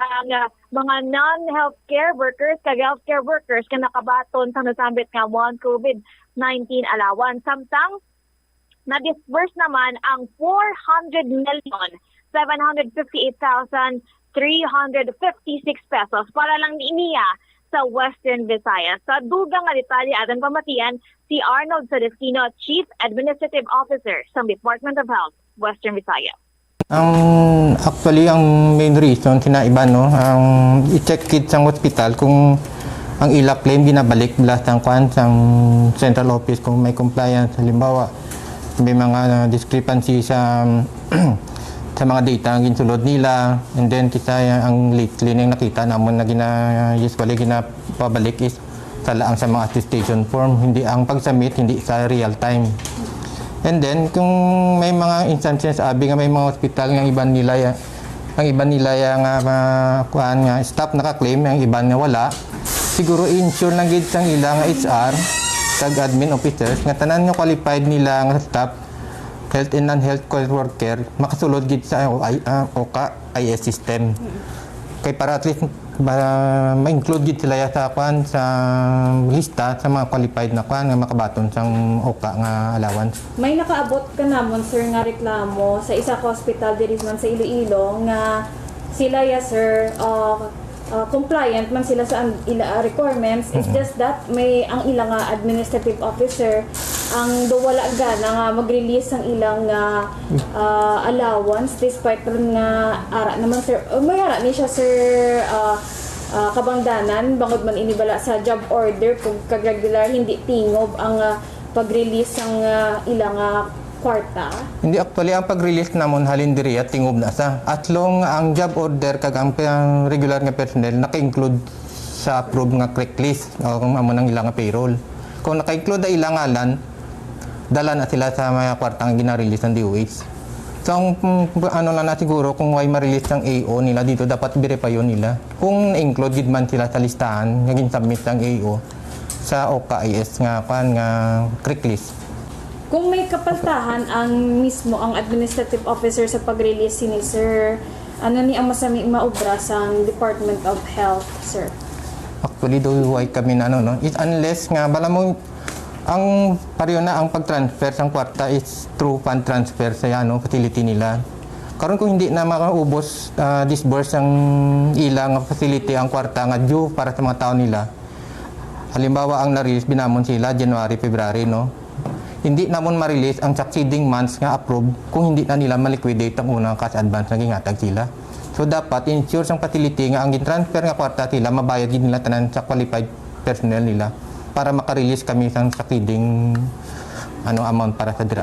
ang mga non-healthcare workers kag healthcare workers nga nakabaton sa nasambit nga one COVID-19 allowance. Samtang na-disburse naman ang 400,758,356 pesos para lang niya sa Western Visayas. Sa dugang nga detalye aton pamatian si Arnold Celestino, Chief Administrative Officer sa Department of Health, Western Visayas. Actually, ang main reason, sinaiba, no, ang i-check kit sa hospital kung ang ila claim binabalik mula sa central office kung may compliance. Halimbawa, may mga discrepancy sa sa mga data ang ginsulod nila, and then ang lately na nakita namon na usually ginapabalik is sa laang sa mga attestation form, hindi ang pag-submit, hindi sa real time. And then kung may mga instances abi nga may mga hospital nga iban nila nga staff naka-claim, ang iban nga wala, siguro insure lang gid sang ila nga HR tag admin officers nga tanan nga qualified nila nga staff health and non-health worker makasulod gid sa OCA IS system. Kay para at least ma-include gid sila sa sa lista sa mga qualified na nga makabaton sang OCA nga allowance. May nakaabot ka namon sir nga reklamo sa isa ka hospital diri man sa Iloilo nga sila sir compliant man sila sa ila requirements. It's just that may ang ilang administrative officer ang wala gana nga mag-release ang ilang allowance despite rin nga ara naman sir may ara ni siya sir kabangdanan bangod man inibala sa job order kung kag-regular hindi tingob ang pag-release ang ilang kwarta. Hindi, actually ang pag-release namon halin diri at tingob na sa atlong ang job order kag ang regular nga personnel naka-include sa approved nga checklist o kung amo nang ilang payroll. Kung naka-include ang ilang ngalan, dala na sila sa mga kwartang gina-release ng DOH. So, ano na siguro, kung may ma-release ng AO nila dito, dapat verify yun nila. Kung na-include man sila sa listahan, naging submit ng AO sa OKIS nga creek list. Kung may kapaltahan ang administrative officer sa pag-release ni Sir, ano ni ang masami maobra sa Department of Health, Sir? Actually, duway kami na unless nga, bala mo, ang pareho na ang pag-transfer sa kwarta is through fund transfer sa facility nila. Karon kung hindi na makaubos, disburse ang ilang facility ang kwarta nga due para sa mga tao nila. Halimbawa, ang na-release binamon sila January, February, hindi namon ma-release ang succeeding months nga approve kung hindi na nila ma-liquidate ang unang cash advance na gingatag sila. So dapat ensure sang facility nga ang transfer nga kwarta sila mabayad din nila tanan sa qualified personnel nila para maka-release kami sang succeeding amount para sa dira.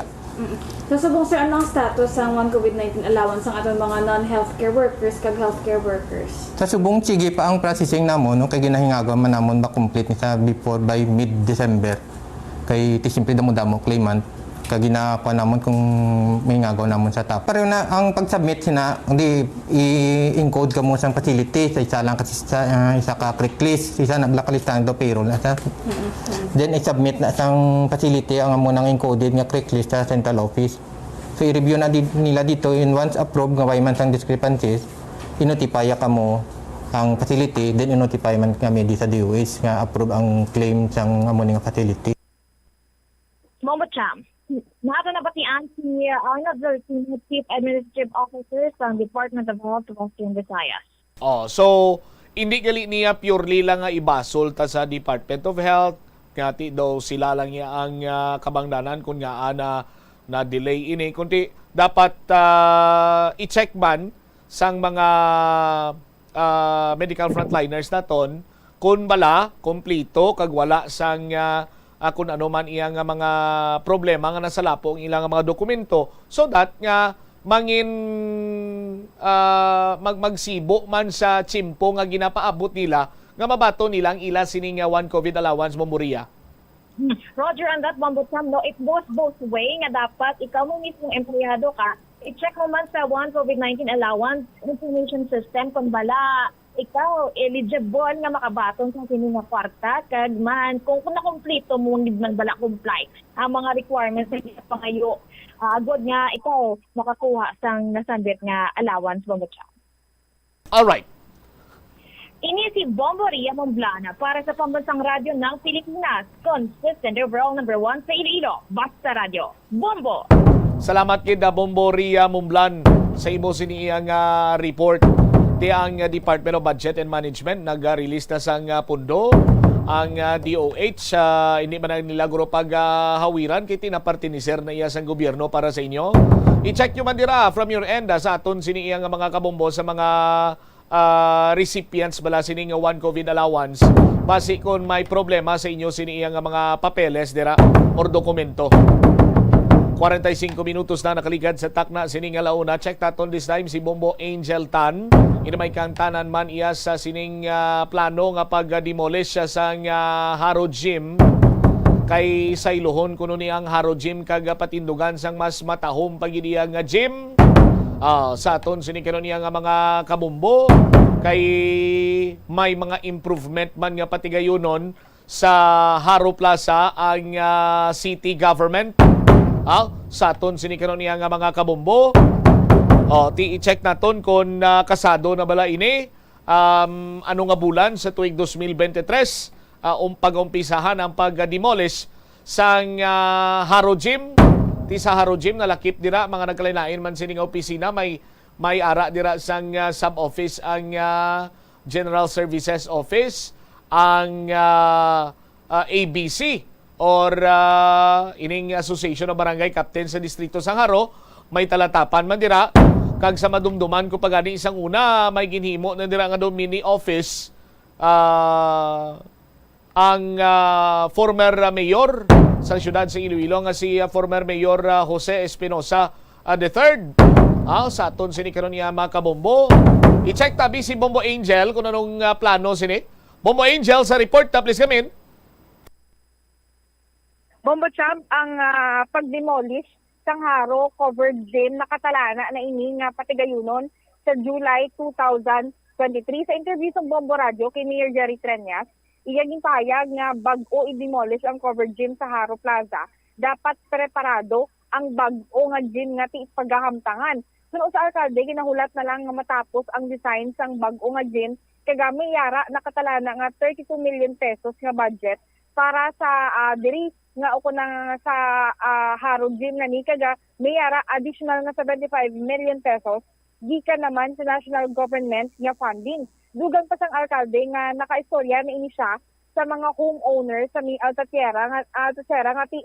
So subong sir, anong status ang COVID-19 allowance ang atong mga non-healthcare workers kag healthcare workers? Sa subong sige pa ang processing namon kay ginahingagaw man namon ma-complete ni sa before by mid-December. Kay simple damo-damo claimant kag ginakuha namon kung may ngagaw namon sa top. Pero na ang pag-submit sina hindi i-encode ka mo sa facility sa isa lang kasi sa isa ka creek list, isa na blacklist do payroll na sa. Then i-submit na sang facility ang amo nang encoded nga creek list sa central office. So i-review na nila dito in once approved nga way man sang discrepancies, i-notify ka mo ang facility, then i-notify man kami di sa DOH nga approve ang claim sang amo nga facility. Momo Cham, nato na batian si Arnold Zertin, Chief Administrative Officer sa Department of Health Western Visayas. So hindi gali niya purely lang nga ibasol ta sa Department of Health, ngati daw sila lang niya ang kabangdanan kung nga na delay ini, kundi dapat i-check man sang mga medical frontliners naton kung bala kompleto kag wala sang kung ano man iyang mga problema nga nasa lapo ang ilang mga dokumento, so that nga magsibo man sa tsimpo nga ginapaabot nila nga mabato nilang ila sining one COVID allowance mo Moria. Roger, on that one, but it goes both way nga dapat ikaw mo mismong empleyado ka, i-check mo man sa one COVID-19 allowance information system kung bala ikaw eligible nga makabaton sa sini nga kwarta kag man kung na-kompleto mo need man bala comply ang mga requirements sa pangayo agod nga ikaw makakuha sang nasambit nga allowance mo siya. All right. Ini si Bombo Ria Momblana para sa Pambansang Radyo ng Pilipinas, consistent overall number 1 sa Iloilo, Basta Radio. Bombo! Salamat kid Bombo Ria Momblan sa imo siniyang report. Di ang Department of Budget and Management nag-release na sang pundo ang DOH hindi man nila guro paghawiran kay tinapartiniser na iya sang gobyerno para sa inyo. I-check nyo man dira from your end sa aton siniyang mga kabombo sa mga recipients bala sining one COVID allowance. Basi kung may problema sa inyo siniyang mga papeles dira or dokumento. 45 minutos na nakaligad sa takna sining alauna. Check taton this time si Bombo Angel Tan. Inamay kang tanan man iya sa sining plano nga pag-demolish sa Haro Gym. Kay saylohon kuno ni ang Haro Gym kag patindugan sang mas matahom pagidi nga gym. Sa aton sining kanon niya nga mga kabombo kay may mga improvement man nga patigayonon sa Haro Plaza ang city government. Sa aton sinikanon niya nga mga kabombo. I-check naton kung kasado na bala ini. Ano nga bulan sa tuig 2023 pag-umpisahan ang pag-demolish sang Haro Gym. Ti sa Haro Gym nalakip dira mga nagkalain man sining opisina may ara dira sang sub-office ang General Services Office, ang ABC or ining Association of Barangay Captain sa Distrito sang Haro, may talatapan man dira kag sa madumduman ko pagani isang una may ginhimo na dira nga do mini office ang former mayor sa siyudad sa Iloilo nga si former Mayor Jose Espinosa III. Sa aton sini karon niya mga kabombo. I-check tabi si Bombo Angel kung anong plano sini. Bombo Angel sa report please come in. Bombo Cham, ang pag-demolish sang Haro covered gym nakatalana na ini nga patigayunon sa July 2023. Sa interview sa Bombo Radio kay Mayor Jerry Treñas, iyaging pahayag nga bag-o i-demolish ang covered gym sa Haro Plaza. Dapat preparado ang bag-o nga gym nga ti paghahamtangan. Suno sa alkalde, ginahulat na lang nga matapos ang design sang bag-o nga gym, kagami yara nakatalana nga 32 million pesos nga budget para sa diri nga uko na sa Haro Gym na ni kaga may yara additional nga 75 million pesos gikan naman sa national government nga funding. Dugang pa sang alkalde nga nakaistorya na ini siya sa mga homeowners sa mi Altatierra nga ti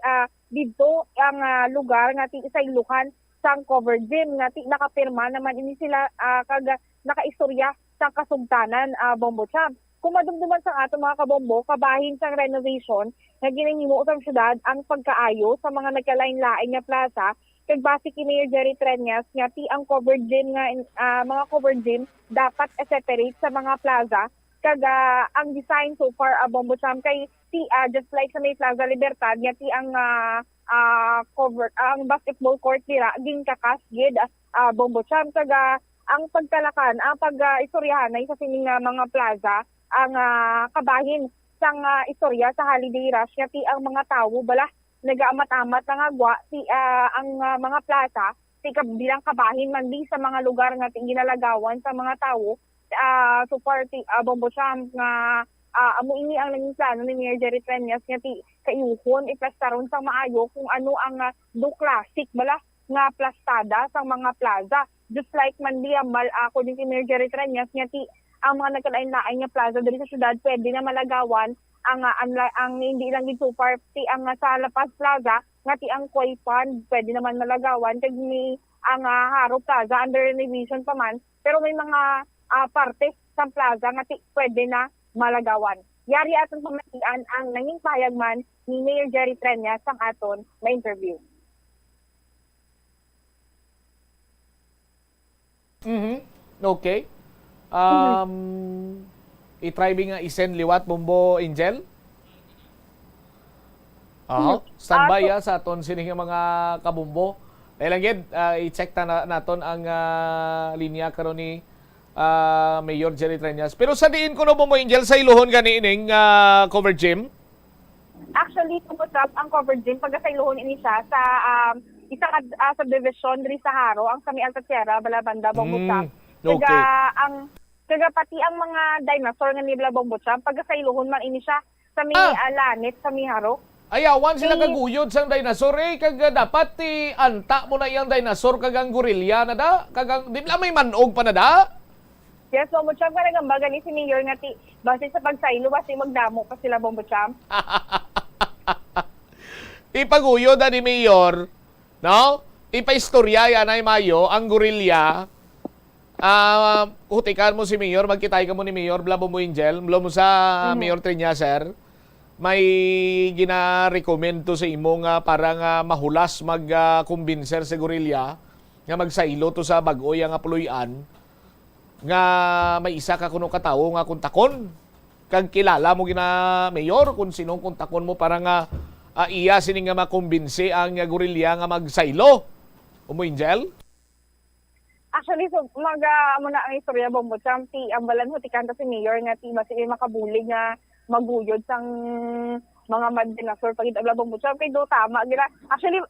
didto ang lugar nga ti isaylukan sang covered gym nga ti nakapirma naman ini sila kaga nakaistorya sa kasugtanan Bombo Champ. Kung madumduman sa ato mga kabombo, kabahin sang renovation na ginahimo sa syudad ang pagkaayo sa mga nagkalain-lain nga plaza kag base kay Mayor Jerry Treñas nga ti ang covered gym nga mga covered gym dapat separate sa mga plaza kag ang design so far Bombo Champ kay ti just like sa may Plaza Libertad nga ti ang covered ang basketball court dira ging kakasgid Bombo Champ kag ang pagkalakan ang pag-istoryahanay sa sining mga plaza ang kabahin sang istorya sa holiday rush nga ti ang mga tawo bala nagaamat-amat nga agwa ti ang mga plaza ti bilang kabahin man di sa mga lugar nga ti ginalagawan sa mga tawo so far ti Bombo Champ nga amo ini ang naging plano ni Mayor Jerry Treñas nga ti kayuhon iplastaron sang maayo kung ano ang do classic bala nga plastada sang mga plaza just like man di amal according kay Mayor Jerry Treñas nga ti ang mga nagkalain-lain nga plaza diri sa syudad pwede na malagawan ang hindi lang dito far ti ang sa La Paz Plaza nga ti ang Koi Pond pwede naman malagawan kag ni ang Haro Plaza under renovation pa man pero may mga parte sa plaza nga ti pwede na malagawan. Yari aton pamatian ang nanging payag man ni Mayor Jerry Treñas sang aton na interview. Okay. I-try nga isen liwat Bombo Angel. Standby sa aton sining mga kabumbo. Dahil lang gid i-check naton ang linya karon ni Mayor Jerry Treñas. Pero sa diin ko no Bombo Angel sa iluhon gani ining covered gym? Actually, ang covered gym pagka sa iluhon ini siya sa isa ka subdivision diri sa Haro ang sa may Altatierra Balabanda Bombo Champ. Okay. Kaga pati ang mga dinosaur nga nibla Bombo Champ pagka sa iluhon man ini siya sa may Lanit sa may Haro. Ayawan sila kaguyod sang dinosaur kag dapat ti anta mo na iyang dinosaur kagang gorilya na da kagang di ba may manog pa na da? Yes, Bombo Champ ka nagambagan ni si Mayor nga ti base sa pagsaylo base magdamo pa sila Bombo Champ. Ipaguyod ni Mayor, no? Ipaistorya yan ay Mayo ang gorilya. Hutikan mo si Mayor, magkitay ka mo ni Mayor, Blabo mo Angel, mula mo sa Mayor Treñas, sir. May gina-recommend to sa imo nga para nga mahulas mag-kumbinser sa gorilya nga magsailo to sa bag-oy nga puluyan nga may isa ka kuno katawo nga kuntakon kag kilala mo gina Mayor kung sinong kuntakon mo para nga iya sining nga makumbinsi ang gorilya nga magsailo. Umo Angel? Actually, so muna ang istorya Bombo Champ ti ang balan ho ti kanta si Mayor nga ti basi makabulig nga maguyod sang mga dinosaur pagid abla Bombo Champ kay do tama gira. Actually,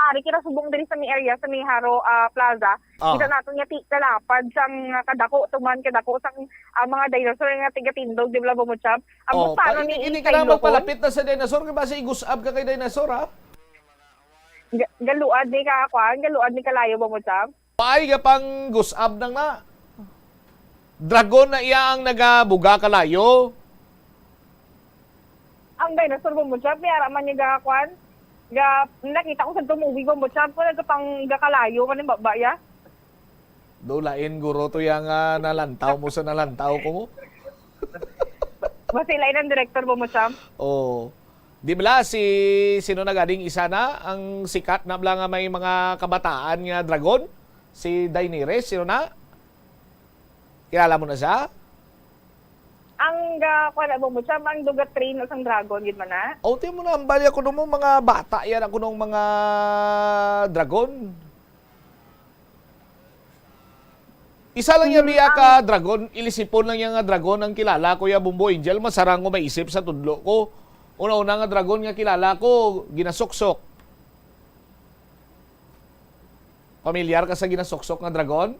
ari kira subong diri sa may area sa may Haro Plaza. Kita naton nga ti kalapad sang kadako tuman kadako sang mga dinosaur nga tigatindog di abla Bombo Champ. Ang paano ni hindi ka na magpalapit na sa dinosaur kay basi igusab ka kay dinosaur ha. Galuad ni ka kwan, galuad ni kalayo Bombo Champ. Paay ka pang gusab nang na. Dragon na iya ang nagabuga kalayo. Ang dinosaur Bombo Champ, yara man niya gakwan. Nakita ko sa movie Bombo Champ, ko nagkapang gakalayo man yung babaya. Dulain guro to yung nalantaw mo sa nalantaw ko. Masilay ng director Bombo Champ. Di ba sino na gading isa na ang sikat na bla nga may mga kabataan nga dragon? Si Daenerys, sino na? Kilala mo na siya? Ang wala mo siya, ang dugat train o sang dragon, yun man na. O, tiyan mo na, ang bali ako nung mga bata yan, ako nung mga dragon. Isa lang yan biya ka, dragon, ilisipon lang yan nga dragon ang kilala ko ya Bumbo Angel, masarang ko maisip sa tudlo ko. Una-una nga dragon nga kilala ko, ginasuksok. Pamilyar ka sa ginasuksok nga dragon?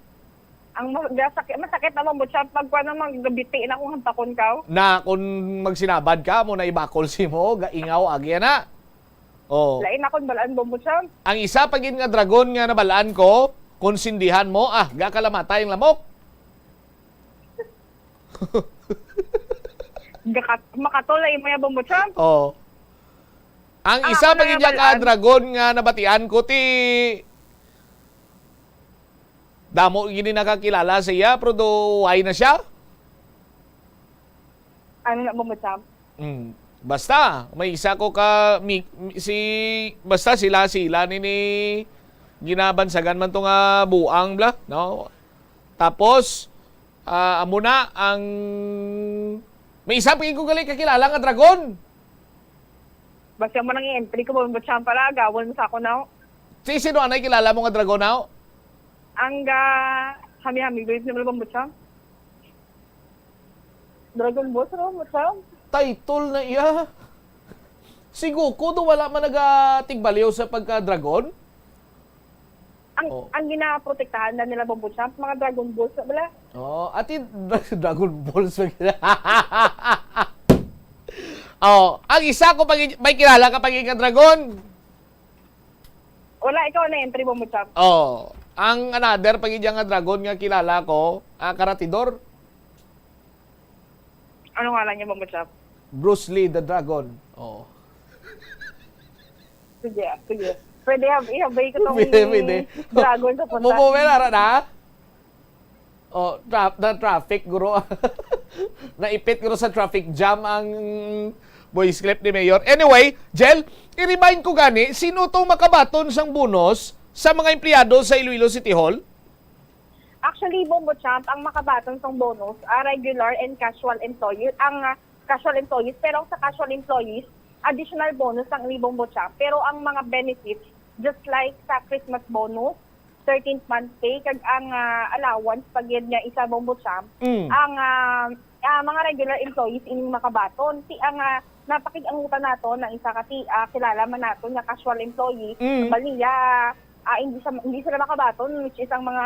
Ang masakit naman mo siya, pag naman gabitiin akong hantakon ka. Na kung magsinabad ka mo na ibakol si mo, gaingaw agya na. Oh. Lain akong balaan mo siya. Ang isa pagin nga dragon nga nabalaan ko, konsindihan mo, gakalamatay ang lamok. Makatulay mo yung mo siya. Oh. Ang isa pagin nga dragon nga nabatian ko ti damo gini nakakilala siya, pero do why na siya? Ano na mo siya? Basta, may isa ko ka, basta sila ni ginabansagan man to nga buang bla, no? Tapos, amo na, may isa pagin ko galing kakilala nga dragon. Basta mo nang i-entry ko mo siya pala, gawal mo sa ako na. Sino anay kilala mo nga dragon na? Ang hami-hami, wait naman mo siya? Dragon Boss, mo siya? Title na iya. Si Goku do wala man nagatigbaliw sa pagka-dragon? Ang ginaprotektahan na nila Bombo Champ, mga Dragon Balls na bala. Oh, ati Dragon Balls. Oh, ang isa ko may kilala ka pagiging dragon. Wala, ikaw na entry Bombo Champ. Oh, ang another pagiging nga dragon nga kilala ko, Karatidor. Ano nga lang niya Bombo Champ? Bruce Lee the Dragon. Oh. Sige. Pwede ihabay ko tong Pwede. dragon sa punta. Mumumera na? Oh, traffic guro. Naipit guro sa traffic jam ang voice clip ni Mayor. Anyway, Jel, i-remind ko gani, sino tong makabaton sang bonus sa mga empleyado sa Iloilo City Hall? Actually, Bombo Champ, ang makabatong tong bonus, regular and casual employees. Ang casual employees, pero sa casual employees, additional bonus ang ni Bombo Champ. Pero ang mga benefits, just like sa Christmas bonus, 13th month pay, kag ang allowance pag yan niya isa Bombo Champ, ang mga regular employees ining makabaton. Ang napakig-angutan nato ng isa kasi kilala man nato nga casual employee, baliya, hindi sila makabaton, which is ang mga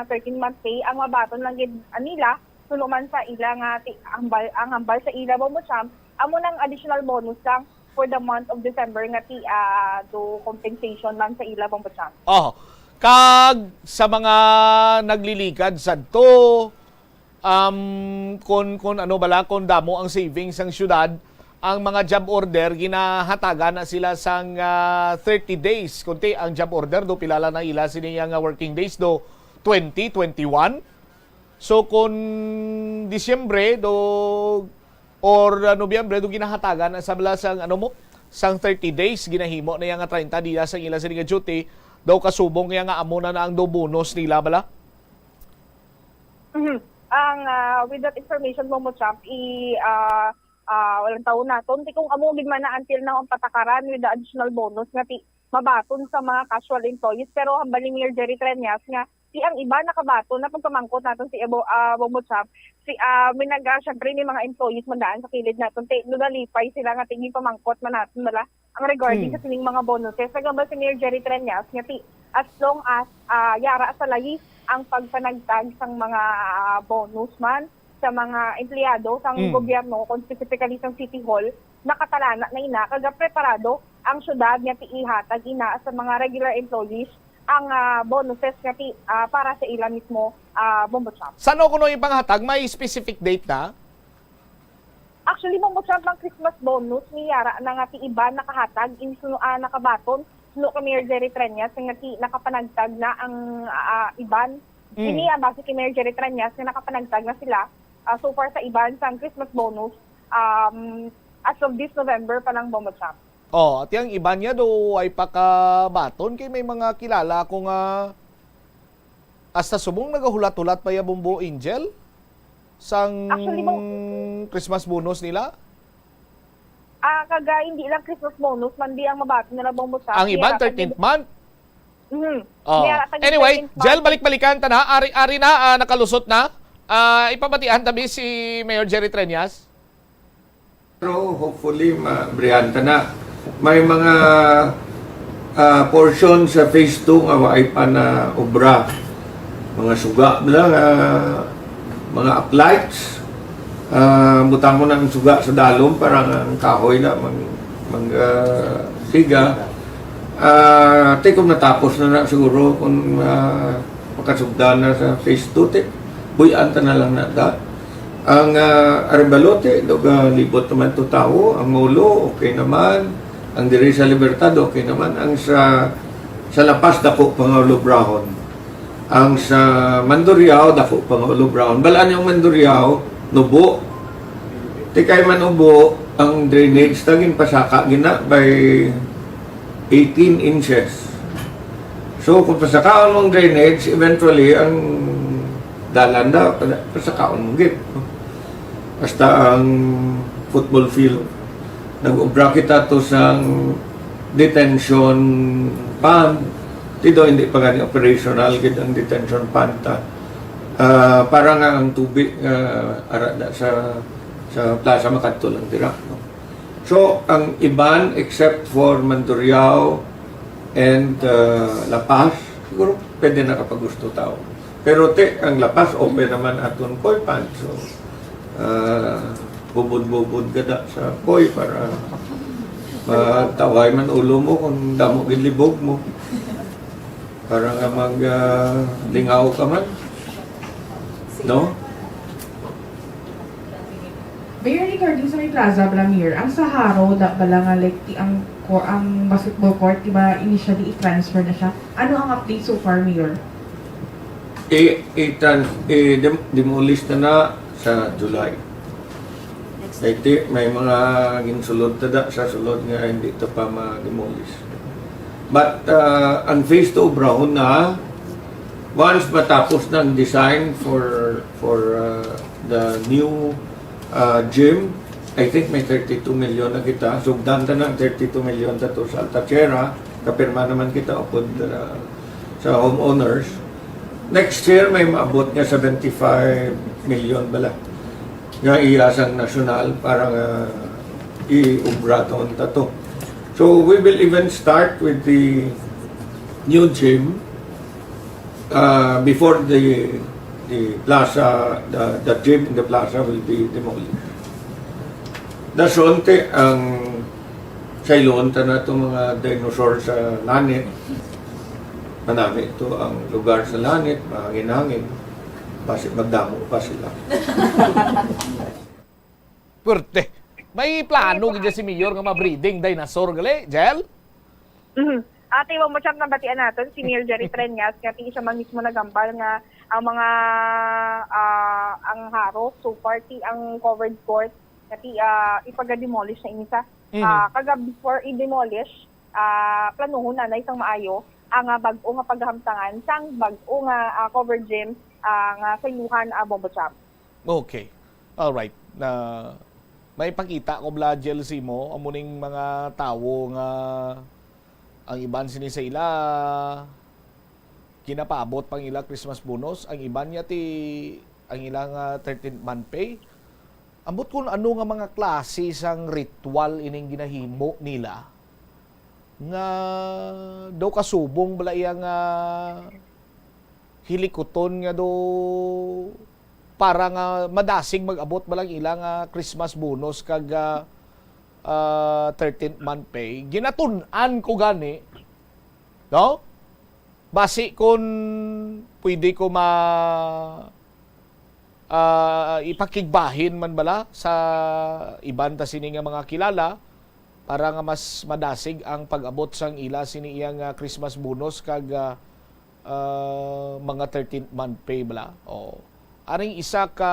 13th month pay, ang mabaton lang gid nila, sunuman sa ila nga ang hambal sa ila Bombo Champ, amo nang additional bonus lang for the month of December nga do compensation lang sa ila Bombo Champ. Oh, kag sa mga naglilikad sadto kun ano bala kun damo ang savings ang syudad, ang mga job order ginahatagan na sila sang 30 days. Kunti ang job order do pilala na ila siniya nga working days do 2021. So kung Disyembre do or Nobyembre do ginahatagan sa bala sang sang 30 days ginahimo na yang 30 dias ang ila sila duty daw kasubong kaya nga amo na ang do bonus nila bala. Ang with that information mo Champ, walang taon na ton kung amo gid man na until na ang patakaran with the additional bonus nga mabaton sa mga casual employees, pero hambaling Mayor Jerry Treñas nga ang iba nakabaton na pagpamangkot naton si Bombo Champ, syempre ni mga employees mandaan sa kilid naton nalipay sila nga tingin pamangkot man naton bala ang regarding sa sining mga bonuses. Nagamba si Mayor Jerry Treñas nga as long as yara sa lahi ang pagpanagtag sang mga bonus man sa mga empleyado sang gobyerno, kung specifically sang City Hall, nakatalana na ina kaga preparado ang syudad nga ihatag ina sa mga regular employees ang bonuses nga para sa ila mismo Bombo Champ. Sano kuno ipanghatag? May specific date na? Actually, Bombo Champ, ang Christmas bonus ni yara na nga iba nakahatag nakabaton no kay Mayor Jerry Treñas nga nakapanagtag na ang iban. Ini ang base kay Mayor Jerry Treñas nga nakapanagtag na sila so far sa iban sa Christmas bonus as of this November pa lang Bombo Champ. Oh, at yung iba niya do ay pakabaton kay may mga kilala ko nga hasta subong nagahulat-hulat pa ya Bombo Angel. sang Actually, Christmas bonus nila? Kaga hindi lang Christmas bonus, man di ang mabati na labang mo sa. Ang iban 13th month? Oh. Kaya, Anyway, 13th Jel, month. balik-balikan ta na. Ari na, nakalusot na. Ipabatian tabi si Mayor Jerry Treñas. Pero hopefully, mabrihanta na. May mga portion sa phase 2 nga waay pa na obra. Mga suga lang, mga uplights. Butang mo ng suga sa dalom para ang kahoy na siga. Kung natapos na siguro kung makasugdan na sa phase 2, buyanta na lang na da. Ang Arembalote, libot naman to tao. Ang Molo, okay naman. Ang diri sa Libertad, okay naman. Ang sa Lapas, dako Pangulo Brown. Ang sa Mandurriao, dako Pangulo Brown. Balaan yung Mandurriao, nubo. Tikay man ubo, ang drainage tagin pasaka gina by 18 inches. So kung pasakaon mong drainage, eventually ang dalan na pasakaon mong git. Basta ang football field. Nag-ubra kita to sa detention pond. Tido hindi pa gani operational gid ang detention pond ta. Para nga ang tubig arada sa plaza makadto lang dira, no? So ang iban except for Mandurriao and La Paz siguro pwede na kapag gusto tao. Pero ang La Paz open naman aton koi pan. So bubud-bubud gada sa koi para mataway man ulo mo kung damo gid libog mo. Para nga lingaw ka man. No? Mayor regarding sa may plaza, Blamir, ang Saharo, bala nga like, ang basketball court, diba initially i-transfer na siya. Ano ang update so far, Mayor? Demolish na sa July. Dahil may mga ginsulod na sa sulod nga hindi ito pa ma-demolish. But ang phase 2 brown na, once matapos ng design for the new gym, I think may 32 million na kita. Sugdan ta ng 32 million ta to sa Altachera. Kapirma naman kita upod sa homeowners. Next year, may maabot nga 75 million bala. Nga iasang nasyonal para i-ubra taon ta to. So, we will even start with the new gym before the plaza, the gym in the plaza will be demolished. Dasonte ang sailon ta na itong mga dinosaur sa Lanit. Manami ito ang lugar sa Lanit, mahangin-hangin. Basi magdamo pa sila. Pwerte. May plano gid si Mayor nga ma-breeding dinosaur gali, Jel? Ate, wag mo siyang nabatian natin, si Mayor Jerry Treñas, kaya siya man mismo nagambal nga ang mga ang haro, so party ang covered court, kaya ipaga-demolish na inisa. Kaga before i-demolish, planuhon na isang maayo, ang bag-o nga paghamtangan, sang bag-o nga covered gym, nga sayuhan Bombo Champ. Okay. Alright. May pakita ko bla Jel mo, amuning mga tawo nga ang iban sini sa ila kinapaabot pang ila Christmas bonus, ang iban niya ang ilang 13th month pay. Ambot kung ano nga mga klase sang ritual ining ginahimo nila nga daw kasubong bala iyang hilikoton nga do para nga madasig mag-abot balang ilang Christmas bonus kag 13th month pay. Ginatun-an ko gani, no? Basi kung pwede ko ipakigbahin man bala sa iban ta sini nga mga kilala para nga mas madasig ang pag-abot sang ila sini iyang Christmas bonus kag mga 13th month pay bala. Aring isa ka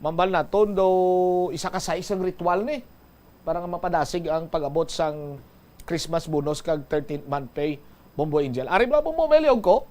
mambal na tondo, isa ka sa isang ritual ni para nga mapadasig ang pag-abot sang Christmas bonus kag 13th month pay. Bombo Angel. Ari ba mo meliog ko?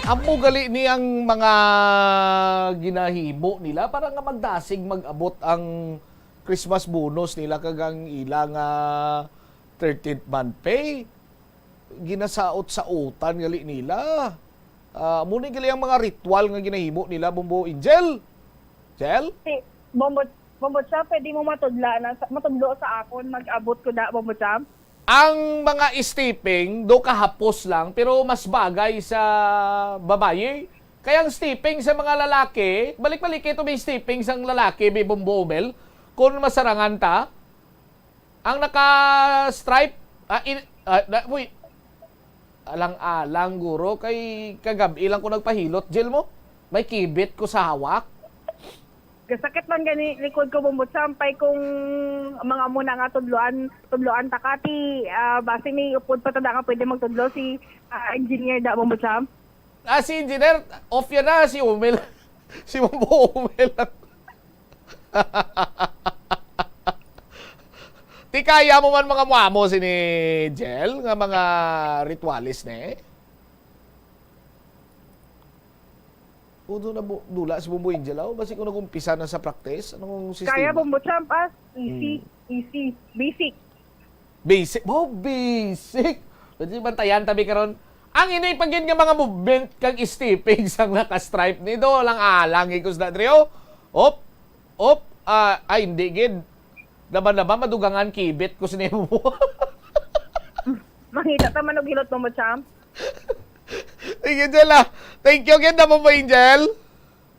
Amo gali ni ang mga ginahimo nila para nga magdasig mag-abot ang Christmas bonus nila kagang ilang 13th month pay. Ginasaot-saotan gali nila. Muna gali ang mga ritual nga ginahimo nila, Bombo Angel. Jel? Bombo Champ, pwede mo matudlo sa akon, mag-abot ko na, Bombo Champ? Ang mga stepping, do kahapos lang, pero mas bagay sa babae. Kaya ang stepping sa mga lalaki, balik-balik ito may stepping sa lalaki, may bumbomel, kung masarangan ta, ang naka-stripe, alang-alang guro, kay kagabi lang ko nagpahilot, Jill mo, may kibit ko sa hawak. Kasakit man gani likod ko, Bombo Champ, pay kung mga muna nga tudloan takati, base may upod pa tada nga pwede magtudlo si engineer da, Bombo Champ. Si engineer, off yan na, si Umel. Si Bombo Umel. Ti kaya mo man mga muamo si ni Jel, nga mga ritualis ne? Udo na dula si Bombo Angel, basi ko nag-umpisa na sa practice. Anong sistema? Kaya, Bombo Champ, easy, basic. Basic? Basic! Pwede bantayan tabi karon. Ang inay pagin nga mga movement kag stepping sang naka-stripe ni do lang alang ikos na trio. Hindi gid. Laban-laban madugangan kibit ko sinemo mo. Mangita ta man og hilot, Bombo Champ. Sige, Angel. Thank you again, Bombo Angel.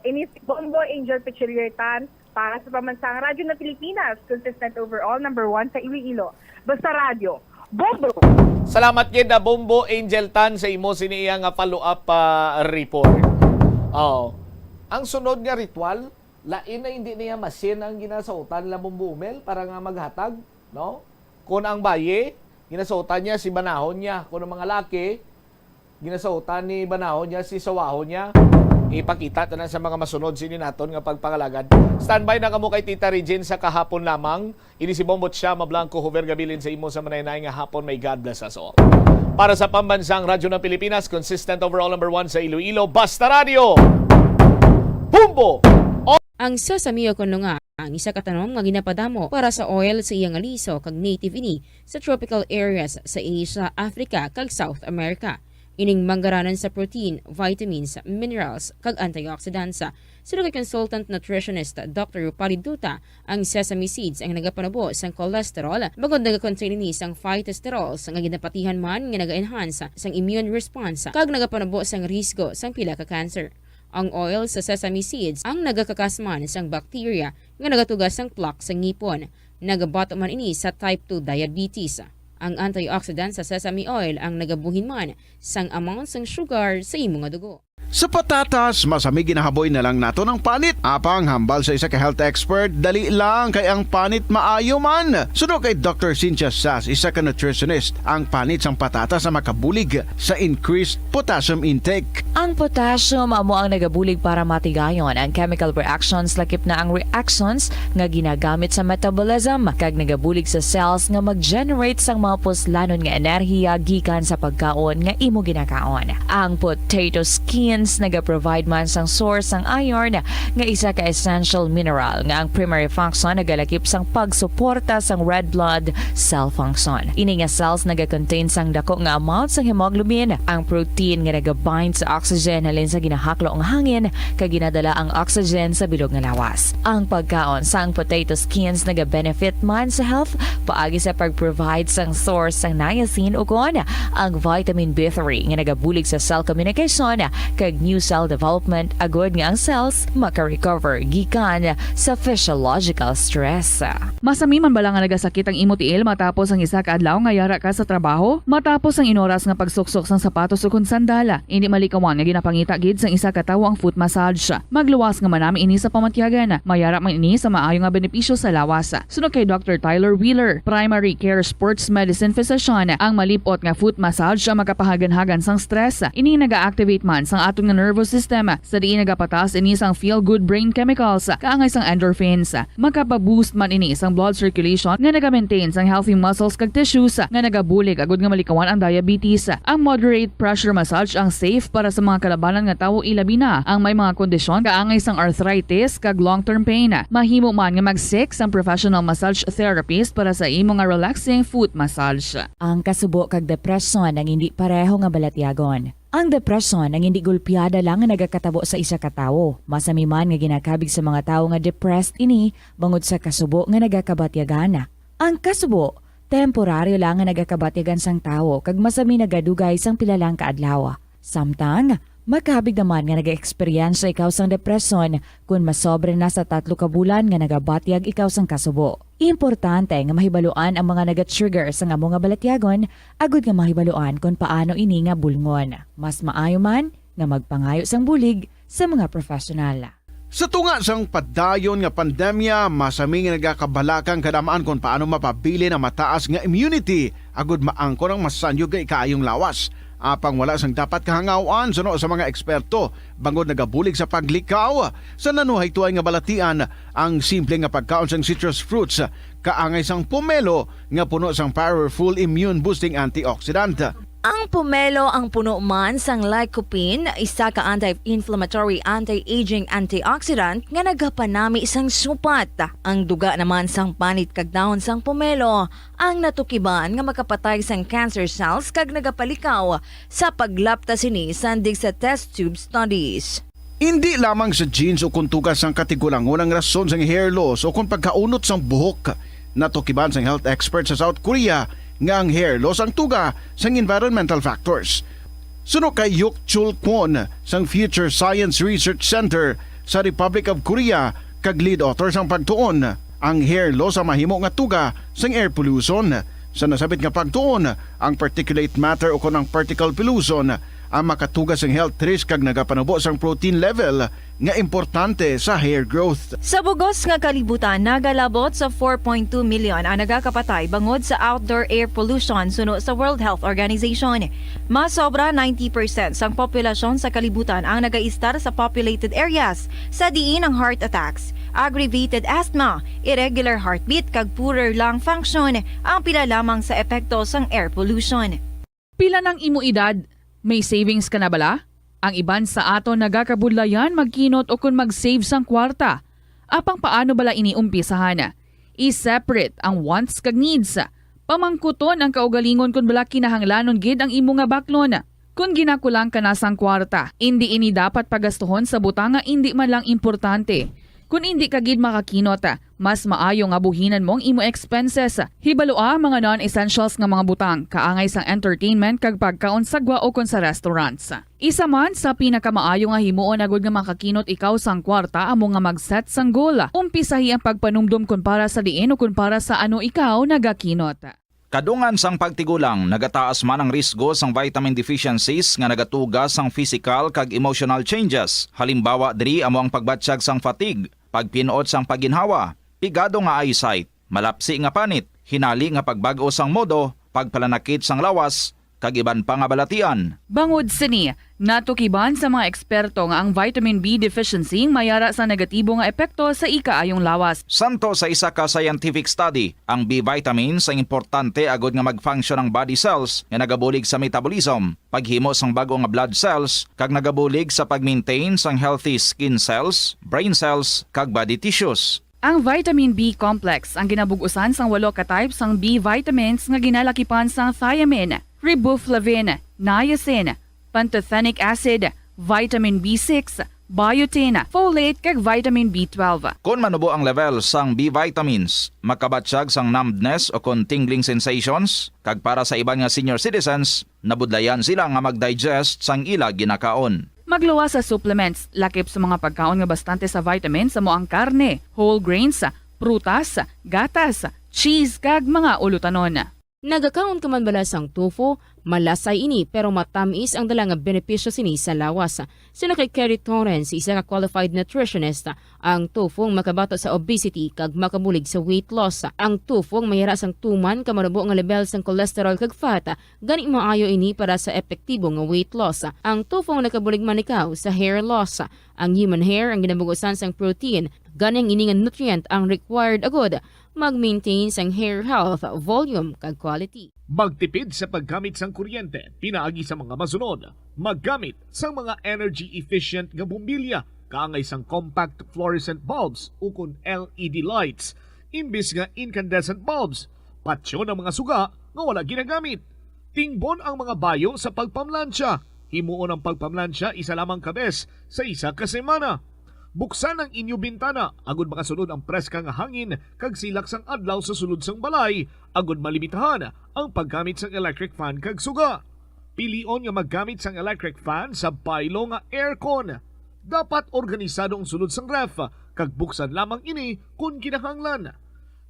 Ini si Bombo Angel Pichiliertan para sa pamansang radyo na Pilipinas, consistent overall, number 1 sa Iloilo. Basta radyo, Bombo! Salamat gid na Bombo Angel Tan sa imo siniya nga follow-up report. Ang sunod nga ritual, lain na hindi niya masin ang ginasautan la Bombo Umel para nga maghatag, no? Kung ang baye, ginasautan niya si banahon niya. Kung ang mga laki, ginasautan ni banahon niya si sawahon niya. Ipakita na sa mga masunod sini naton nga pagpangalagad. Standby na kamo kay Tita Regine sa kahapon lamang. Ini si Bombot siya, Mablanco, Hover Gabilin sa imo sa manaynay nga hapon. May God bless us all. Para sa pambansang radyo ng Pilipinas, consistent overall number 1 sa Iloilo, Basta Radio, Bumbo! Ang sasamiyo kuno nga ang isa ka tanong nga ginapadamo para sa oil sa iyang aliso kag native ini sa tropical areas sa Asia, Africa kag South America. Ining manggaranan sa protein, vitamins, minerals, kag antioxidants. Sino kay consultant nutritionist Dr. Rupali Duta, ang sesame seeds ang nagapanabo sang cholesterol, bagod nagakontain ini sang phytosterols nga ginapatihan man nga naga-enhance sang immune response kag nagapanabo sang risgo sang pila ka cancer. Ang oil sa sesame seeds ang nagakakasman sang bacteria nga nagatugas sang plaque sa ngipon. Nagabato man ini sa type 2 diabetes. Ang antioxidant sa sesame oil ang nagabuhin man sang amount sang sugar sa imong dugo. Sa patatas, masami ginahaboy na lang nato ng panit. Apang hambal sa isa ka health expert, dali lang kay ang panit maayo man. Suno kay Dr. Cynthia Sass, isa ka nutritionist, ang panit sang patatas sa makabulig sa increased potassium intake. Ang potassium amo ang nagabulig para matigayon ang chemical reactions lakip na ang reactions nga ginagamit sa metabolism kag nagabulig sa cells nga mag-generate sang mga puslanon nga enerhiya gikan sa pagkaon nga imo ginakaon. Ang potato skins naga-provide man sang source sang iron nga isa ka essential mineral nga ang primary function nagalakip sang pagsuporta sang red blood cell function. Ini nga cells naga-contain sang dako nga amount sang hemoglobin, ang protein nga naga-bind sa oxygen halin sa ginahaklo ang hangin kag ginadala ang oxygen sa bilog nga lawas. Ang pagkaon sang potato skins naga-benefit man sa health paagi sa pag-provide sang source sang niacin ug ang vitamin B3 nga nagabulig sa cell communication kag new cell development agod nga ang cells maka-recover gikan sa physiological stress. Masami man bala nga nagasakit ang imo tiil matapos ang isa ka adlaw nga yara ka sa trabaho? Matapos ang inoras nga pagsuksok sang sapatos ug sandala, hindi malikawan nga ginapangita gid sang isa ka tawo ang foot massage. Magluwas nga manami ini sa pamatyagan. Mayara man ini sa maayo nga benepisyo sa lawas. Sunod kay Dr. Tyler Wheeler, primary care sports medicine physician, ang malipot nga foot massage ang makapahagan-hagan sang stress. Ini naga-activate man sang atong nasod nga nervous system sa diin nagapatas ini sang feel-good brain chemicals kaangay sang endorphins. Makapaboost man ini sang blood circulation nga naga-maintain sang healthy muscles kag tissues nga nagabulig agud nga malikawan ang diabetes. Ang moderate pressure massage ang safe para sa mga kalabanan nga tawo ilabi na ang may mga kondisyon kaangay sang arthritis kag long-term pain. Mahimo man nga mag-seek sang professional massage therapist para sa imo nga relaxing foot massage. Ang kasubo kag depresyon ang hindi pareho nga balatyagon. Ang depresyon ang hindi gulpiyada lang nga nagakatabo sa isa ka tawo. Masami man nga ginakabig sa mga tawo nga depressed ini bangod sa kasubo nga nagakabatyagan. Ang kasubo temporaryo lang nga nagakabatyagan sang tawo kag masami nagadugay sang pilalang kaadlaw. Samtang makabig naman nga nag-experience ikaw sang depresyon kung masobre na sa 3 ka bulan nga nagabatyag ikaw sang kasubo. Importante nga mahibaluan ang mga naga-trigger sa nga mga balatyagon agud nga mahibaluan kung paano ini nga bulngon. Mas maayo man nga magpangayo sang bulig sa mga profesional. Sa tunga sang padayon nga pandemya, masami nga nagakabalakang kadamaan kung paano mapabili na mataas nga immunity agud maangkon ang masanyog nga ikaayong lawas. Apang wala sang dapat kahangawan sa mga eksperto bangod nagabulig sa paglikaw sa nanuhay-tuay nga balatian ang simple nga pagkaon sang citrus fruits kaangay sang pomelo nga puno sang powerful immune boosting antioxidant. Ang pomelo ang puno man sang lycopene, isa ka anti-inflammatory, anti-aging antioxidant nga nagapanami sang supat. Ang duga naman sang panit kag dahon sang pomelo ang natukiban nga makapatay sang cancer cells kag nagapalikaw sa paglapta sini sandig sa test tube studies. Hindi lamang sa genes o kuntugas ang katigulangon ang rason sang hair loss o kung pagkaunot sang buhok. Natukiban sang health expert sa South Korea nga ang hair loss ang tuga sang environmental factors. Suno kay Yuk Chul Kwon sang Future Science Research Center sa Republic of Korea kag lead author sang pagtuon, ang hair loss ang mahimo nga tuga sang air pollution. Sa nasabit nga pagtuon, ang particulate matter o kunang particle pollution ang makatugas sang health risk kag nagapanubo sang protein level nga importante sa hair growth. Sa bugos nga kalibutan, nagalabot sa 4.2 million ang nagakapatay bangod sa outdoor air pollution suno sa World Health Organization. Mas sobra 90% sang populasyon sa kalibutan ang nagaistar sa populated areas sa diin ang heart attacks, aggravated asthma, irregular heartbeat kag poorer lung function ang pila lamang sa epekto sang air pollution. Pila ng imo edad? May savings ka na bala? Ang iban sa ato nagakabudlayan magkinot o kung mag-save sang kwarta. Apang paano bala iniumpisahan? I-separate ang wants kag needs. Pamangkuton ang kaugalingon kung bala kinahanglanon gid ang imo nga baklon. Kung ginakulang ka na sang kwarta, hindi ini dapat pagastuhon sa butang nga hindi man lang importante. Kung hindi ka gid makakinot, mas maayo nga buhinan mong imo expenses. Hibalua mga non-essentials nga mga butang, kaangay sang entertainment kag pagkaon sa gwa o kon sa restaurants. Isa man sa pinakamaayo nga himuon agud nga makakinot ikaw sang kwarta amo nga mag-set sang goal. Umpisahi ang pagpanumdum kun para sa diin o kun para sa ano ikaw nagakinot. Kadungan sang pagtigulang, nagataas man ang risgo sang vitamin deficiencies nga nagatugas sang physical kag emotional changes. Halimbawa diri amo ang pagbatsyag sang fatigue, pagpinuot sang paginhawa, pigado nga eyesight, malapsi nga panit, hinali nga pagbag-o sang modo, pagpalanakit sang lawas, kag iban pa nga balatian. Bangod sini, natukiban sa mga eksperto nga ang vitamin B deficiency mayara sa negatibo nga epekto sa ikaayong lawas. Santo sa isa ka scientific study, ang B vitamins ang importante agod nga mag-function ang body cells nga nagabulig sa metabolism, paghimo sang bago nga blood cells, kag nagabulig sa pag-maintain sang healthy skin cells, brain cells, kag body tissues. Ang vitamin B complex ang ginabugusan sang 8 ka types sang B vitamins nga ginalakipan sang thiamine, riboflavin, niacin, pantothenic acid, vitamin B6, biotin, folate kag vitamin B12. Kung manubo ang level sang B vitamins, makabatsyag sang numbness o kon tingling sensations, kag para sa iban nga senior citizens, nabudlayan sila nga mag-digest sang ila ginakaon. Magluwa sa supplements, lakip sa mga pagkaon nga bastante sa vitamins sa moang karne, whole grains, prutas, gatas, cheese kag mga ulutanon. Nagakaon ka man balas ang tofu, malasay ini pero matamis ang dala nga benepisyo sini sa lawas. Sino kay Kerry Torrens, isa ka qualified nutritionist, ang tofu ang makabato sa obesity kag makabulig sa weight loss. Ang tofu ang mayara sang tuman ka marubo nga level sang cholesterol kag fat, gani maayo ini para sa epektibo nga weight loss. Ang tofu ang nakabulig man ikaw sa hair loss. Ang human hair ang ginabugusan sang protein, gani ang ini nga nutrient ang required agod mag-maintain sang hair health, volume kag quality. Magtipid sa paggamit sang kuryente, pinaagi sa mga masunod. Maggamit sa mga energy-efficient nga bumbilya, kaangay sang compact fluorescent bulbs ukon LED lights, imbis nga incandescent bulbs. Patsyo ng mga suga nga wala ginagamit. Tingbon ang mga bayo sa pagpamlansya. Himuon ang pagpamlansya isa lamang kabes sa isa ka semana. Buksan ang inyo bintana, agud makasulod ang preska nga hangin kag silak sang adlaw sa sulod sang balay, agud malimitahan ang paggamit sang electric fan kag suga. Pilion nga maggamit sang electric fan sa baylo nga aircon. Dapat organisado ang sulod sang ref, kag buksan lamang ini kung kinahanglan.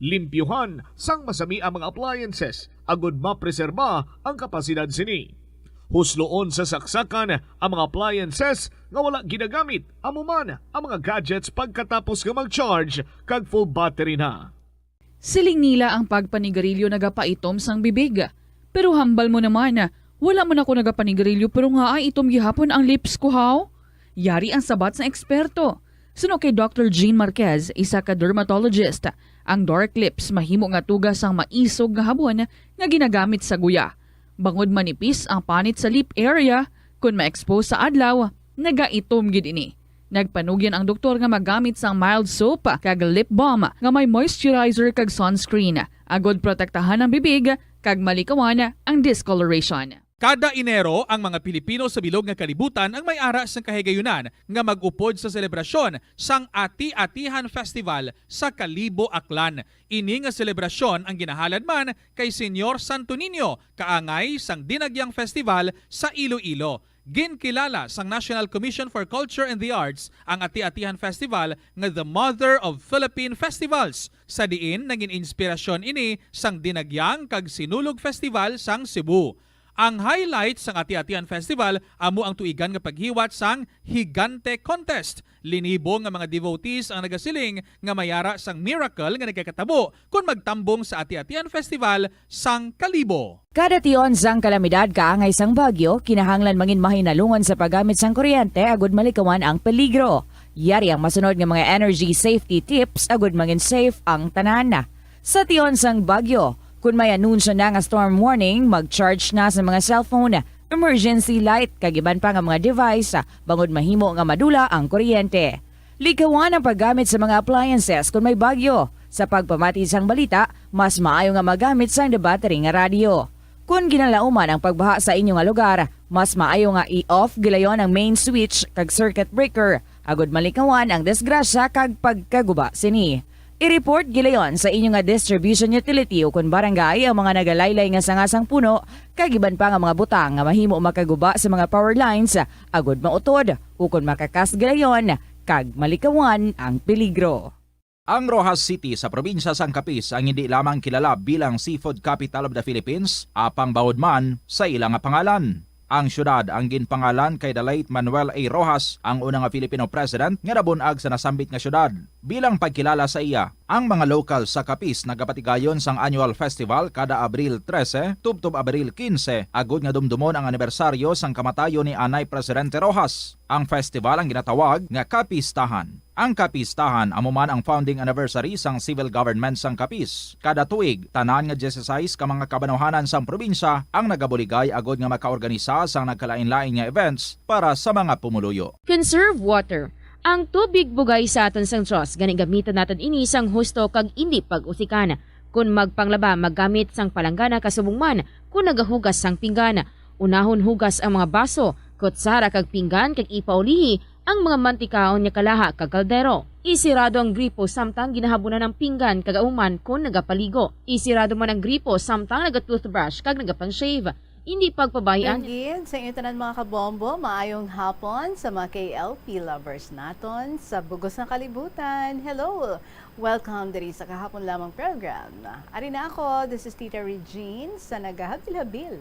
Limpyuhan sang masami ang mga appliances, agud mapreserba ang kapasidad sini. Husloon sa saksakan ang mga appliances nga wala ginagamit, amuman ang mga gadgets pagkatapos nga mag-charge kag full battery na. Siling nila ang pagpanigarilyo nagapaitom sang bibig. Pero hambal mo naman, wala mo na ako nagapanigarilyo pero nga ay itom gihapon ang lips ko haw. Yari ang sabat sa eksperto. Suno kay Dr. Jean Marquez, isa ka dermatologist, ang dark lips mahimo nga tugas ang maisog nga habon nga ginagamit sa guya. Bangod manipis ang panit sa lip area, kung ma-expose sa adlaw, nagaitom gid ini. Nagpanugyan ang doktor nga magamit sang mild soap kag lip balm nga may moisturizer kag sunscreen. Agod protektahan ang bibig kag malikawan ang discoloration. Kada Enero, ang mga Pilipino sa bilog nga kalibutan ang may ara sang kahigayunan nga mag-upod sa selebrasyon sang Ati-Atihan Festival sa Kalibo, Aklan. Ini nga selebrasyon ang ginahalad man kay Senyor Santo Niño, kaangay sang Dinagyang Festival sa Iloilo. Ginkilala sang National Commission for Culture and the Arts ang Ati-Atihan Festival nga the Mother of Philippine Festivals. Sa diin, naging inspirasyon ini sang Dinagyang kag Sinulog Festival sang Cebu. Ang highlight sang Ati-Atihan Festival amo ang tuigan nga paghiwat sang Higante Contest. Linibo nga mga devotees ang nagasiling nga mayara sang miracle nga nagkakatabo kung magtambong sa Ati-Atihan Festival sang Kalibo. Kada tion sang kalamidad kaangay sang bagyo, kinahanglan mangin mahinalungon sa paggamit sang kuryente agud malikawan ang peligro. Yari ang masunod nga mga energy safety tips agud mangin safe ang tanan. Sa tion sang bagyo, kung may anunsyo na nga storm warning, mag-charge na sa mga cellphone, emergency light, kagiban pa nga mga device, bangod mahimo nga madula ang kuryente. Likawan ang paggamit sa mga appliances kung may bagyo. Sa pagpamati sang balita, mas maayo nga magamit sang battery nga radio. Kung ginalauman ang pagbaha sa inyong lugar, mas maayo nga i-off gilayon ang main switch kag circuit breaker, agud malikawan ang disgrasya kag pagkaguba sini. I-report gilayon sa inyong nga distribution utility o kung barangay ang mga nagalaylay nga sangasang puno, kagiban pa nga mga butang nga mahimo makaguba sa mga power lines, agud mautod o kung makakas gilayon, kag malikawan ang peligro. Ang Rojas City sa probinsya sang Capiz ang hindi lamang kilala bilang seafood capital of the Philippines, apang bawod man sa ilang pangalan. Ang syudad ang ginpangalan kay the late Manuel A. Rojas, ang unang Filipino president nga nabunag sa nasambit nga syudad. Bilang pagkilala sa iya, ang mga local sa Capiz nagapatigayon sang annual festival kada Abril 13 tubtob Abril 15, agud nga dumdumon ang anibersaryo sang kamatayon ni Anay Presidente Rojas. Ang festival ang ginatawag nga Capistahan. Ang Capistahan amo man ang founding anniversary sang civil government sang Capiz. Kada tuig, tanan nga 16 ka mga kabanuhanan sang probinsya ang nagabuligay agud nga makaorganisa sang nagkalain-lain nga events para sa mga pumuluyo. Conserve water. Ang tubig bugay sa aton sang Diyos, gani gamitan naton ini sang husto kag indi pag-usikan. Kung magpanglaba, maggamit sang palanggana kasubong man, kung nagahugas sang pinggana. Unahon hugas ang mga baso, kutsara kag pinggan kag ipaulihi ang mga mantikaon niya kalaha kag kaldero. Isirado ang gripo samtang ginahabunan ng pinggan kag auman kung nagapaligo. Isirado man ang gripo samtang nagatoothbrush kag nagapang-shave. hindi pagpabayaan. Again, sa inyo tanan mga kabombo, maayong hapon sa mga KLP lovers naton sa bugos ng kalibutan. Hello! Welcome diri sa kahapon lamang program. Ari na ako, this is Tita Regine sa nagahabil-habil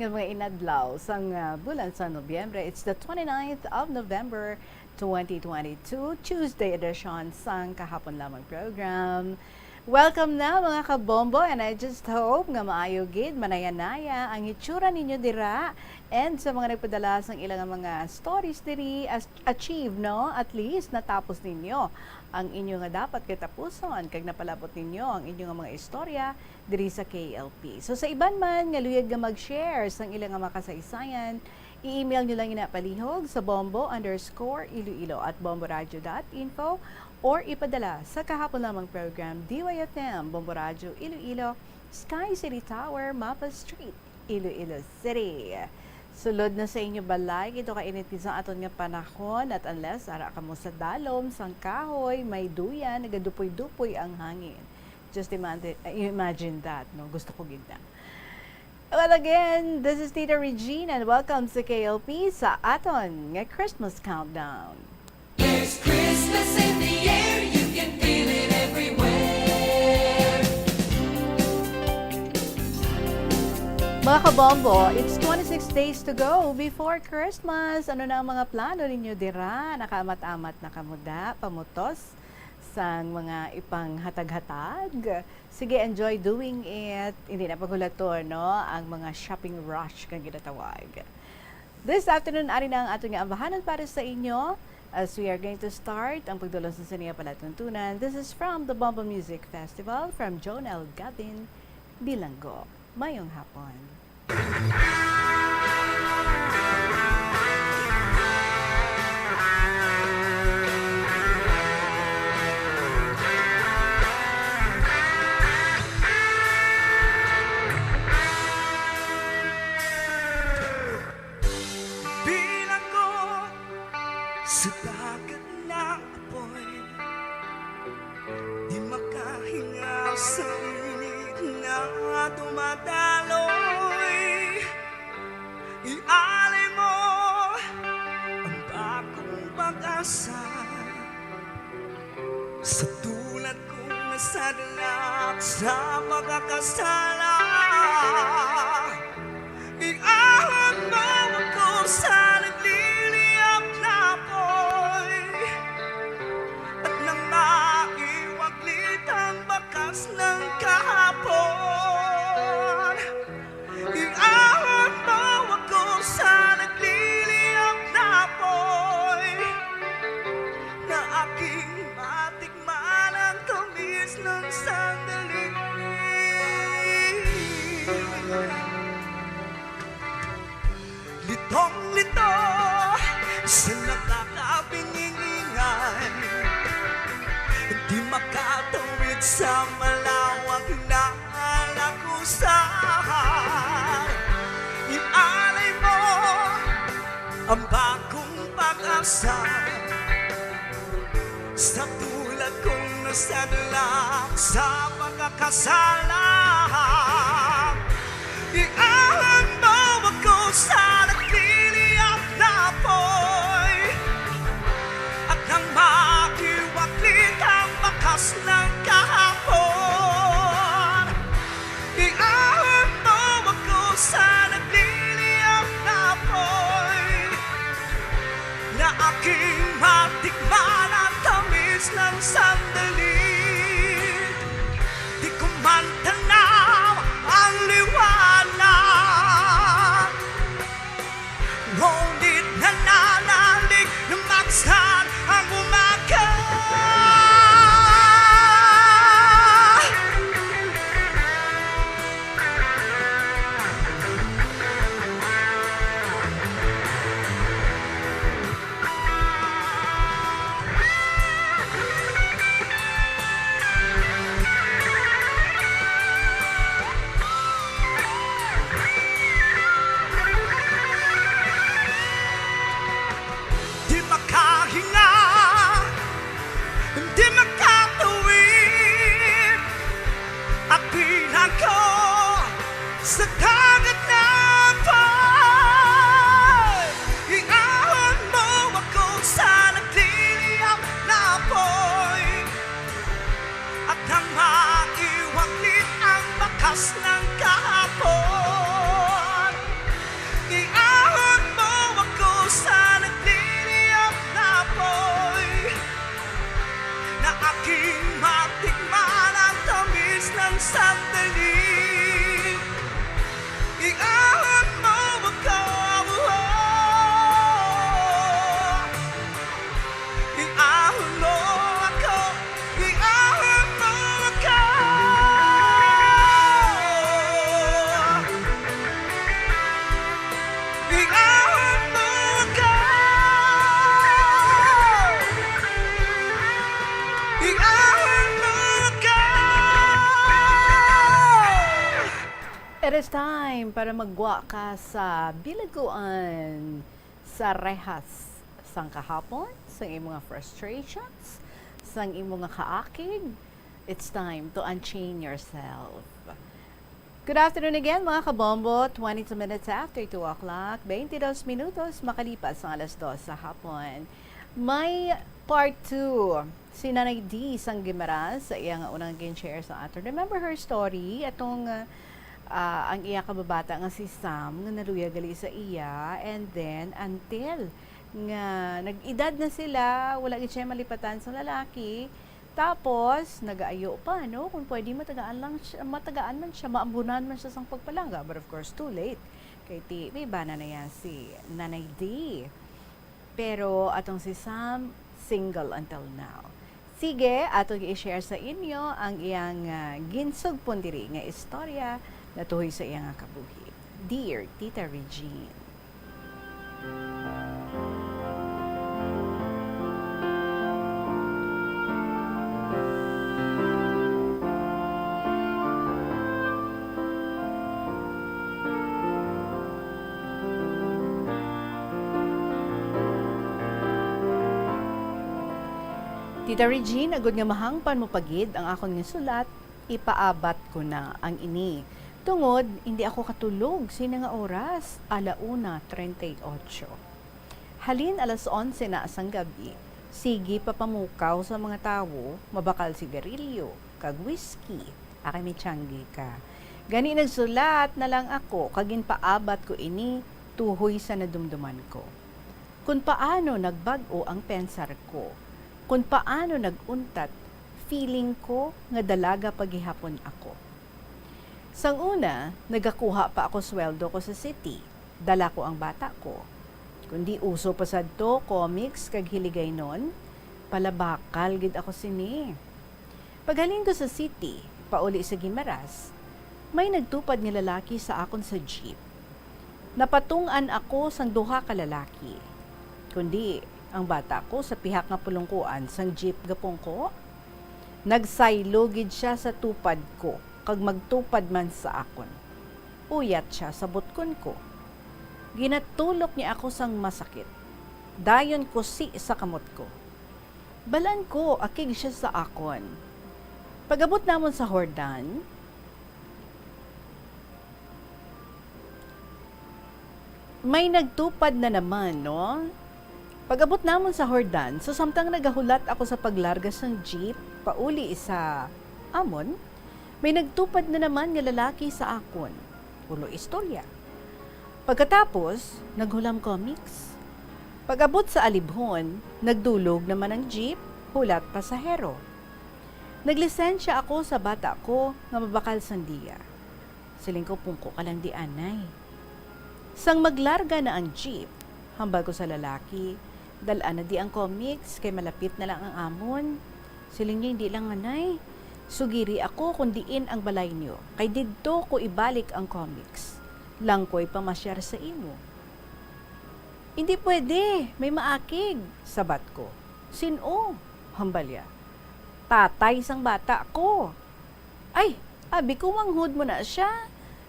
ng mga inadlaw sang bulan sa Nobyembre. It's the 29th of November 2022, Tuesday edition sang kahapon lamang program. Welcome na mga kabombo, and I just hope nga maayo gid manaya-naya ang itsura ninyo dira and sa mga nagpadala sang ilang mga stories diri as achieve no, at least natapos ninyo ang inyo nga dapat katapuson kag napalabot ninyo ang inyo nga mga istorya diri sa KLP. So sa iban man nga luyag nga mag-share sang ilang nga makasaysayan, i-email nyo lang inapalihog sa bombo_iloilo@bomboradio.info or ipadala sa kahapon lamang program DYFM, Bombo Radio, Iloilo, Sky City Tower, Mapa Street, Iloilo City. Sulod na sa inyo balay, ito kainit sa aton nga panahon at unless ara ka mo sa dalom, sang kahoy, may duyan, nagadupoy-dupoy ang hangin. Just imagine that, no? Gusto ko gina. Well, again, this is Tita Regine and welcome sa KLP sa aton nga Christmas Countdown. There's Christmas in the air, you can feel it everywhere. Mga kabombo, it's 26 days to go before Christmas. Ano na ang mga plano ninyo dira? Nakaamat-amat na kamuda, pamutos sang mga ipang hatag-hatag. Sige, enjoy doing it. Hindi na pagulato, no? Ang mga shopping rush kang ginatawag. This afternoon, ari na ang ating ambahanan para sa inyo as we are going to start ang pagdulos sa Siniya Palatuntunan. This is from the Bombo Music Festival from Jonel Gavin Bilanggo. Mayong hapon. Sa dagat na apoy, di makahinga sa init na dumadaloy. Ialay mo ang bagong pag-asa sa tulad kong nasadlak sa pagkakasala. Iahon mo ako sa nagliliyap na apoy at nang maiwaglit ang bakas ng kahapon. Iahon mo ako sa nagliliyap na apoy na aking matikman ang tamis ng sandali. Litong-lito sa nakakapiningan, di makatawid sa malawak na lagusan. Ialay mo ang bagong pag-asa sa tulad kong nasadlak sa pagkakasala. Iahon mo ako sa nagliliyap na apoy at nang makiwaglit ang bakas ng kahapon. Iahon mo ako sa nagliliyap na apoy na aking matikman ang tamis ng sandali. Di ko man tanaw ang liwanag, ngunit nananalig na magsan ang umaga. It is time para magwa ka sa biliguan sa rehas sang kahapon, sang imong mga frustrations, sang imong mga kaakig. It's time to unchain yourself. Good afternoon again mga kabombo. 22 minutes after 2 o'clock, 22 minutos makalipas ang alas 2 sa hapon. May part 2. Si Nanay D. sang Gimaras sa iyang unang gin-share sa ato. Remember her story? Atong ang iya kababata nga si Sam nga naluya gali sa iya, and then until nga nag-edad na sila, wala gid siya malipatan sa lalaki. Tapos, nag-aayo pa, no? Kung pwede, matagaan man siya, maambunan man siya sang pagpalangga. But of course, too late. Kay may bana na yan si Nanay D. Pero, atong si Sam, single until now. Sige, atong i-share sa inyo ang iyang ginsog pundiri nga istorya na tuhoy sa iyang kabuhi. Dear Tita Regine. Tita Regine, agad nga mahangpan mo pagid ang akon nga sulat, ipaabat ko na ang ini. Tungod, hindi ako katulog sina nga oras, 1:38. Halin alas 11 na asang gabi, sige papamukaw sa mga tawo, mabakal sigarilyo, kag whiskey, akay may tiyanggi ka. Gani nagsulat na lang ako, kagin paabat ko ini, tuhoy sa nadumduman ko. Kung paano nagbago ang pensar ko, kung paano naguntat, feeling ko nga dalaga paghihapon ako. Sang una, nagakuha pa ako sweldo ko sa city. Dala ko ang bata ko. Kundi uso pa sadto, comics, kag hiligay nun, palabakal gid ako sini. Paghalin ko sa city, pauli sa Gimaras, may nagtupad nga lalaki sa akon sa jeep. Napatungan ako sang duha ka lalaki. Kundi, ang bata ko sa pihak nga pulungkuan sang jeep gapong ko. Nagsaylo gid siya sa tupad ko, kag magtupad man sa akon. Uyat siya sa butkon ko. Ginatulok niya ako sang masakit. Dayon ko sa kamot ko. Balan ko, akig siya sa akon. Pagabot namon sa Hordan, may nagtupad na naman, no? Pag-abot namon sa Hordan, so samtang nagahulat ako sa paglargas ng jeep, pauli sa amon, may nagtupad na naman nga lalaki sa akon. Ulo istorya. Pagkatapos, naghulam comics. Pag-abot sa Alibhon, nagdulog naman ang jeep, hulat pasahero. Naglisensya ako sa bata ko nga mabakal sandiya. Siling ko pungko ka lang di anay. Sang maglarga na ang jeep, hambal ko sa lalaki, dalaan na di ang comics, kay malapit na lang ang amon. Siling niya hindi lang anay. Sugiri ako kung diin ang balay niyo, kay didto ko ibalik ang comics. Lang ko'y pamasyar sa imo. Hindi pwede, may maakig, sabat ko. Sino? Hambalya. Tatay sang bata ko. Ay, abi ko manghud mo na siya.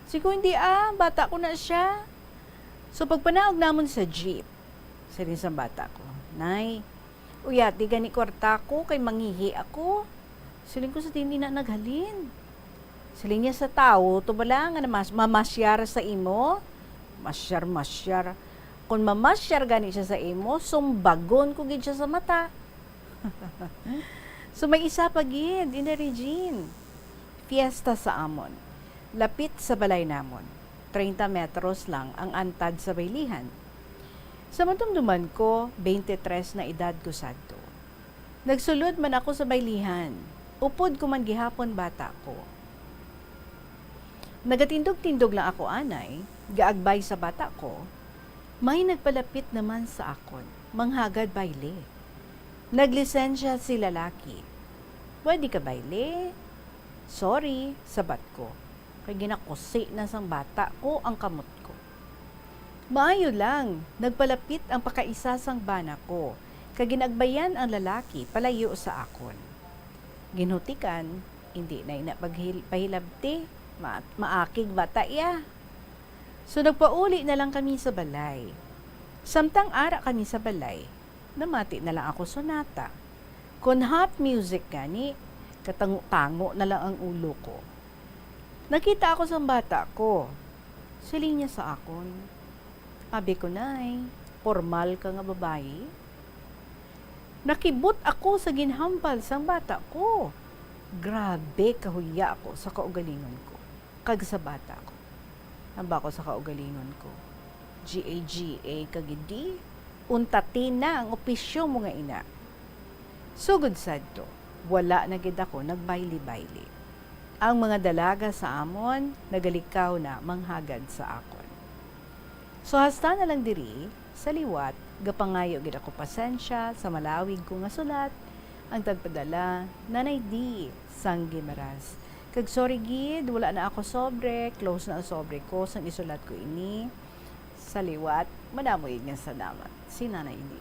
Sigo hindi bata ko na siya. So pagpanaog namon sa jeep, sabi sa bata ko, Nay, uyat, di gani kwarta ko, kay manghihi ako. Siling ko sa hindi na naghalin. Siling niya sa tao, to bala nga na mamasyar sa imo. Masyar. Kung mamasyar gani siya sa imo, sumbagon ko gid siya sa mata. So may isa pa gid, Ina Regine. Fiesta sa amon. Lapit sa balay namon. 30 metros lang ang antad sa baylihan. Sa matumduman ko, 23 na edad ko sadto. Nagsulod man ako sa baylihan. Upod ko man gihapon bata ko. Nagatindog-tindog lang ako anay, gaagbay sa bata ko. May nagpalapit naman sa akon, manghagad bayle. Naglisensya si lalaki. Pwede ka bayle? Sorry, sabat ko. Kaya ginakusi na sang bata ko ang kamot ko. Maayo lang, nagpalapit ang pakaisa sang bana ko, kaya ginagbayan ang lalaki palayo sa akon. Ginhutikan, hindi na inapagpahilabti, Maakig bata ya. So nagpauli na lang kami sa balay. Samtang ara kami sa balay, namati na lang ako sonata. Kung hot music gani, katango-tango na lang ang ulo ko. Nakita ako sa bata ko. Siling niya sa akon. Abi ko nay, formal ka nga babae. Nakibot ako sa ginhambal sang bata ko. Grabe kahuya ako sa kaugalingon ko. Kag sa bata ko. Hamba ko sa kaugalingon ko. GAGA kagidi. Untatin na ang opisyo mo nga ina. Sugod sad to, wala na gid ako nagbayli-bayli. Ang mga dalaga sa amon, nagalikaw na manghagad sa akon. So hasta na lang diri, sa liwat, gapangayo gid ako pasensya sa malawig ko nga sulat, ang tagpadala, Nanay D, sang Gimaras. Kag sorry gid, wala na ako sobre, close na ang sobre ko, sang isulat ko ini. Sa liwat, manamoy nga salamat. Si Nanay D.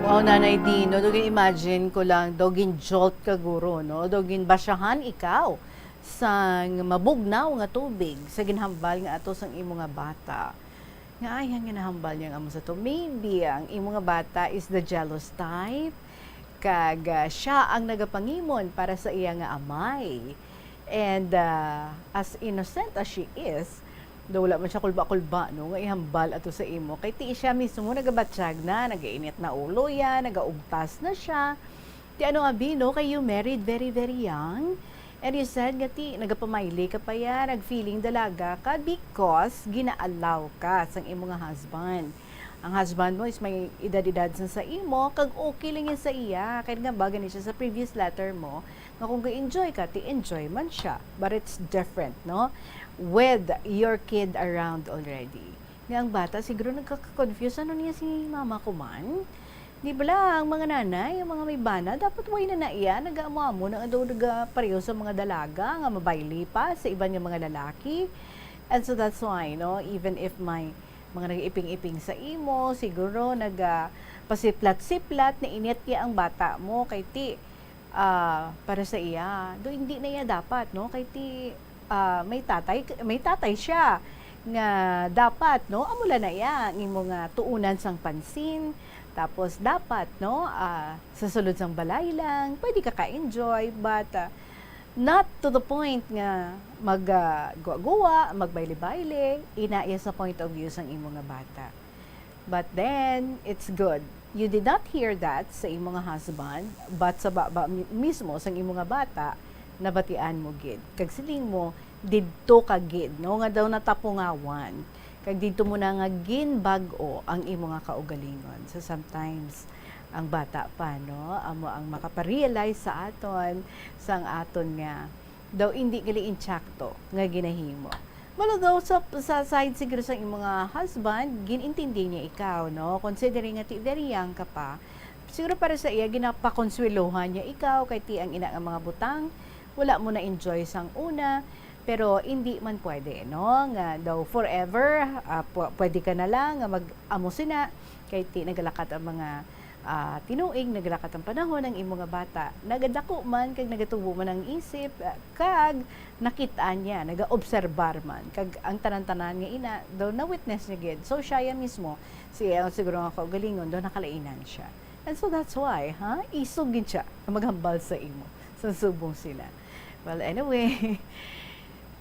Wow, Nanay Dino, dogin imagine ko lang, dogin jolt ka guro, no? Dogin basyahan ikaw sang mabugnaw nga tubig sa ginhambal nga ato sang imo nga bata. Nga ay nga nahambal niya amo sa to. Maybe ang imo nga bata is the jealous type, kag siya ang nagapangimon para sa iya nga amay. And as innocent as she is, daw wala man siya kulba-kulba, no? Nga ihambal ato sa imo. Kay ti siya mismo nagabatsyag na, nagainit na ulo yan, nagaugtas na siya. Ti ano abi, no? Kay you married very, very young. And you said nga ti, nagapamayli ka pa yan, nag-feeling dalaga ka because ginaalaw ka sang imo nga husband. Ang husband mo is may edad-edad sa imo, kag okay lang yan sa iya. Kaya nga ba, ganit siya sa previous letter mo, nga kung ga-enjoy ka, ti enjoy man siya. But it's different, no? With your kid around already. Nga ang bata, siguro nagkaka-confuse, ano niya si mama ko man? Di ba lang, mga nanay, yung mga may bana, dapat way na naiya, nag-amo-amo, nag-pareho sa mga dalaga, nga mabayli pa sa iba niya mga lalaki. And so that's why, no, even if may mga nag-iping-iping sa imo, siguro pasiplat-siplat na init niya ang bata mo, kay ti, para sa iya, do hindi na iya dapat, no, kay ti, may tatay siya nga dapat, no, amula na iya ng mga tuunan sang pansin, tapos dapat, no, sa sulod sang balay lang pwede ka ka-enjoy, but not to the point nga magguwa-guwa, magbayli-bayli, inaya sa point of view sang imo nga bata. But then it's good you did not hear that sa imo nga husband, but sa mismo sang imo nga bata nabatian mo gid. Kag siling mo, didto ka gid, no? Nga daw natapungawan. Kag didto mo na nga ginbag-o ang imo nga kaugalingon. So sometimes, ang bata pa, no? Amo ang makaparealize sa aton, sang aton nga, daw hindi gali inchakto nga ginahimo. Malo daw sa side siguro sa imo nga husband, ginintindi niya ikaw, no? Considering nga ti very young ka pa, siguro para sa iya, ginapakonswelohan niya ikaw, kay ti ang ina nga mga butang, wala mo na enjoy sang una, pero hindi man pwede, no? Nga daw forever, pwede ka na lang nga mag-amo sina, kay ti nagalakat ang mga tinuig, nagalakat ang panahon ng imo nga bata. Nagadako man, kag nagatubo man ang isip, kag nakitaan niya, nagaobserbar man, kag ang tanan-tanan nga ina, daw na-witness niya gid. So siya mismo, siya siguro nga kaugalingon, daw nakalainan siya. And so that's why, isog gid siya, maghambal sa imo, sa subong sila. Well, anyway,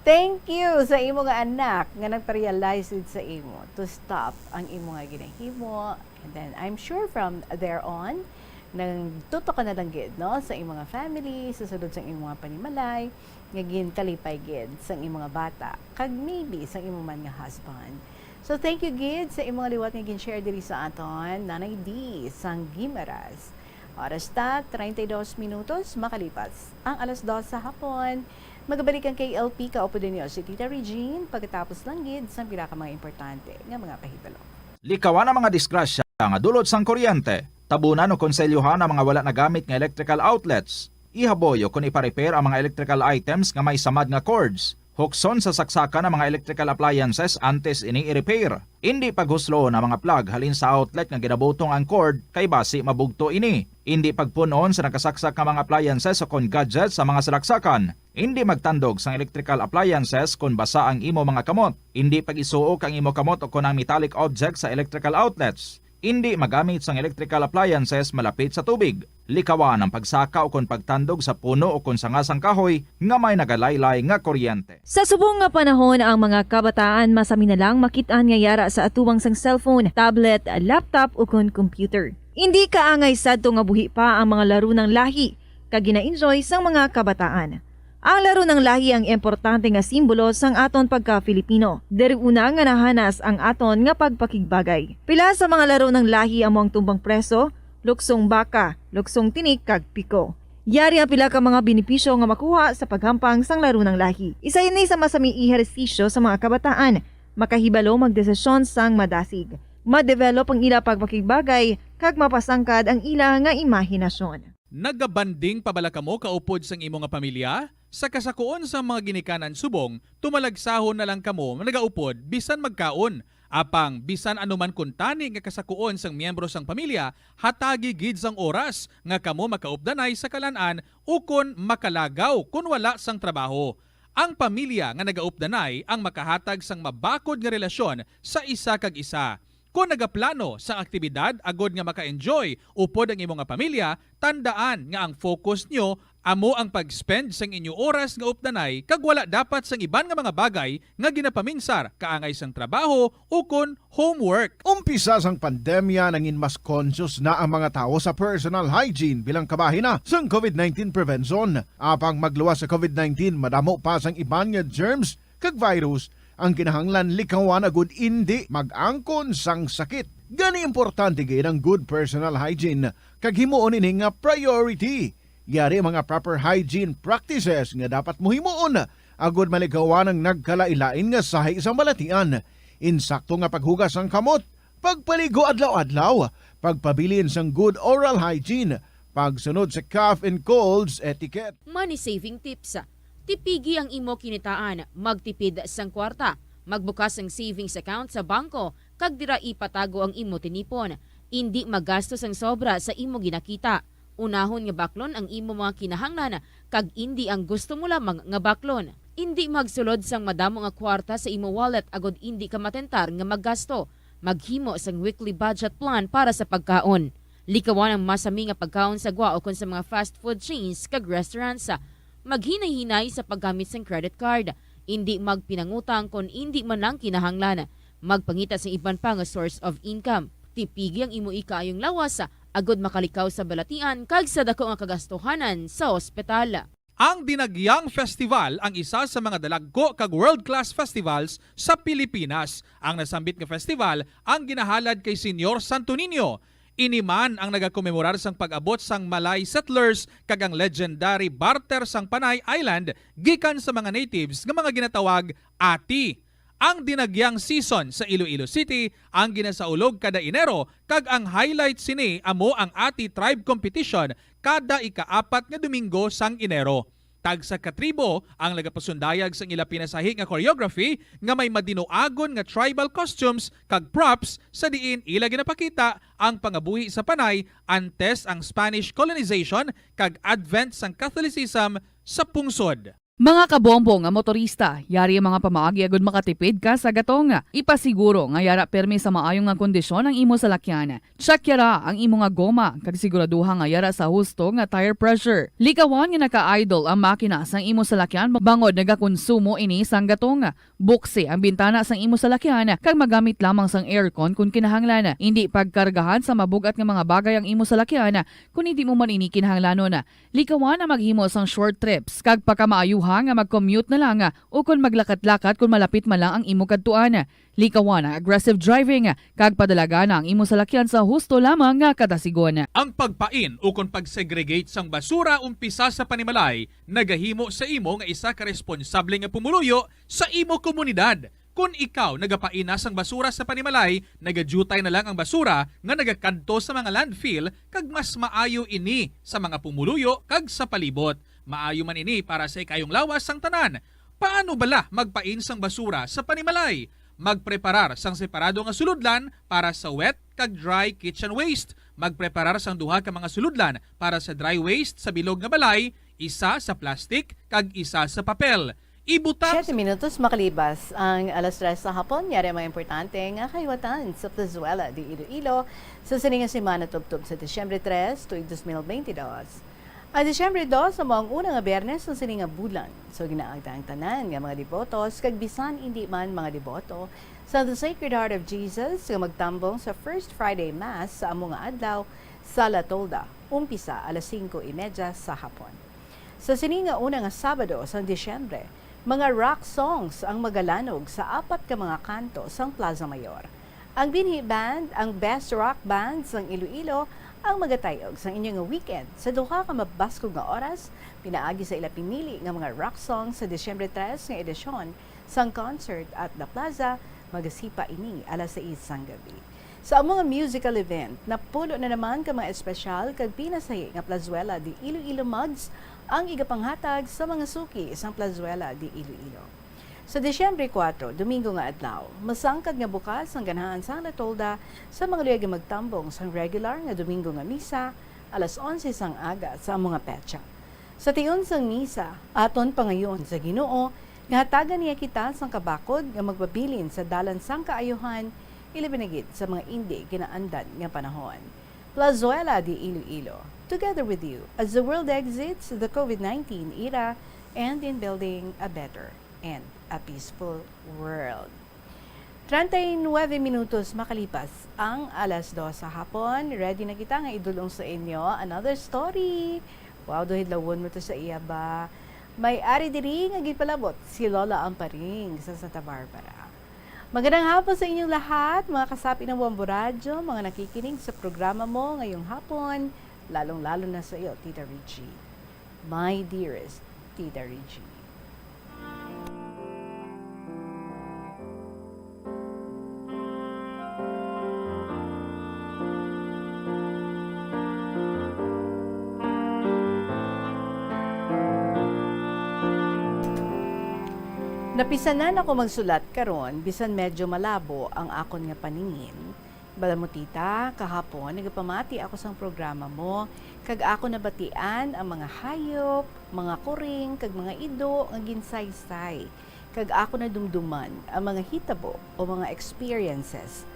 thank you sa imo nga anak nga nagpa-realize sa imo to stop ang imo nga ginahimo. And then, I'm sure from there on, nang tuto ka na lang gid, no? Sa imo nga family, sa sulod sa imo nga panimalay, nga ginkalipay gid sa imo nga bata, kag maybe sa imo man nga husband. So, thank you gid sa imo nga liwat nga gin-share diri sa aton, Nanay D, sang Gimaras. Oras ta, 32 minutos, makalipas ang alas 2 sa hapon. Magabalik ang KLP, kaupo din niyo si Tita Regine, pagkatapos lang gid sa pinaka mga importante nga mga pahitalo. Likawan ang mga disgrasya nga dulot sang kuryente. Tabunan o konselyuhan ang mga wala nagamit nga electrical outlets. Ihaboyo kung ipa-repair ang mga electrical items nga may samad nga cords. Hukson sa saksakan ng mga electrical appliances antes ini i-repair. Hindi paghuslo ng mga plug halin sa outlet nga ginabutong ang cord kay basi mabugto ini. Hindi pagpunon sa nakasaksak nga mga appliances o kon gadgets sa mga salaksakan. Hindi magtandog sa electrical appliances kung basa ang imo mga kamot. Hindi pag-isuok ang imo kamot o kon ang metallic objects sa electrical outlets. Hindi magamit sang electrical appliances malapit sa tubig. Likawan ang pagsaka o kon pagtandog sa puno o kon sangasang kahoy nga may nagalaylay nga kuryente. Sa subong nga panahon, ang mga kabataan masami na lang makitaan nga yara sa atuwang sang cellphone, tablet, laptop o kon computer. Hindi kaangay sadto nga buhi pa ang mga laro ng lahi kag gina-enjoy sang mga kabataan. Ang laro ng lahi ang importante nga simbolo sang aton pagka-Filipino. Diri una nga nahanas ang aton nga pagpakigbagay. Pila sa mga laro ng lahi among tumbang preso, luksong baka, luksong tinik kag piko. Yari ang pila ka mga benepisyo nga makuha sa paghampang sang laro ng lahi. Isa ini sa masami ehersisyo sa mga kabataan, makahibalo magdesisyon sang madasig. Ma-develop ang ila pagpakigbagay kag mapasangkad ang ila nga imahinasyon. Nagabanding pabala kamo kaupod sang imo nga pamilya? Sa kasakuon sa mga ginikanan subong, tumalagsahon na lang kamo nagaupod bisan magkaon. Apang bisan anuman kuntani nga kasakuon sang miyembro sang pamilya, hatagi gid sang oras nga kamo makaupdanay sa kalan-an ukon makalagaw kun wala sang trabaho. Ang pamilya nga nagaupdanay ang makahatag sang mabakod nga relasyon sa isa kag isa. Kung nagaplano sa aktibidad agod nga maka-enjoy upod ang imong nga pamilya, tandaan nga ang focus nyo amo ang pag-spend sang inyo oras nga updanay kag wala dapat sang iban nga mga bagay nga ginapaminsar kaangay sang trabaho o kon homework. Umpisa sang pandemya nangin mas conscious na ang mga tao sa personal hygiene bilang kabahina sang COVID-19 prevention. Apang magluwas sa COVID-19, madamo pa sang iban nga germs kag virus ang kinahanglan likawan agud hindi mag-angkon sang sakit. Gani importante gid ang good personal hygiene kag himuon ini nga priority. Yari mga proper hygiene practices nga dapat mohimuon agud malikawan ang nagkalailain nga sahi sa balatian. Insakto nga paghugas ang kamot, pagpaligo adlaw-adlaw, pagpabilin sang good oral hygiene, pagsunod sa cough and colds etiquette. Money saving tips. Tipigi ang imo kinitaan, magtipid sang kwarta, magbukas ang savings account sa bangko, kag dira ipatago ang imo tinipon. Hindi magastos ang sobra sa imo ginakita. Unahon nga baklon ang imo mga kinahanglan, kag hindi ang gusto mo lamang nga baklon. Hindi magsulod sang madamo nga kwarta sa imo wallet agod hindi ka matentar nga maggasto. Maghimo sang weekly budget plan para sa pagkaon. Likawan ang masami nga pagkaon sa gwa o kon sa mga fast food chains kag restaurants. Maghinay-hinay sa paggamit ng credit card. Hindi magpinangutang kung hindi man lang kinahanglan. Magpangita sa iban pa nga source of income. Tipigi ang imo ikaayong lawas agod makalikaw sa balatian kag sa dako nga kagastuhanan sa ospital. Ang Dinagyang Festival ang isa sa mga dalagko kag world-class festivals sa Pilipinas. Ang nasambit nga festival ang ginahalad kay Senyor Santo Niño. Iniman ang nagakomemorar sang pag-abot sang Malay settlers kag ang legendary barter sang Panay Island gikan sa mga natives nga mga ginatawag Ati. Ang dinagyang season sa Iloilo City ang ginasaulog kada Enero kag ang highlight sini amo ang Ati Tribe Competition kada ika-4 nga Domingo sang Enero. Tag sa katribo ang nagapasundayag sang ila pinasahi nga choreography nga may madinoagon nga tribal costumes kag props sa diin ila ginapakita ang pangabuhi sa Panay antes ang Spanish colonization kag advent sang Catholicism sa pungsod. Mga kabombo nga motorista, yari ang mga pamaagi agud makatipid ka sa gatong. Ipasiguro nga yara permi sa maayong nga kondisyon ang imo salakyan. Check yara ang imo nga goma, kag siguraduha nga yara sa husto nga tire pressure. Likawan nga naka-idle ang makina sang imo salakyan bangod nagakonsumo ini sang gatong. Buksi ang bintana sang imo salakyan kag magamit lamang sang aircon kung kinahanglan. Hindi pagkargahan sa mabugat nga mga bagay ang imo salakyan kung hindi mo man ini kinahanglanon. Likawan ang maghimo sang short trips kag pagkamaayo nga mag-commute na lang o kung maglakat-lakat kung malapit man lang ang imo kadtuan. Likawan ang aggressive driving kag padalaga na ang imo salakyan sa husto lamang nga kadasigon. Ang pagpain o kung pagsegregate sang basura umpisa sa panimalay nagahimo sa imo nga isa ka responsable nga pumuluyo sa imo komunidad. Kung ikaw nagapaina sang basura sa panimalay, nagadutay na lang ang basura nga nagakanto sa mga landfill kag mas maayo ini sa mga pumuluyo kag sa palibot. Maayo man ini para sa ikayong lawas sang tanan. Paano bala magpain sang basura sa panimalay? Magpreparar sang separado nga suludlan para sa wet kag dry kitchen waste. Magpreparar sang duha ka mga suludlan para sa dry waste sa bilog nga balay, isa sa plastic kag isa sa papel. Ibutang 7 minutos makalibas ang alas 3 sa hapon. Yari ang mga importante nga kahiwatan sa Plazuela de Iloilo sa sininga semana tubtub sa Disyembre 3, tuig 2022. Ang Disyembre 2 sa mga unang Biyernes ng sininga bulan. So ginaagda ang tanan nga mga devotos kag bisan hindi man mga deboto sa The Sacred Heart of Jesus nga magtambong sa First Friday Mass sa among nga adlaw sa La Tolda, umpisa alas 5:30 sa hapon. Sa sininga una nga Sabado sa Disyembre, mga rock songs ang magalanog sa 4 ka mga kanto sang Plaza Mayor. Ang Binhi Band, ang best rock band sang Iloilo, ang magatayog sa inyong weekend sa duha ka mabaskog nga oras, pinaagi sa ila pinili nga mga rock songs sa Disyembre 3 nga edisyon sang concert at The Plaza, magasipa ini alas 6 sang gabi. Sa among musical event, napulo na naman ka mga espesyal kag pinasahi nga Plazuela de Iloilo mugs ang igapanghatag sa mga suki sang Plazuela de Iloilo. Sa Disyembre 4, Domingo nga adlaw, masangkad nga bukas ang ganahan sang La Tolda sa mga luyag nga magtambong sang regular nga Domingo nga misa alas 11 sang aga sa mga petsa. Sa tiyon sang misa, aton pangayon sa Ginoo, nga hatagan niya kita sang kabakod nga magbabilin sa dalan sang kaayuhan, ilibinagit sa mga hindi kinaandan nga panahon. Plazuela de Iloilo, together with you as the world exits the COVID-19 era and in building a better and a peaceful world. 39 minutos makalipas ang alas 2 sa hapon. Ready na kita nga idulong sa inyo another story. Wow, dohid lawon mo to sa iya ba? May ari diri nga gipalabot si Lola Amparing sa Santa Barbara. Magandang hapon sa inyong lahat, mga kasapi ng Bombo Radyo, mga nakikinig sa programa mo ngayong hapon, lalong-lalo na sa iyo, Tita Richie. My dearest Tita Richie. Napisanan ako magsulat karon bisan medyo malabo ang akon nga paningin. Bala mo tita, kahapon nagapamati ako sang programa mo, kag ako nabatian ang mga hayop, mga kuring, kag mga ido nga ginsaysay. Kag ako nadumduman ang mga hitabo o mga experiences.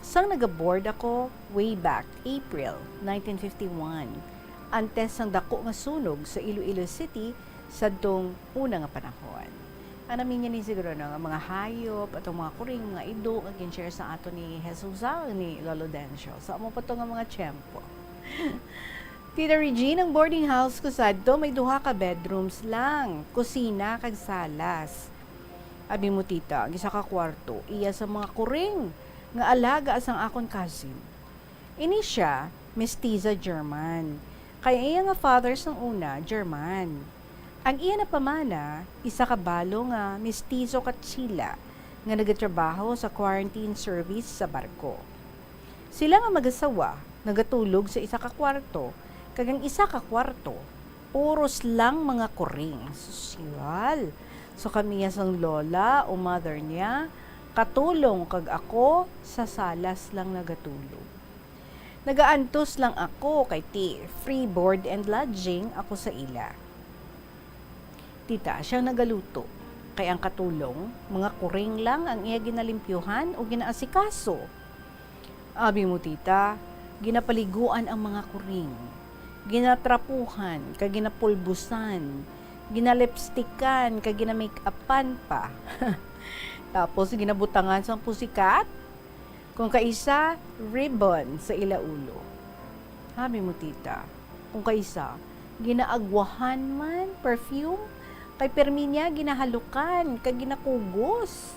Sang nagaboard ako way back April 1951, antes sang dako nga sunog sa Iloilo City sadtong una nga panahon. Anamin niya ni siguro nga mga hayop at mga kuring, mga ido nga gin-share sa ato ni Jesus ni Lolo Dencio. So amo pa to nga mga tiyempo. Tita Regine, ang boarding house ko sadto may duha ka bedrooms lang, kusina kag salas. Abi mo tita, ang isa ka kwarto iya sa mga kuring nga alaga asang akon cousin. Ini siya mestiza German. Kaya iya nga father sang una German. Ang iya na pamana, isa ka balo nga mestizo katsila nga nagatrabaho sa quarantine service sa barko. Sila nga mag-asawa, nagatulog sa isa ka kwarto, kag ang isa ka kwarto, puros lang mga kuring. Sosyal. So kami sang lola o mother niya, katulong kag ako sa salas lang nagatulog. Nagaantos lang ako kay free board and lodging ako sa ila. Tita, siyang nagaluto. Kaya ang katulong, mga kuring lang ang iya ginalimpyuhan o ginaasikaso. Abi mo tita, ginapaliguan ang mga kuring. Ginatrapuhan, kag ginapulbusan, ginalipstikan, kag ginamake-upan pa. Tapos ginabutangan sa pusikat. Kung kaisa, ribbon sa ilaulo. Abi mo tita, kung kaisa, ginaagwahan man, perfume, kay permi niya ginahalukan, kag ginakugos.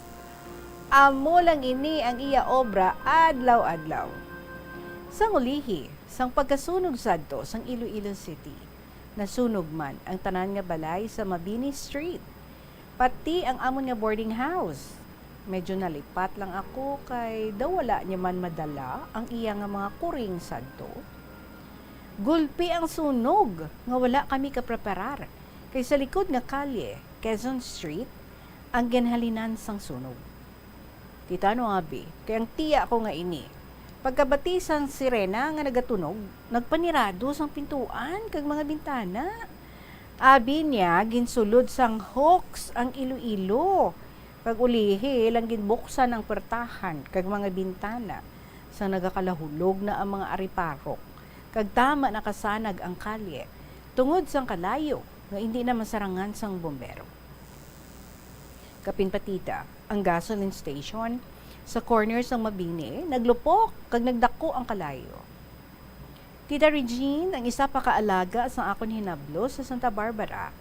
Amo lang ini ang iya obra adlaw-adlaw. Sang ulihi, sang pagkasunog sadto sang Iloilo City, nasunog man ang tanan nga balay sa Mabini Street. Pati ang amon nga boarding house. Medyo nalipat lang ako kay daw wala niya man madala ang iya nga mga kuring sadto. Gulpi ang sunog nga wala kami kapreparar. Kay sa likod nga kalye, Quezon Street, ang ginhalinan sang sunog. Tita no abi, kayang tiya ko nga ini. Pagkabati sang sirena nga nagatunog, nagpanirado sang pintuan kag mga bintana. Abi niya ginsulod sang hooks ang Iloilo. Pag ulihi lang ginbuksan ang pertahan kag mga bintana sa nagakalahulog na ang mga ariparok. Kag tama nakasanag ang kalye tungod sang kalayo nga hindi na masarangan sang bombero. Kapinpatita, ang gasoline station sa corner sang Mabini, naglupok kag nagdako ang kalayo. Tita Regine, ang isa pa kaalaga sa akon hinablo sa Santa Barbara,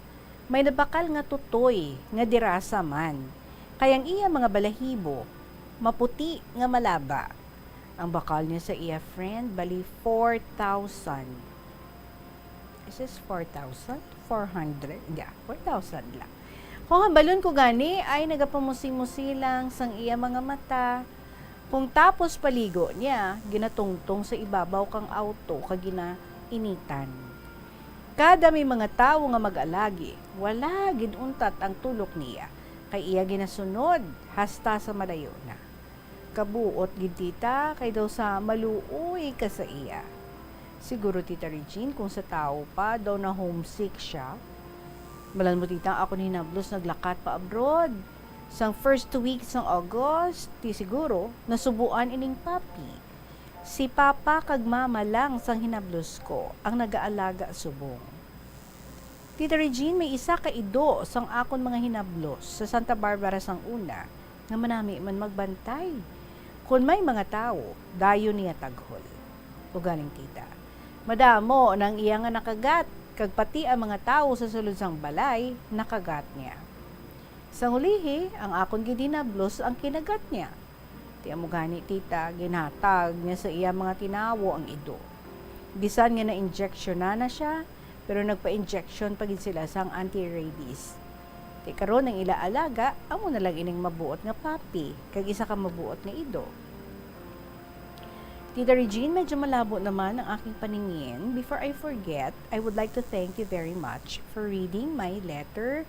may nabakal nga tutoy nga dirasa man. Kayang iya mga balahibo, maputi nga malaba. Ang bakal niya sa iya friend, bali 4,000. Is this 4,000? 400? Yeah, 4,000 lang. Kung hambalon ko gani, ay nagapamusi-musi lang sang iya mga mata. Kung tapos paligo niya, ginatungtong sa ibabaw kang auto kag ginainitan. Kada may mga tao nga mag-alagi, wala ginuntat ang tulok niya. Kay iya ginasunod, hasta sa malayo na. Kabuot gid tita, kay daw sa maluoy ka sa iya. Siguro Tita Regine, kung sa tao pa, daw na homesick siya. Malan mo tita, ako ni Nablos naglakat pa abroad. Sang first 2 weeks ng August, di siguro, nasubuan ining papi. Si Papa kag Mama lang sang hinablos ko, ang nagaalaga subong. Tita Regine, may isa ka ido sang akon mga hinablos sa Santa Barbara sang una, nga manami man magbantay. Kung may mga tao, dayo niya taghol. O galing tita. Madamo nang iya nga nakagat, kag pati ang mga tao sa sulod sang balay, nakagat niya. Sang ulihi, ang akon gidinablos ang kinagat niya. Tiyan mo gani tita, ginatag niya sa iya mga tinawo ang ido. Bisan nga na-injection na siya, pero nagpa-injection pagin sila sang anti-rabies. Di karon ang ilaalaga, amo na lang ining mabuot nga papi, kag isa ka mabuot nga ido. Tita Regine, medyo malabo naman ang aking paningin. Before I forget, I would like to thank you very much for reading my letter,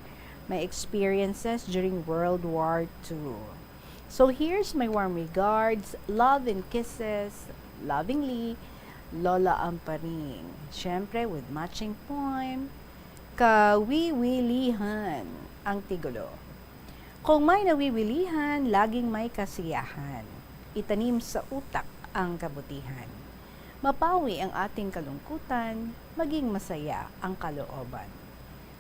my experiences during World War II. So here's my warm regards, love and kisses, lovingly, Lola Amparing. Siyempre, with matching poem, Kawiwilihan ang tigulo. Kung may nawiwilihan, laging may kasiyahan. Itanim sa utak ang kabutihan. Mapawi ang ating kalungkutan, maging masaya ang kalooban.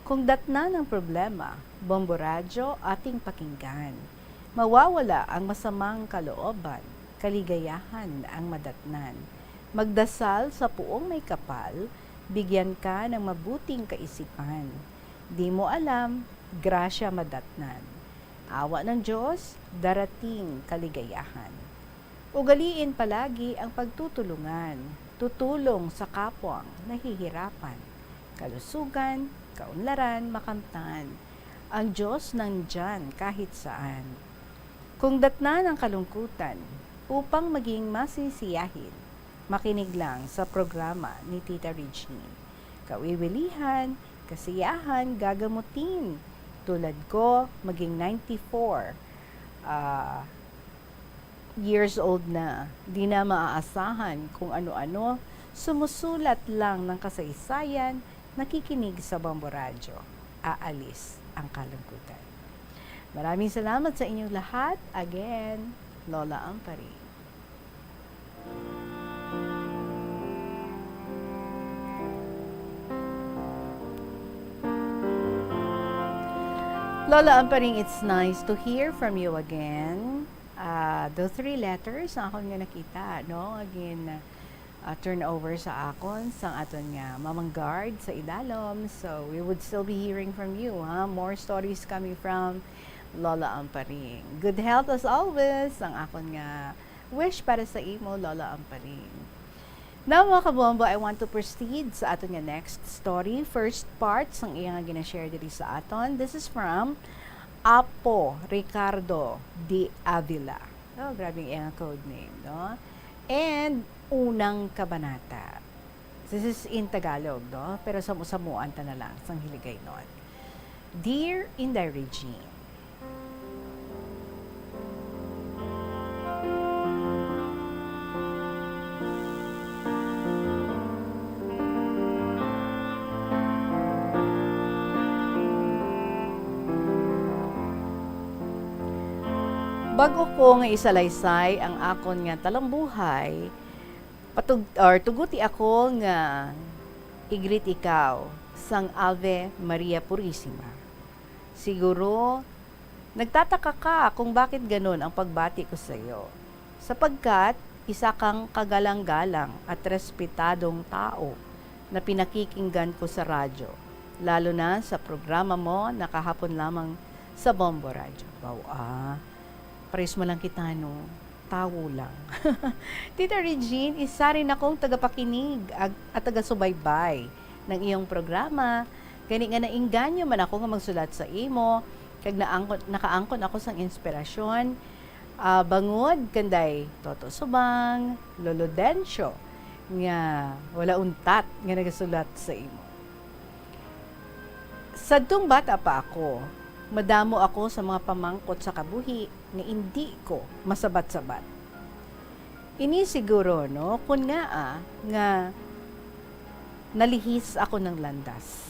Kung datna ng problema, Bomboradyo ating pakinggan. Mawawala ang masamang kalooban, kaligayahan ang madatnan. Magdasal sa puong may kapal, bigyan ka ng mabuting kaisipan. Di mo alam, grasya madatnan. Awa ng Diyos, darating kaligayahan. Ugaliin palagi ang pagtutulungan, tutulong sa kapwang nahihirapan. Kalusugan, kaunlaran, makamtan. Ang Diyos nandyan kahit saan. Kung datnan ang kalungkutan, upang maging masisiyahin, makinig lang sa programa ni Tita Regine. Kawiwilihan, kasiyahan, gagamutin. Tulad ko, maging 94 years old na. Di na maaasahan kung ano-ano. Sumusulat lang ng kasaysayan, nakikinig sa Bomboradyo. Aalis ang kalungkutan. Maraming salamat sa inyong lahat. Again, Lola Amparing. Lola Amparing, it's nice to hear from you again. The 3 letters na akong nga nakita, no? Again, turn over sa akon, sang aton nga Mamang Guard sa Idalom. So, we would still be hearing from you, ha? More stories coming from Lola Amparing. Good health as always, ang akon nga wish para sa imo, Lola Amparing. Now mga kabombo, I want to proceed sa aton nga next story. First part, sang iya nga ginashare diri sa aton. This is from Apo Ricardo de Avila. Oh, grabe yung iya code name, no? And unang kabanata. This is in Tagalog, no? Pero samu-samuan ta na lang sang hiligay nun. Dear Inday Regine, Bago ko nga isalaysay ang akon nga talambuhay, tuguti ako nga igrit ikaw sang Ave Maria Purissima. Siguro, nagtataka ka kung bakit ganun ang pagbati ko sa iyo. Sapagkat, isa kang kagalang-galang at respetadong tao na pinakikinggan ko sa radyo, lalo na sa programa mo na kahapon lamang sa Bombo Radio. Wow, pares mo lang kita, no? Tawo lang. Tita Regine, isa rin akong tagapakinig at taga-subaybay ng iyong programa. Gani nga nainganyo man ako nga magsulat sa imo, kag nakaangkon ako sang inspirasyon, bangod kanday Toto Subang, Lolo Dencio, nga wala untat nga nagasulat sa imo. Sadtong bata pa ako, madamo ako sa mga pamangkot sa kabuhi nga hindi ko masabat-sabat. Ini siguro, no, kun nga nga nalihis ako ng landas.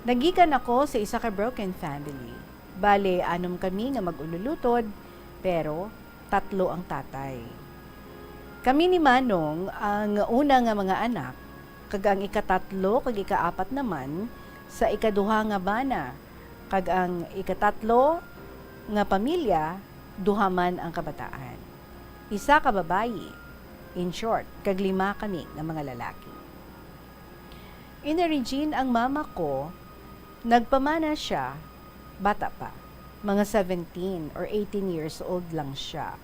Nagikan ako sa isa ka broken family. Bale, 6 kami nga mag-ululutod, pero 3 ang tatay. Kami ni Manong ang una nga mga anak, kag ang ika-3 kag ika-4 naman sa ika-2 nga bana, kag ang ika-3 nga pamilya, 2 man ang kabataan. Isa ka babayi, in short, kag 5 kami nga mga lalaki. Ina Regine, ang mama ko, nagpamana siya, bata pa, mga 17 or 18 years old lang siya.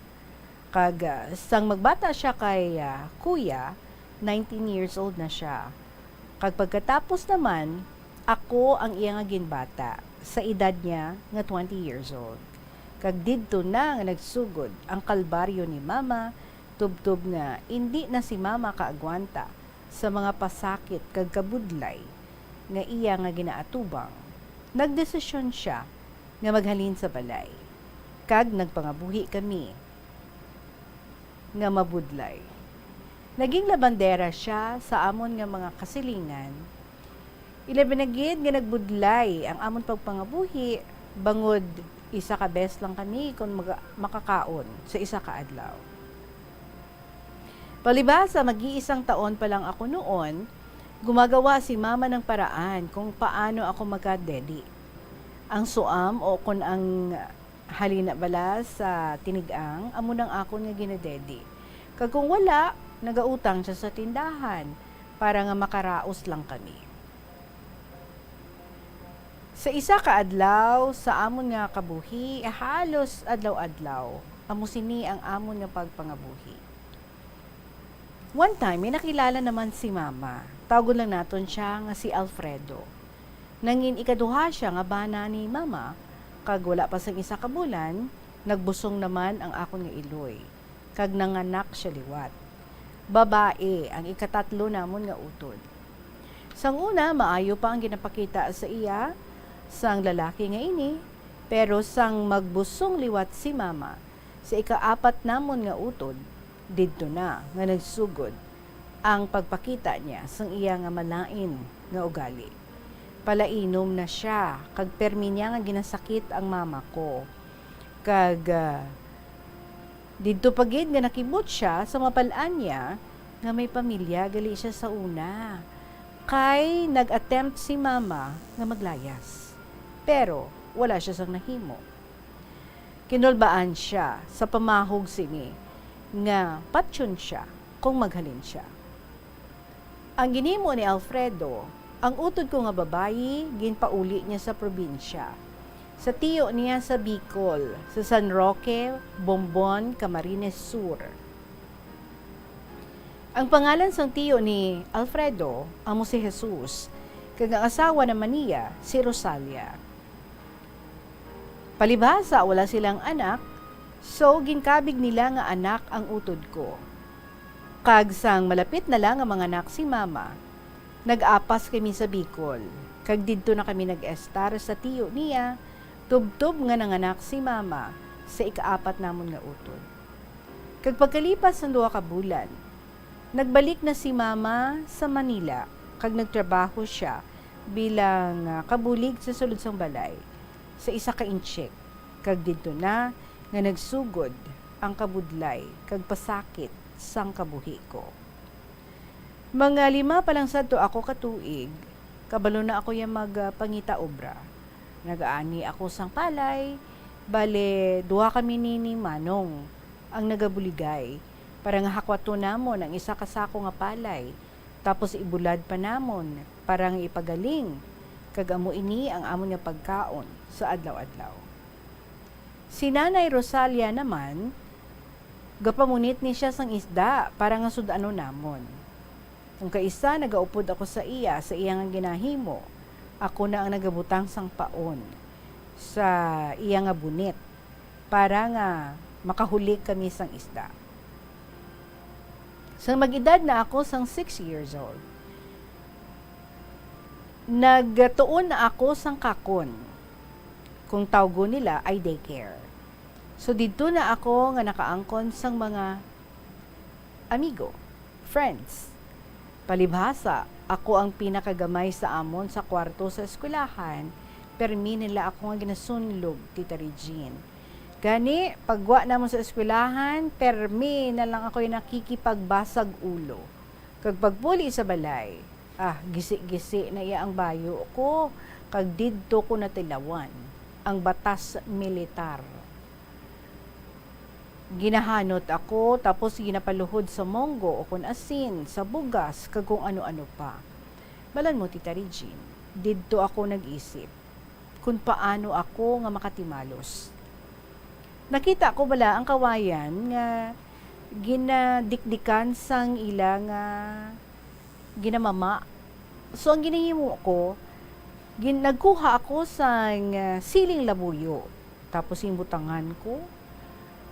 Kag sang magbata siya kay kuya, 19 years old na siya. Kag pagkatapos naman, ako ang iyang ginbata sa edad niya nga 20 years old. Kag didto na nga nagsugod ang kalbaryo ni mama, tubtob nga hindi na si mama kaagwanta sa mga pasakit kag kabudlay nga iya nga ginaatubang. Nagdesisyon siya nga maghalin sa balay. Kag nagpangabuhi kami nga mabudlay. Naging labandera siya sa amon nga mga kasilingan. Ilabinagid nga nagbudlay ang amon pagpangabuhi, bangod isa ka bes lang kami kung makakaon sa isa ka adlaw. Palibasa, mag-iisang taon pa lang ako noon, gumagawa si mama ng paraan kung paano ako magka-dedi. Ang suam o kung ang halina bala sa tinigang, amo nang ako nga ginadedi. Kag kung wala, nagautang siya sa tindahan para nga makaraos lang kami. Sa isa ka adlaw, sa amon nga kabuhi, halos adlaw-adlaw, amo sini ang amon nga pagpangabuhi. One time, may nakilala naman si mama. Tawag lang naton siya nga si Alfredo. Nangin ikaduha siya nga bana ni mama, kag wala pa sang isa ka bulan, nagbusong naman ang akon nga iloy. Kag nanganak siya liwat. Babae ang ika-3 namon nga utod. Sang una, maayo pa ang ginapakita sa iya, sang lalaki nga ini, pero sang magbusong liwat si mama, sa ika-4 namon nga utod, didto na nga nagsugod ang pagpakita niya sang iya nga malain nga ugali. Palainom na siya, kag permi niya nga ginasakit ang mama ko. Kag didto pagid nga nakibot siya sa mapalaan niya nga may pamilya, gali siya sa una. Kay nag-attempt si mama nga maglayas. Pero wala siya sang nahimo. Kinulbaan siya sa pamahog sini nga patsyon siya kung maghalin siya. Ang ginimo ni Alfredo, ang utod ko nga babayi, ginpauli niya sa probinsya. Sa tiyo niya sa Bicol, sa San Roque, Bombon, Camarines Sur. Ang pangalan sang tiyo ni Alfredo, amo si Jesus, kag ang asawa naman niya, si Rosalia. Palibhasa, wala silang anak, so ginkabig nila nga anak ang utod ko. Kag sang malapit na lang ang mga anak si mama, nag-apas kami sa Bicol. Kag didto na kami nag-estar sa tiyo niya, tubtob nga nanganak si mama sa ika-4 namon nga utod. Kag pagkalipas ng 2 ka bulan, nagbalik na si mama sa Manila, kag nagtrabaho siya bilang kabulig sa sulod sang balay sa isa ka inchik. Kag dito na nga nagsugod ang kabudlay kag pasakit sang kabuhi ko. Mga 5 pa lang sadto ako katuig, kabalo na ako yung magpangita obra. Nagaani ako sang palay, bale 2 kami ni Manong ang nagabuligay para nga hakwato namon ang isa kasako nga palay, tapos ibulad pa namon para nga ipagaling kag amo ini ang amon nga pagkaon sa adlaw-adlaw. Si Nanay Rosalia naman, gapamunit ni siya sang isda para nga sudano namon. Kung kaisa, nagaupod ako sa iyang ginahimo. Ako na ang nagabutang sang paon sa iya nga bunit para nga makahuli kami sang isda. Sang mag-edad na ako sang 6 years old, nagtuon na ako sang kakon. Kung tawgo nila ay daycare. So dito na ako nga nakaangkon sang mga amigo, friends. Palibhasa, ako ang pinakagamay sa amon sa kwarto sa eskwelahan, permi nila ako nga ginasunlog, Tita Regine. Gani, pagwa namon sa eskwelahan, permi na lang ako yung nakikipagbasag ulo. Kag pagpuli sa balay, gisi-gisi na iya ang bayo ko, kag didto ko natilawan ang batas militar. Ginahanot ako, tapos ginapaluhod sa monggo o kun asin, sa bugas, kag kung ano-ano pa. Balan mo, Tita Regine, didto ako nag-isip kung paano ako nga makatimalos. Nakita ko bala ang kawayan nga ginadikdikan sang ilang ginamama. So, ang ginahimo ko, nagkuha ako sang siling labuyo. Tapos yung butangan ko,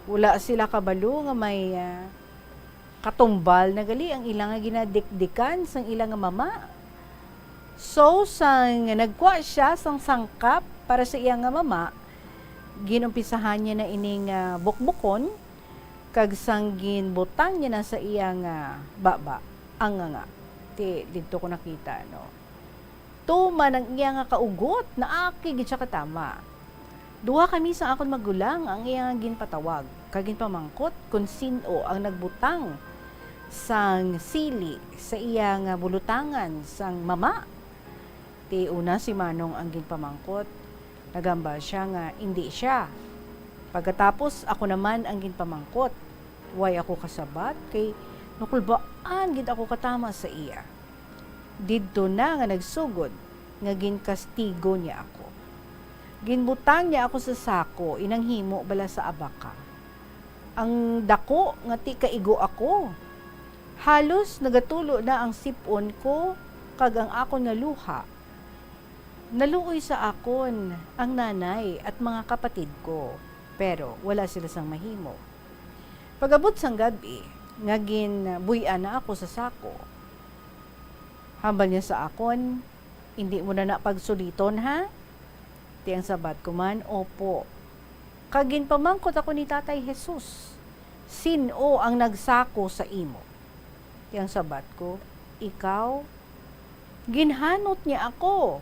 wala sila kabalo nga may katumbal na gali ang ilang nga ginadikdikan sang ilang nga mama. So, sang nagkuha siya sang sangkap para sa iyang nga mama, ginumpisahan niya na ining bukbukon, kag sang ginbutang niya na sa iyang baba, ang nga. Dito ko nakita, no? Tuman ang iyang nga kaugot na akig siya katama. 2 kami sa akon magulang ang iyang ginpatawag, kagin pamangkot kung sino ang nagbutang sang sili sa iyang bulutangan sang mama. Ti una si Manong ang ginpamangkot, nagamba siya nga hindi siya. Pagkatapos ako naman ang ginpamangkot, way ako kasabat kay nakulbaan gid ako katama sa iya. Didto na nga nagsugod nga ginkastigo niya ako. Ginbutang niya ako sa sako, inanghimo bala sa abaka. Ang dako nga ti kaigo ako. Halos nagatulo na ang sipon ko kag ang akon nga luha. Naluoy sa akon ang nanay at mga kapatid ko, pero wala sila sang mahimo. Pag-abot sang gabi, nga ginbuyan na ako sa sako. Hambal niya sa akon, hindi mo na pagsuliton ha? Tiyang sabat ko man, opo. Kagin pamangkot ako ni Tatay Jesus. Sino ang nagsako sa imo? Tiyang sabat ko, ikaw? Ginhanot niya ako.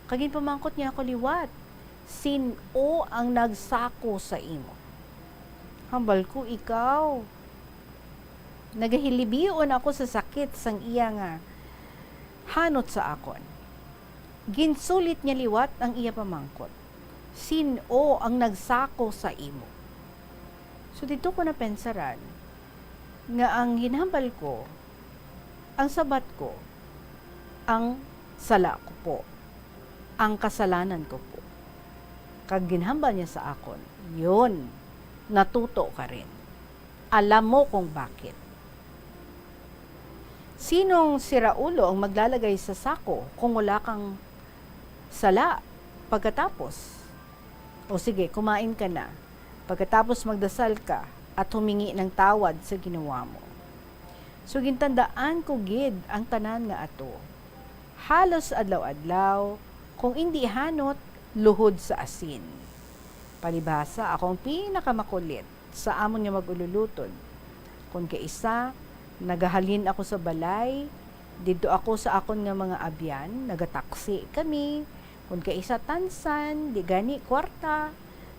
Kagin pamangkot niya ako liwat. Sino ang nagsako sa imo? Hambal ko, ikaw. Nagahilibiyon ako sa sakit sang iya nga hanot sa akon. Ginsulit niya liwat ang iya pamangkot. Sino ang nagsako sa imo? So dito ko napensaran nga ang hinambal ko, ang sabat ko, ang sala ko po, ang kasalanan ko po. Kag ginhambal niya sa akon, yun, natuto ka rin. Alam mo kung bakit. Sinong siraulo ang maglalagay sa sako kung wala kang sala pagkatapos? O sige, kumain ka na. Pagkatapos magdasal ka at humingi ng tawad sa ginawa mo. So gintandaan ko gid ang tanan nga ato. Halos adlaw-adlaw, kung hindi hanot, luhod sa asin. Palibhasa, akong pinakamakulit sa amon nga magululutod. Kung kaisa, nagahalin ako sa balay, dito ako sa akon nga mga abyan, nagataksi kami, kung kaisa tansan, di gani kwarta,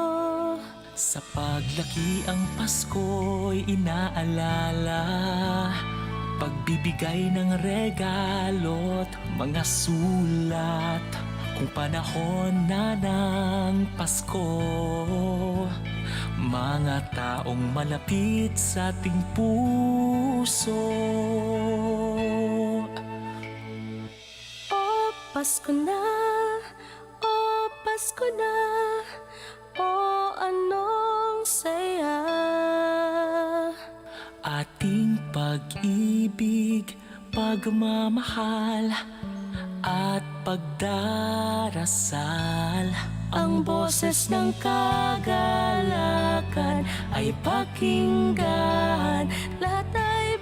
ko. Sa paglaki ang Pasko'y inaalala, pagbibigay ng regalo't mga sulat. Kung panahon na ng Pasko, mga taong malapit sa ating puso. Oh, Pasko na, oh, Pasko na, oh, anong saya. Ating pag-ibig, pagmamahal, at pagdarasal. Ang boses ng kagalakan ay pakinggan. Lahat ay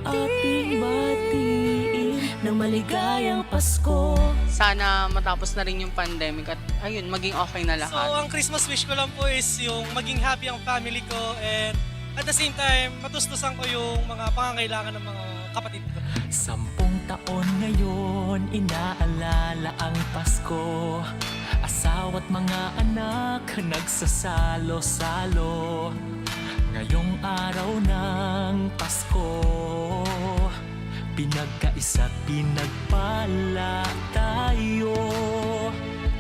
Ating batiin ng maligayang Pasko. Sana matapos na rin yung pandemic at ayun, maging okay na So, lahat. ang Christmas wish ko lang po is yung maging happy ang family ko and at the same time, matustusan ko yung mga pangangailangan ng mga kapatid ko. 10 taon ngayon, inaalala ang Pasko. Asawa't mga anak, nagsasalo-salo. Ngayong araw ng Pasko, pinagkaisa't pinagpala tayo.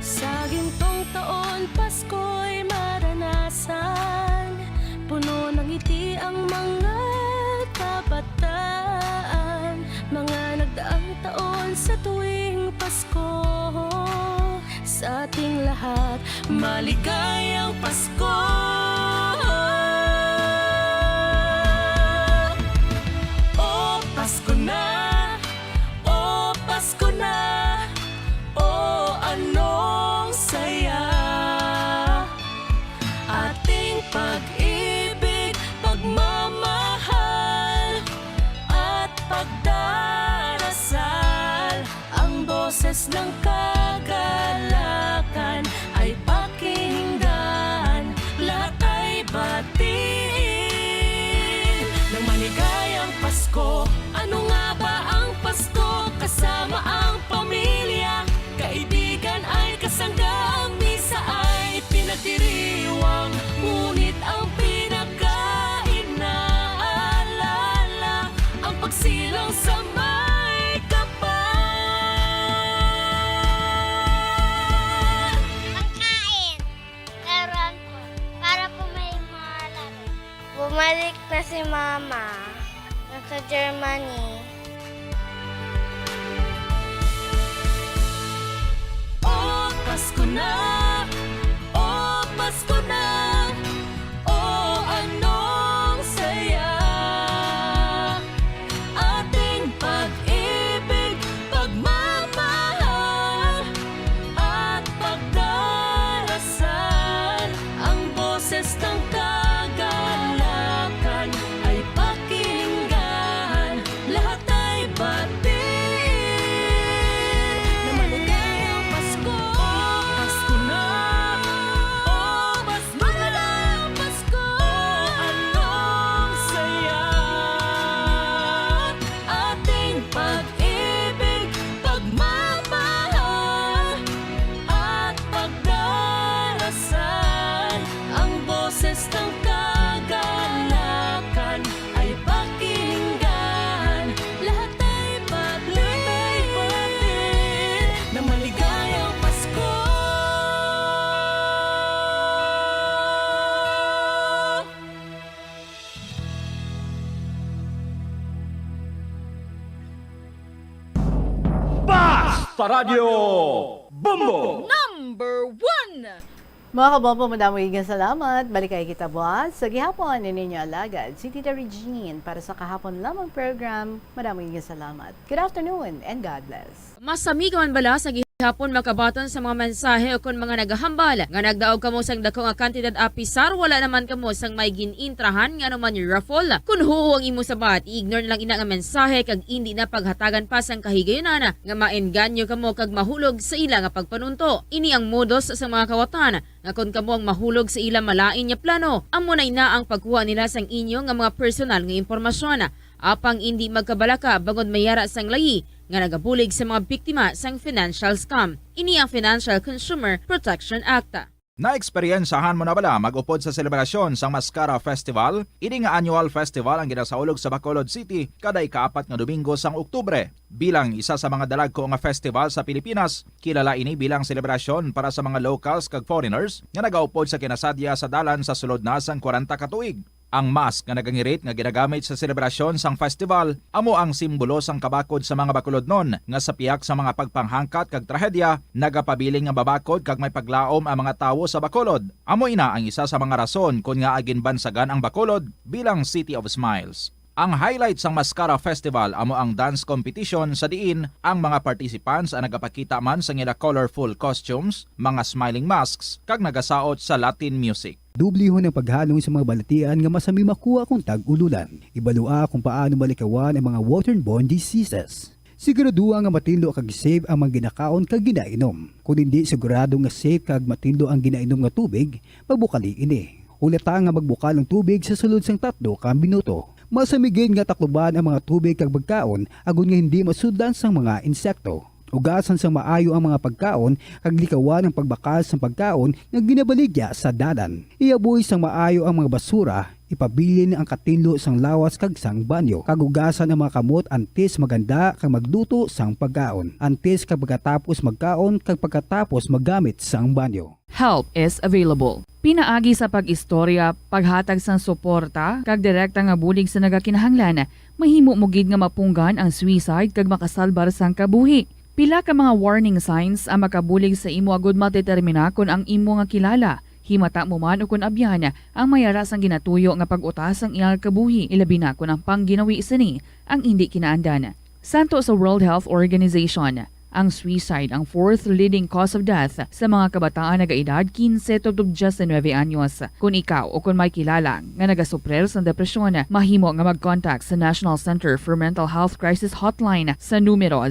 Sa gintong taon, Pasko'y maranasan. Puno ng ngiti ang mga kabataan. Mga nagdaang taon sa tuwing Pasko. Sa ating lahat, maligayang Pasko. Oh, Pasko na! Oh, Pasko na! Oh, anong saya! Ating pag-ibig, pagmamahal, at pagdarasal. Ang boses ng kagalakan ay pakinggan. Lahat ay batiin ng maligayang Pasko. Ano nga ba ang Pasko? Kasama ang pamilya, kaibigan ay kasangga, ang misa ay pinagdiriwang. Ngunit ang pinaka-inaalala, ang pagsilang sa may kapal. Pagkain, laruan po, para po may mga laro. Bumalik na si Mama, nasa Germany. Oh, Pasko na! Oh, Pasko na! Oh, anong saya! Ating pag-ibig, pagmamahal, at pagdarasal. Ang boses ng kagalakan ay pakinggan. Lahat ay batiin na maligayang Pasko. Pasko na! Oh, mas maligayang Pasko. Anong saya! Ating pag-ibig, pagmamahal, at pagdarasal. Ang boses ng kagalakan ay pakinggan. Lahat ay batiin na maligayang Pasko. Basta Radio Bombo! Number 1! Mga kabombo, madaming salamat. Balik kayo kita buhat. Sa gihapon, ninyo alagad, si Tita Regine para sa kahapon lamang program. Madaming salamat. Good afternoon and God bless. Masami ka man bala sa gihapon makabaton sa mga mensahe o kung mga nagahambal nga nagdaog kamo sang dako nga kantidad apisar wala naman kamo sang may ginintrahan nga naman yung raffle. Kung huo ang imo sabat, i-ignore lang ina nga mensahe kag hindi na paghatagan pa sang kahigayonan nga maengganyo kamo kag mahulog sa ila nga pagpanunto. Ini ang modus sa mga kawatan nga kung kamo ang mahulog sa ila malain nga plano, amo na ina ang pagkuha nila sang inyo nga mga personal nga impormasyon. Apang hindi magkabalaka bangod mayara sang layi nga nagabulig sa mga biktima sang financial scam. Ini ang Financial Consumer Protection Act. Naeksperyensahan mo na bala mag-upod sa selebrasyon sang Mascara Festival? Ini nga annual festival ang ginasaulog sa Bacolod City kada ika-4 nga Domingo sang Oktubre. Bilang isa sa mga dalagko nga festival sa Pilipinas, kilala ini bilang selebrasyon para sa mga locals kag foreigners nga nagaupod sa kinasadya sa dalan sa sulod na sang 40 ka tuig. Ang mask nga nagangirit nga ginagamit sa selebrasyon sang festival amo ang simbolo sang kabakod sa mga Bacolodnon nga sa piyak sa mga pagpanghangkat kag trahedya nagapabiling nga babakod kag may paglaom ang mga tawo sa Bacolod. Amo ina ang isa sa mga rason kung nga agin bansagan ang Bacolod bilang City of Smiles. Ang highlight sang Mascara Festival amo ang dance competition sa diin ang mga participants ang nagapakita man sa ila colorful costumes, mga smiling masks kag nagasaot sa Latin music. Dublihon ang paghalong sa mga balatian nga masami makuha kung tag-ululan. Ibalua kung paano malikawan ang mga waterborne diseases. Siguraduha nga matindog kag safe ang mga ginakaon kag ginainom. Kung hindi sigurado nga safe kag matindog ang ginainom nga tubig, magbukali ini. Ulata nga magbukal ang tubig sa sulod sang 3 ka minuto. Masamigin nga takluban ang mga tubig kag pagkaon agon nga hindi masudan sang mga insekto. Ugasan sang maayo ang mga pagkaon kag likawan ang pagbakal sang pagkaon nga ginabaligya sa dalan. Iaboy sang maayo ang mga basura, ipabilin ang katinlo sang lawas kag sang banyo. Kag ugasan ang mga kamot antes maganda kag magluto sang pagkaon. Antes kag pagkatapos magkaon kag pagkatapos maggamit sang banyo. Help is available. Pinaagi sa pag-istorya, paghatag sang suporta, kag direkta nga bulig sa nagakinahanglan, mahimo mo gid nga mapunggan ang suicide kag makasalbar sang kabuhi. Pila ka mga warning signs ang makabulig sa imo agud matetermina kung ang imo nga kilala. Himata mo man o kung abyan ang mayara sang ginatuyo nga pag-utas ang iyang kabuhi, ilabi na kung ang pangginawi sini ang hindi kinaandan. Santo sa World Health Organization, ang suicide ang 4th leading cause of death sa mga kabataan nagaedad 15 to 19 anyos. Kung ikaw o kung may kilala nga nagasuprer sa depresyon, mahimo nga mag-contact sa National Center for Mental Health Crisis Hotline sa numero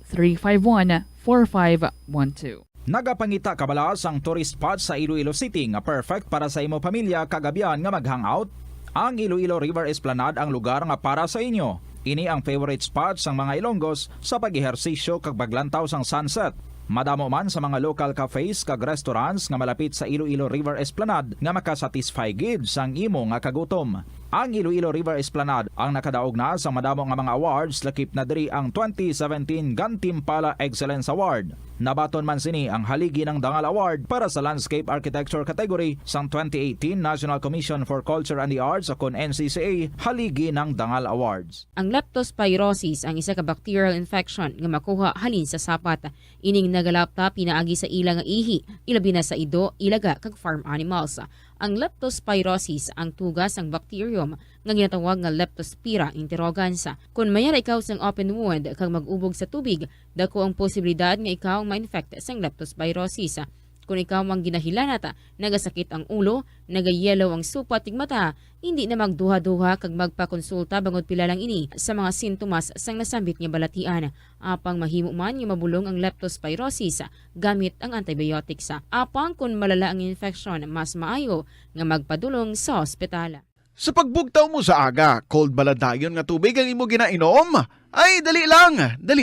0966-351-4512. Nagapangita kabalas ang tourist spot sa Iloilo City nga perfect para sa imo pamilya kagabihan nga mag-hangout. Ang Iloilo River Esplanade ang lugar nga para sa inyo. Ini ang favorite spot sang mga Ilonggos sa pag-ehersisyo kag paglantaw sang sunset. Madamo man sa mga local cafes kag restaurants nga malapit sa Iloilo River Esplanade nga makasatisfy gid sang imo nga kagutom. Ang Iloilo River Esplanade ang nakadaog na sa madamo nga mga awards lakip na diri ang 2017 Gantimpala Excellence Award. Nabaton man sini ang haligi ng Dangal Award para sa Landscape Architecture category sang 2018 National Commission for Culture and the Arts o NCCA haligi ng Dangal Awards. Ang leptospirosis ang isa ka bacterial infection nga makuha halin sa sapat. Ining nagalapta pinaagi sa ilang ihi, ilabi na sa ido, ilaga kag farm animals. Ang leptospirosis ang tugas ang bacterium nga ginatawag nga Leptospira interrogans. Kung mayara ikaw sang open wound kag mag-ubog sa tubig, dako ang posibilidad nga ikaw ma-infect sang leptospirosis. Kung ikaw mang ginahilanata, nagasakit ang ulo, nagayellow ang supat tig mata, hindi na magduha-duha kag magpakonsulta bangod pila lang ini sa mga sintomas sang nasambit nga balatian. Apang mahimo man nga mabulong ang leptospirosis gamit ang antibiotics. Apang kung malala ang infection, mas maayo nga magpadulong sa ospital. Sa pagbugtaw mo sa aga, cold baladayon nga tubig ang imo ginainom? Ay, dali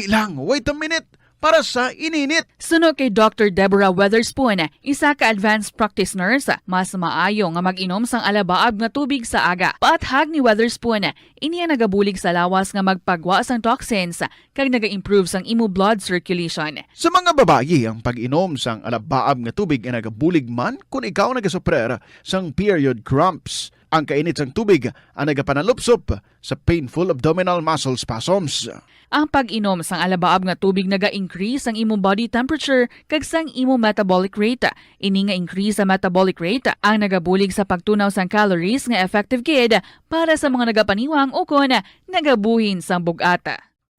lang, wait a minute. Para sa ininit. Sunod kay Dr. Deborah Weatherspoon, isa ka advanced practice nurse, mas maayo nga mag-inom sang alabaab nga tubig sa aga. Paathag ni Weatherspoon, iniya nagabulig sa lawas nga magpagwa sang toxins kag naga-improve sang imo blood circulation. Sa mga babayi, ang pag-inom sang alabaab nga tubig ay nagabulig man kung ikaw nagasuprer sang period cramps. Ang kainit sang tubig ang nagapanalupsop sa painful abdominal muscle spasms. Ang pag-inom sang alabaab nga tubig naga-increase ang imong body temperature kag sang imong metabolic rate. Ini nga increase sa metabolic rate ang nagabulig sa pagtunaw sang calories nga effective gid para sa mga nagapaniwang o kon nagabuhin sang bugata.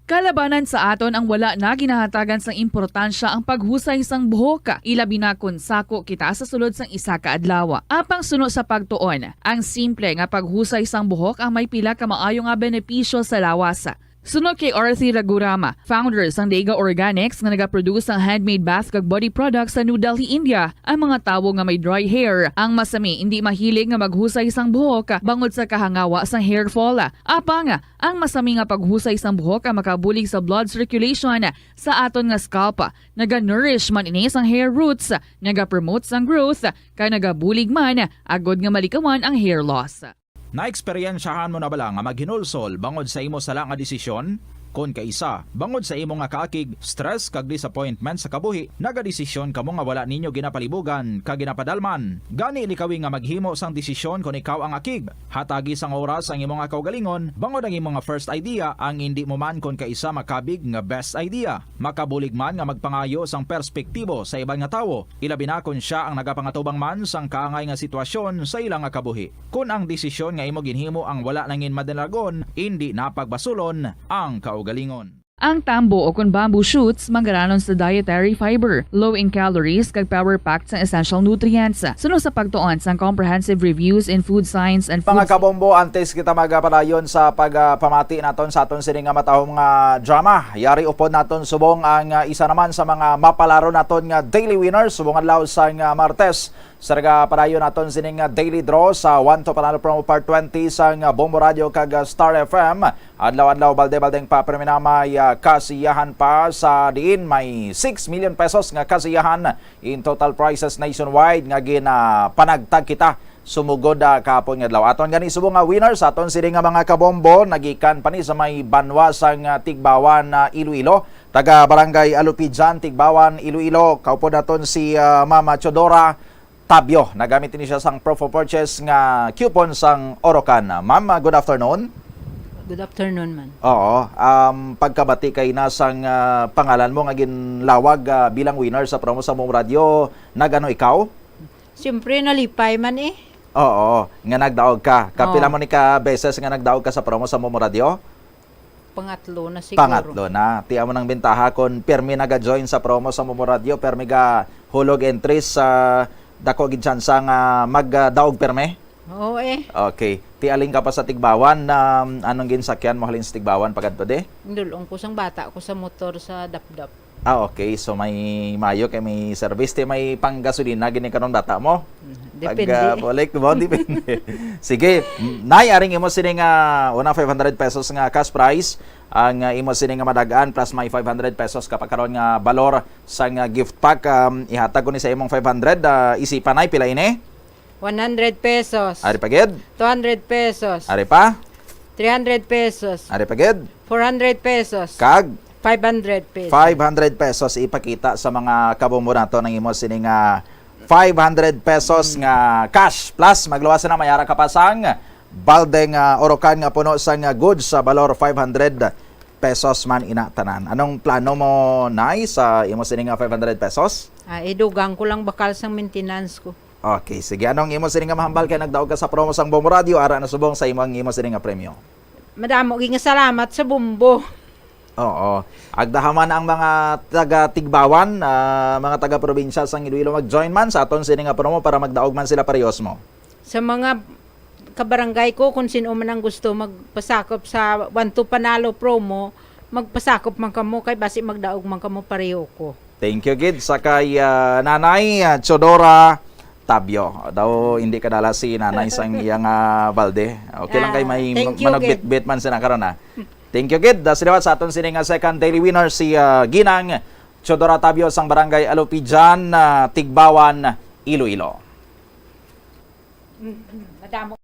Kalabanan sa aton ang wala na ginahatagan sang importansya ang paghusay sang buhok, ilabi na kun sako kita sa sulod sang isa ka adlaw. Apang suno sa pagtuon, ang simple nga paghusay sang buhok ang may pila ka maayo nga benepisyo sa lawas. Sunod kay Arthi Ragurama, founder sang Dega Organics nga nagaproduce ng handmade bath kag body products sa New Delhi, India. Ang mga tawo nga may dry hair, ang masami hindi mahilig nga maghusay sang buhok bangod sa kahangawa sang hair fall. Apang ang masami nga paghusay sang buhok ang makabulig sa blood circulation sa aton nga scalp. Naga-nourish man ini sang hair roots, naga-promote sang growth, kay nagabulig man agod nga malikawan ang hair loss. Naeksperyensyahan mo na bala nga maghinulsol bangod sa imo sala nga desisyon? Kung kaisa, bangod sa imo nga kaakig, stress kag disappointment sa kabuhi, nagadesisyon kamo nga wala ninyo ginapalibugan kag ginapadalman. Gani ilikawi nga maghimo sang desisyon kung ikaw ang akig. Hatagi sang oras ang imo nga kaugalingon, bangod ang imo nga first idea ang hindi mo man kung kaisa makabig nga best idea. Makabulig man nga magpangayo sang perspektibo sa ibang nga tawo, ilabi na kung siya ang nagapangatubang man sang kaangay nga sitwasyon sa ilang nga kabuhi. Kung ang desisyon nga imo ginhimo ang wala nangin madalagon, hindi napagbasulon ang kaugalingon. Ang tambo o kung bamboo shoots manggaranon sa dietary fiber, low in calories kag power-packed sa essential nutrients. Sunod sa pagtuon sa comprehensive reviews in food science and food... Mga kabombo, antes kita magapadayon sa pagpamati naton sa aton sining nga matahong nga drama. Yari upod naton subong ang isa naman sa mga mapalaro naton nga daily winners subong adlaw sa Martes. Sarga padayon naton sining daily draw sa 1 to panalo promo part 20 sa Bombo Radio kag Star FM. Adlaw-adlaw balde-baldeng pa may kasiyahan pa sa diin may 6 million pesos nga kasiyahan in total prizes nationwide nga panagtag kita sumugod kahapon nga adlaw. Aton gani subong nga winners aton sini nga mga kabombo nagikan pa ni sa may banwa sang Tigbawan Iloilo, taga Barangay Alupijan, Tigbawan Iloilo. Kaupod naton si Mama Chodora Tabio. Nagamit ni siya sang proof of purchase nga coupon sang Orocan. Ma'am, good afternoon. Good afternoon, man. Oo. Pagkabati kay nasang pangalan mo nga ginlawag bilang winner sa promo sa mong radio, nagano ikaw? Siyempre, nalipay man eh. Oo. Nga nagdaog ka. Kapila mo ni ka beses nga nagdaog ka sa promo sa mong radio? Pangatlo na siguro. Pangatlo na. Tiya mo ng bentaha kung permi naga-join sa promo sa mong radio, permi ga hulog entries sa dako gid tsansa nga magdaog perme? Oo eh. Okay. Tialing ka pa sa Tigbawan na anong ginsakyan mo halin sa Tigbawan pagad pa de? Ndulong ko sang bata ko sa motor sa dapdap. Okay. So may mayo kay may service ti may panggasolina gini karon bata mo? Depende. Balik mo depende. Sige, nay aring imo sini nga una 500 pesos nga cash prize. Ang imo sini nga madagaan plus may 500 pesos kapag karon nga balor sa nga gift pack. Ihatag ko ni sa imong 500. Isipan ay pila ini? 100 pesos. Ari pagid? 200 pesos. Ari pa? 300 pesos. Ari pagid? 400 pesos. Kag? 500 pesos. 500 pesos ipakita sa mga kabombo nato ng imo sini nga 500 pesos nga cash plus magluwas na mayara ka pa sang baldeng Orocan nga puno sang goods sa balor 500 pesos man ina tanan. Anong plano mo nay sa imo sini nga 500 pesos? Idugang ko lang bakal sang maintenance ko. Okay, sige. Anong imo sini nga mahambal kay nagdaog ka sa promo sang Bombo Radio ara na subong sa imong imo sini nga premyo? Madamo gi nga salamat sa Bombo. Oo. Agdahaman ang mga taga Tigbawan, mga taga probinsya sang Iloilo mag-join man sa aton sini nga promo para magdaog man sila parehos mo. Sa mga kabarangay ko, kung sino man ang gusto magpasakop sa 1 to panalo promo, magpasakop man kamo kay basi magdaog man kamo pareho ko. Thank you, Gid. Sa kay Nanay Chodora Tabio. Daw hindi ka dala si Nanay sang iyang balde. Okay lang kay may managbit-bit man sila karon ha. Thank you, Gid. Salamat sa aton sining second daily winner si Ginang Chodora Tabio sang Barangay Alupijan, Tigbawan, Iloilo. Madamo